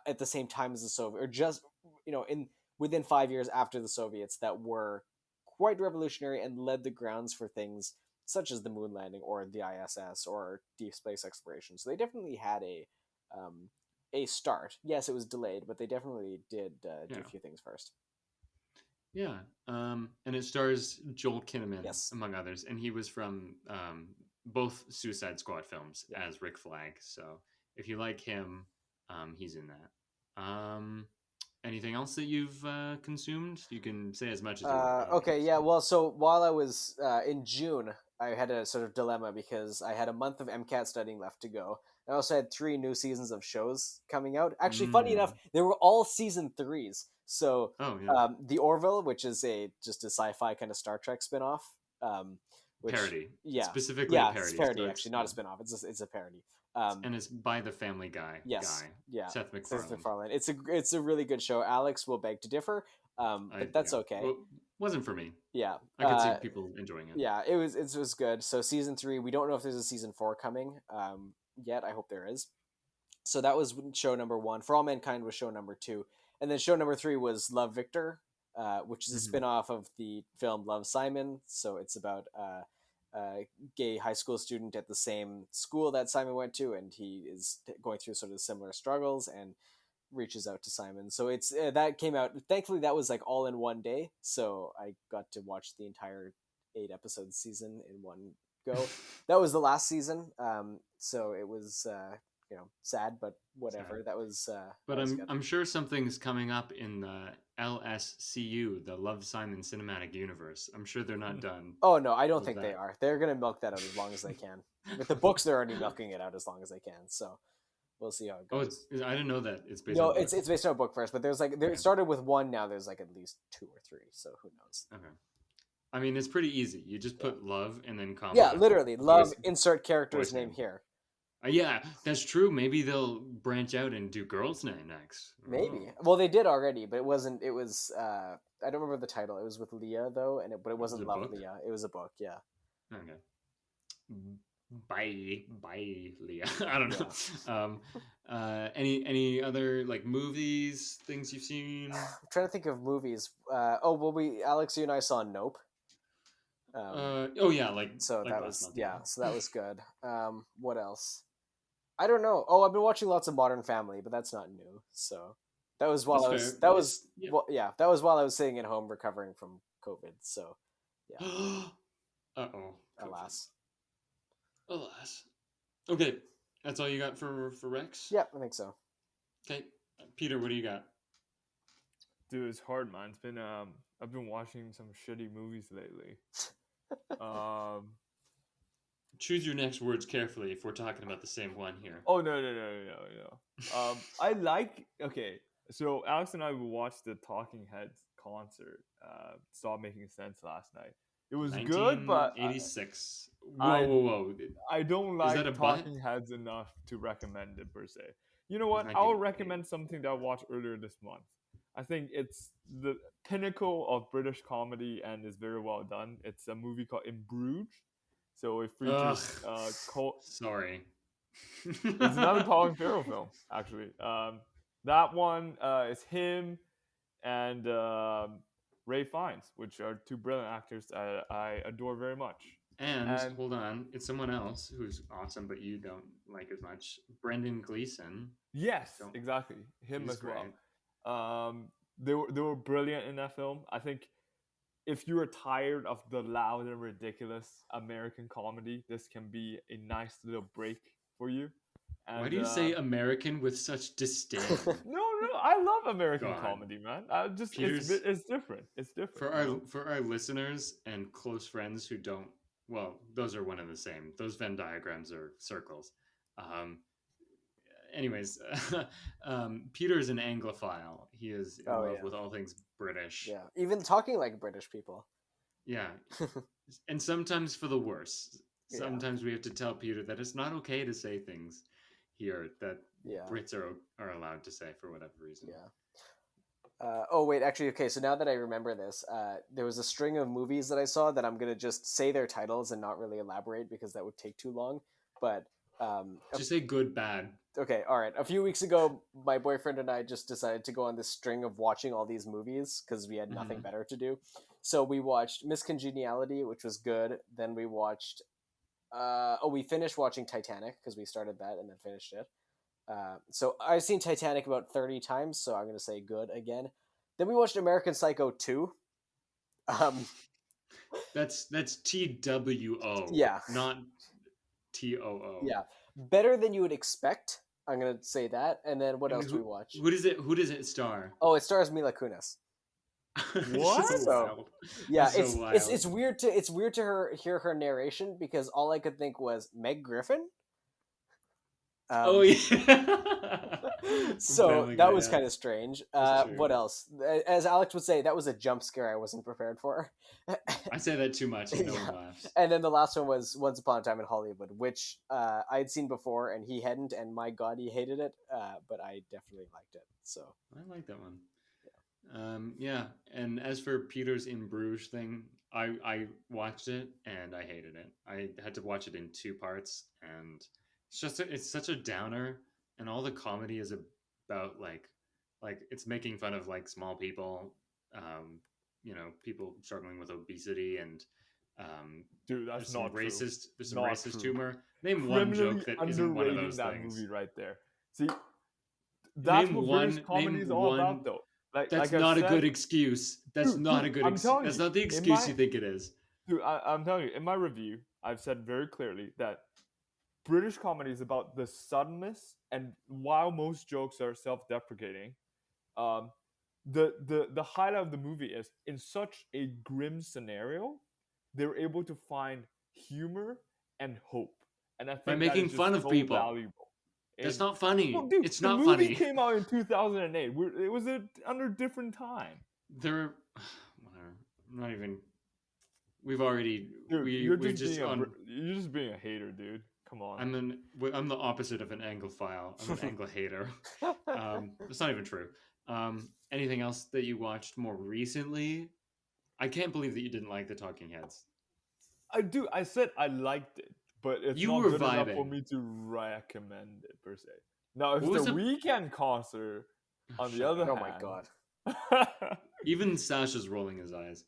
at the same time as the Soviet, or just in within 5 years after the Soviets, that were quite revolutionary and led the grounds for things such as the moon landing or the ISS or deep space exploration. So they definitely had a start. Yes, it was delayed, but they definitely did do Yeah. a few things first. Yeah, and it stars Joel Kinnaman, Yes. among others, and he was from both Suicide Squad films Yeah. as Rick Flag. So if you like him, he's in that. Anything else that you've consumed? You can say as much as you want. I don't Okay, yeah. Well, so while I was in June, I had a sort of dilemma because I had a month of MCAT studying left to go. I also had 3 new seasons of shows coming out. Actually, funny enough, they were all season 3s. So, Oh yeah, The Orville, which is just a sci-fi kind of Star Trek spinoff, which parody. yeah, Specifically a yeah, it's parody. So parody it's actually, not a spinoff. It's a parody. and it's by the Family Guy Yes, guy, yeah, Seth Seth MacFarlane. MacFarlane. It's a really good show. Alex will beg to differ, but that's Yeah, okay. well, wasn't for me. Yeah, I could see people enjoying it. yeah, it was good. So season 3, we don't know if there's a season 4 coming yet. I hope there is. So that was show number 1. For All Mankind was show number 2, and then show number 3 was Love Victor, which is a spin-off of the film Love Simon. So it's about a gay high school student at the same school that Simon went to, and he is going through sort of similar struggles and reaches out to Simon. So it's that came out. Thankfully, that was like all in one day, so I got to watch the entire 8 episode season in one go. That was the last season, so it was sad, but whatever. Sad. That was. But that was good. I'm sure something's coming up in the LSCU, the Love Simon Cinematic Universe. I'm sure they're not done. Oh no, I don't with think they that. are. They're gonna milk that out as long as they can. With the books, they're already milking it out as long as they can. So we'll see how it Oh, goes. I didn't know that it's based No, on books. it's based on a book first, but there's like it started with 1. Now there's like at least 2 or 3. So who knows? Okay. I mean, it's pretty easy. You just put love and then comma. Yeah, literally. Love, voice- insert character's voice name name. here. Yeah, that's true. Maybe they'll branch out and do girl's name next. Maybe. Oh. Well, they did already, but it wasn't. It was. I don't remember the title. It was with Leah though, but it wasn't a Love book? Leah. It was a book. Yeah. Okay. Bye, Leah. I don't know. Any other like movies, things you've seen? I'm trying to think of movies. Alex, you and I saw Nope. Oh yeah, like So like that last was month, yeah. So that was good. What else? I don't know. Oh, I've been watching lots of Modern Family, but that's not new. So that was while That's I was. fair. That was Yeah. well, yeah. That was while I was sitting at home recovering from COVID. So yeah. Uh-oh. Alas. Alas. Okay, that's all you got for Rex? Yeah, I think so. Okay, Peter, what do you got? Dude, it's hard, man. It's been I've been watching some shitty movies lately. Choose your next words carefully if we're talking about the same one here. Oh no. I like so Alex and I watched the Talking Heads concert. Stop Making Sense last night. It was good, but 1986. I- Whoa. I don't that like a butt? Talking Heads enough to recommend it per se. You know what? It's I'll 1988. recommend something that I watched earlier this month. I think it's the pinnacle of British comedy and is very well done. It's a movie called In Bruges. So it features Sorry. It's another Colin Farrell film, actually. That one is him and Ray Fiennes, which are 2 brilliant actors that I adore very much. And And- hold on, it's someone else who's awesome, but you don't like as much. Brendan Gleeson. Yes, So, exactly. Him he's as well. great. they were brilliant in that film. I think if you are tired of the loud and ridiculous American comedy, this can be a nice little break for you. Why And do you say American with such disdain? no, I love American God, comedy, man. I just Peter's it's different. It's different. for our listeners and close friends who don't. Well, those are one and the same. Those Venn diagrams are circles. Um, anyways, Peter's an Anglophile. He is in Oh love yeah, with all things British. yeah. Even talking like British people. Yeah, and sometimes for the worse. Yeah. Sometimes we have to tell Peter that it's not okay to say things here that Yeah. Brits are allowed to say for whatever reason. Yeah. Oh wait, actually, okay. So now that I remember this, there was a string of movies that I saw that I'm gonna just say their titles and not really elaborate because that would take too long. But Just say good, bad. okay, all right. A few weeks ago, my boyfriend and I just decided to go on this string of watching all these movies because we had nothing better to do. So we watched Miss Congeniality, which was good. Then we watched. We finished watching Titanic because we started that and then finished it. So I've seen Titanic about 30 times, so I'm going to say good again. Then we watched American Psycho 2. That's TWO. Yeah. Not TOO. Yeah. Better than you would expect. I'm going to say that. And then what And else do we watch? Who does it star? Oh, it stars Mila Kunis. What? So, yeah, That's so wild. it's weird to hear her narration because all I could think was Meg Griffin. Oh yeah. So Family that Guy, was yeah. kind of strange. That's true. What else? As Alex would say, that was a jump scare I wasn't prepared for. I say that too much and no Yeah. one laughs. And then the last one was Once Upon a Time in Hollywood, which I had seen before and he hadn't, and my God, he hated it. But I definitely liked it. So I like that one. Yeah, and as for Peter's in Bruges thing, I watched it and I hated it. I had to watch it in 2 parts, and it's such a downer, and all the comedy is about like it's making fun of like small people, people struggling with obesity, and Dude, that's there's some not true. there's some Not racist true. humor. Name one joke that isn't one of Underrating those that things. movie right there. See, that's Name what British one- comedy name is all one- about, though. That's like I not a said- good excuse. That's Dude, not dude, a good I'm excuse. telling That's you, not the in excuse my- you think it is. Dude, I'm telling you, in my review, I've said very clearly that British comedy is about the suddenness, and while most jokes are self-deprecating, the highlight of the movie is in such a grim scenario, they're able to find humor and hope, and I think By that making is just fun of so people. valuable. That's And- not funny. Well, dude, It's the not movie funny. came out in 2008. It was under a different time. They're whatever. I'm not even. We've already. Dude, We're just on. you're just being a hater, dude. Come on. I'm the opposite of an Anglophile. I'm an Anglo hater. That's not even true. Anything else that you watched more recently? I can't believe that you didn't like the Talking Heads. I said I liked it, but it's You not were good enough for vibing. me to recommend it per se. Now, if What was the the- Weekend concert, on the Shut other up. oh hand, my God. Even Sasha's rolling his eyes.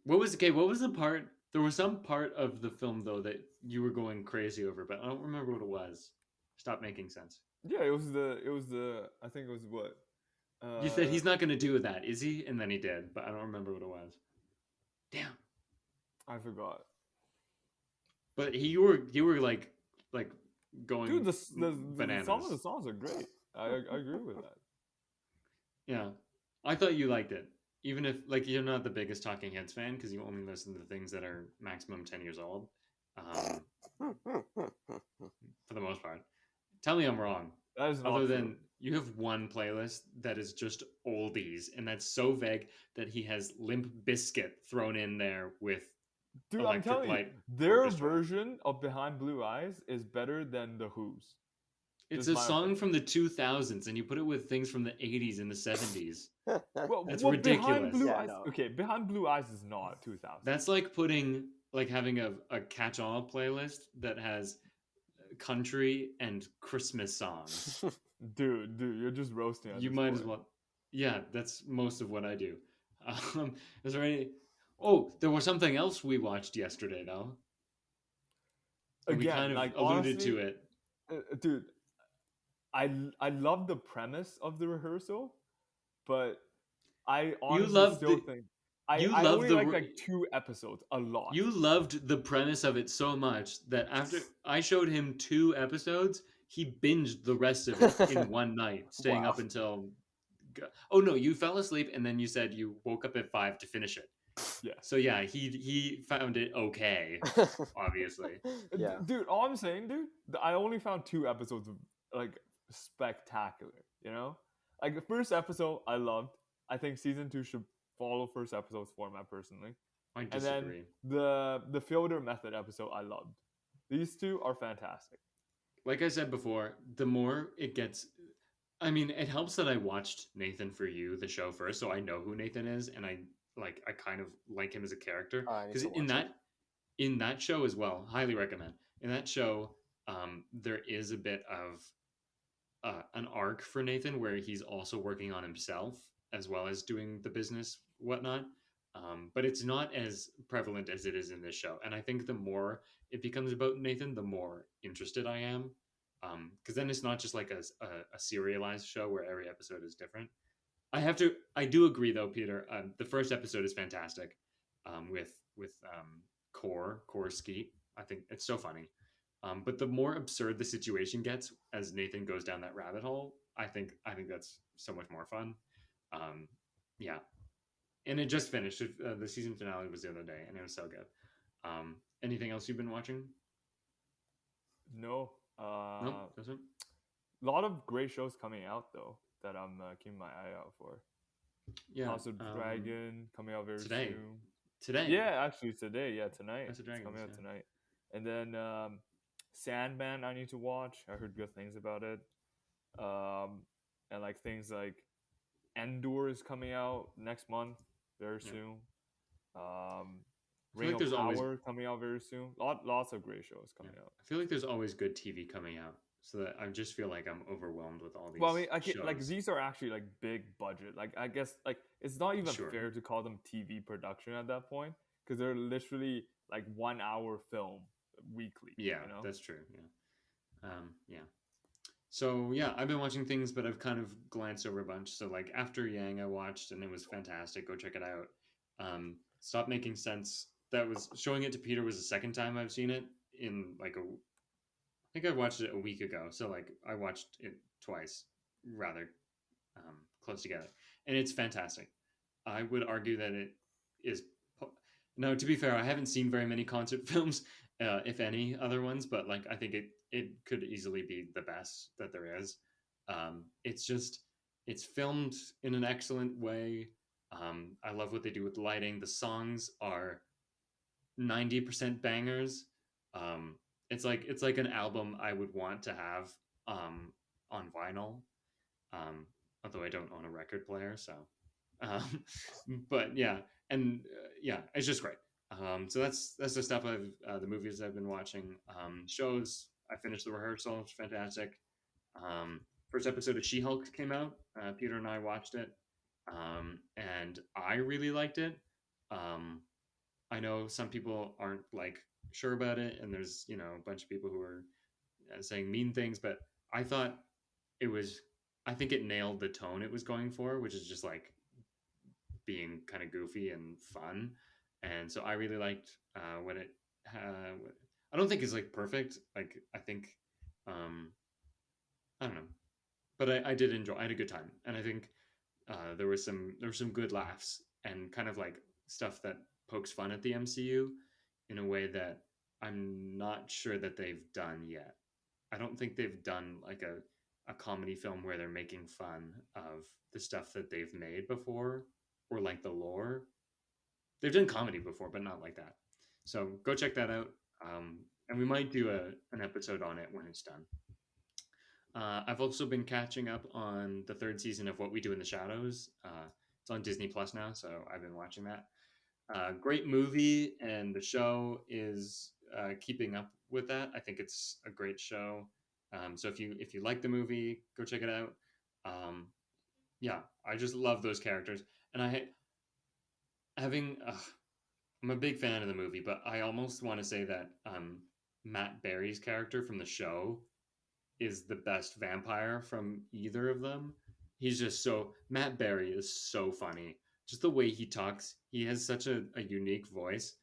What was the part? There was some part of the film though that you were going crazy over, but I don't remember what it was. Stop making sense. yeah, it was the I think it was what. You said he's not going to do that, is he? And then he did, but I don't remember what it was. Damn. I forgot. But you were like going Dude, bananas. some of the songs are great. I agree with that. Yeah, I thought you liked it, even if like you're not the biggest Talking Heads fan because you only listen to things that are maximum 10 years old. For the most part, tell me I'm wrong. That is not Other true. than you have one playlist that is just oldies, and that's so vague that he has Limp Bizkit thrown in there with. Dude, I'm Electric telling you, Light their Orchestra. version of Behind Blue Eyes is better than the Who's. It's Just a my song opinion. from the 2000s, and you put it with things from the 80s and the 70s. Well, That's Behind ridiculous. Blue Yeah, Eyes. no. Okay, Behind Blue Eyes is not 2000. That's like having a catch-all playlist that has country and Christmas songs. dude, you're just roasting. At You this might point. as well. Yeah, that's most of what I do. Is there any? Oh, there was something else we watched yesterday, though. And we Again, kind of like, alluded honestly, to it. Dude, I love the premise of the rehearsal, but I You honestly loved still the think you I loved only the like 2 episodes a lot. you loved the premise of it so much that after I showed him 2 episodes, he binged the rest of it in one night, staying Wow. up until. Oh no, you fell asleep and then you said you woke up at 5 to finish it. Yeah. So yeah, he found it okay, obviously. Yeah. Dude, all I'm saying, dude, I only found 2 episodes of like spectacular. You know, like the first episode I loved. I think season 2 should follow first episode's format personally. I And then disagree. the filter method episode I loved. These two are fantastic. Like I said before, the more it gets, I mean, it helps that I watched Nathan For You, the show first, so I know who Nathan is, and I kind of like him as a character I need because to watch it. in that show as well, highly recommend. In that show, there is a bit of an arc for Nathan where he's also working on himself as well as doing the business whatnot. But it's not as prevalent as it is in this show. And I think the more it becomes about Nathan, the more interested I am. Because then it's not just like a serialized show where every episode is different. I do agree though, Peter. The first episode is fantastic. With Core Skeet. I think it's so funny. But the more absurd the situation gets as Nathan goes down that rabbit hole, I think that's so much more fun. Um, yeah, and it just finished. The season finale was the other day, and it was so good. Anything else you've been watching? No, Nope, doesn't. a lot of great shows coming out though that I'm keeping my eye out for. Yeah, House of Dragon coming out very today. soon. Today, Yeah, actually today. Yeah, tonight. House of It's Dragons, coming out yeah. tonight. And then Sandman, I need to watch. I heard good things about it. And like things like Endor is coming out next month, very Yeah. soon. I feel Ring like of there's always Power coming out very soon. Lots of great shows coming out. I feel like there's always good TV coming out, so that I just feel like I'm overwhelmed with all these. Well, I mean, I get, like shows. these are actually like big budget. Like I guess like it's not even Sure. fair to call them TV production at that point because they're literally like 1 hour film weekly. Yeah, you know? that's true. Yeah. Yeah. So yeah, I've been watching things, but I've kind of glanced over a bunch. So like After Yang, I watched, and it was fantastic. Go check it out. Stop Making Sense. That was showing it to Peter was the second time I've seen it in like I think I watched it a week ago. So like I watched it twice, rather close together, and it's fantastic. I would argue that it is. No, to be fair, I haven't seen very many concert films, if any other ones, but like I think it could easily be the best that there is. It's filmed in an excellent way. I love what they do with the lighting. The songs are 90% bangers. It's like an album I would want to have on vinyl. Although I don't own a record player, so. Um, but yeah, and yeah, it's just great. So that's the stuff the movies I've been watching. Shows. I finished The Rehearsal. It's fantastic. First episode of She-Hulk came out. Peter and I watched it, and I really liked it. I know some people aren't like sure about it, and there's a bunch of people who are saying mean things, but I thought it was. I think it nailed the tone it was going for, which is just like being kind of goofy and fun. And so I really liked what it. I don't think it's like perfect. Like I think, I don't know, but I did enjoy. I had a good time, and I think there were some good laughs and kind of like stuff that pokes fun at the MCU in a way that I'm not sure that they've done yet. I don't think they've done like a comedy film where they're making fun of the stuff that they've made before or like the lore. They've done comedy before, but not like that. So go check that out. And we might do an episode on it when it's done. I've also been catching up on the 3rd season of What We Do in the Shadows. It's on Disney Plus now, so I've been watching that. Great movie, and the show is keeping up with that. I think it's a great show. So if you like the movie, go check it out. Yeah, I just love those characters, and I'm a big fan of the movie, but I almost want to say that Matt Berry's character from the show is the best vampire from either of them. he's just so Matt Berry is so funny. Just the way he talks, he has such a unique voice,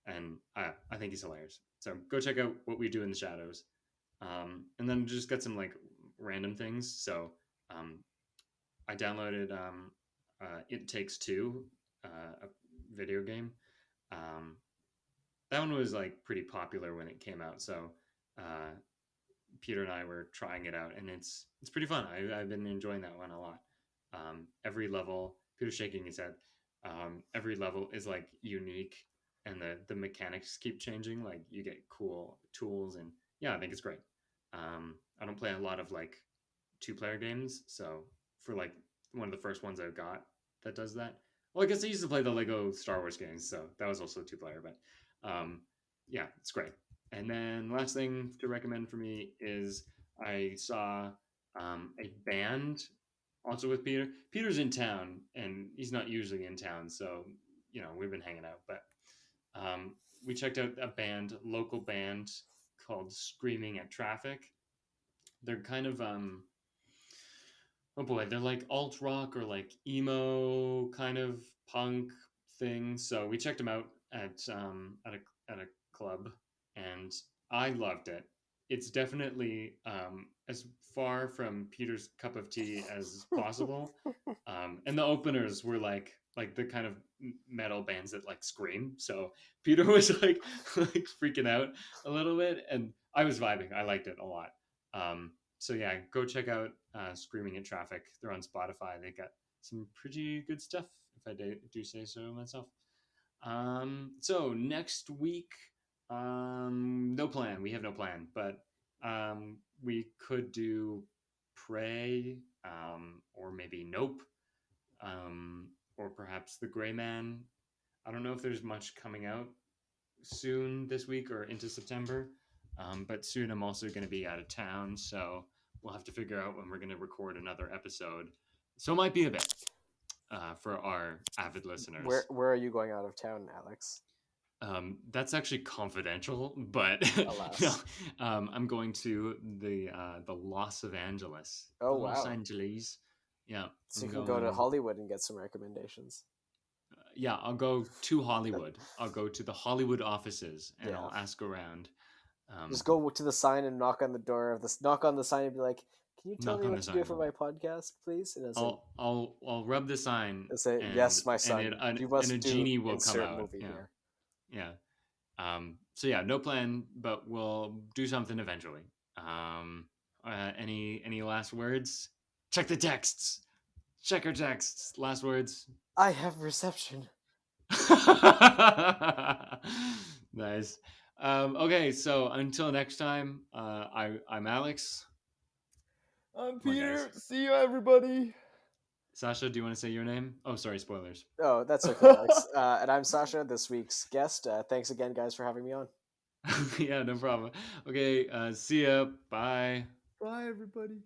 and I think he's hilarious. So go check out What We Do in the Shadows, and then just got some like random things. So um, I downloaded It Takes Two, a video game. Um, that one was like pretty popular when it came out. So uh, Peter and I were trying it out, and it's pretty fun. I've been enjoying that one a lot. Every level, Peter's shaking his head. Every level is like unique, and the mechanics keep changing. Like you get cool tools, and yeah, I think it's great. I don't play a lot of like 2-player games, so for like one of the first ones I got that does that. Well, I guess I used to play the Lego Star Wars games, so that was also 2-player. But yeah, it's great. And then last thing to recommend for me is I saw a band also with Peter. Peter's in town, and he's not usually in town, so we've been hanging out. But we checked out a band, local band called Screaming at Traffic. They're kind of oh boy, they're like alt rock or like emo kind of punk thing. So we checked them out at a club, and I loved it. It's definitely as far from Peter's cup of tea as possible. And the openers were like the kind of metal bands that like scream. So Peter was like freaking out a little bit, and I was vibing. I liked it a lot. So yeah, go check out Screaming at Traffic. They're on Spotify. They got some pretty good stuff, if I do say so myself. So next week, no plan. We have no plan, but we could do Prey, or maybe Nope, or perhaps The Gray Man. I don't know if there's much coming out soon this week or into September, but soon I'm also going to be out of town, so we'll have to figure out when we're going to record another episode. So it might be a bit for our avid listeners. Where are you going out of town, Alex? That's actually confidential, but no, I'm going to the Los Angeles. Oh, Los wow. Angeles. Yeah. So you can go to Hollywood and get some recommendations. Yeah, I'll go to Hollywood. I'll go to the Hollywood offices, and Yeah. I'll ask around. Just go to the sign and knock on the door of this. Knock on the sign and be like, "Can you tell Knock me on what the to do sign. for my podcast, please?" And I'll rub the sign. I'll say, "Yes, my son. You must and a do genie will come insert out. movie Yeah. here." Yeah. So yeah, no plan, but we'll do something eventually. Any last words? Check the texts. Check our texts. Last words. I have reception. Nice. Okay, so until next time, I'm Alex. I'm Come on, Peter. guys. See you, everybody. Sascha, do you want to say your name? Oh, sorry, spoilers. Oh, that's okay, Alex. And I'm Sascha, this week's guest. Thanks again, guys, for having me on. Yeah, no problem. Okay, see ya. Bye. Bye, everybody.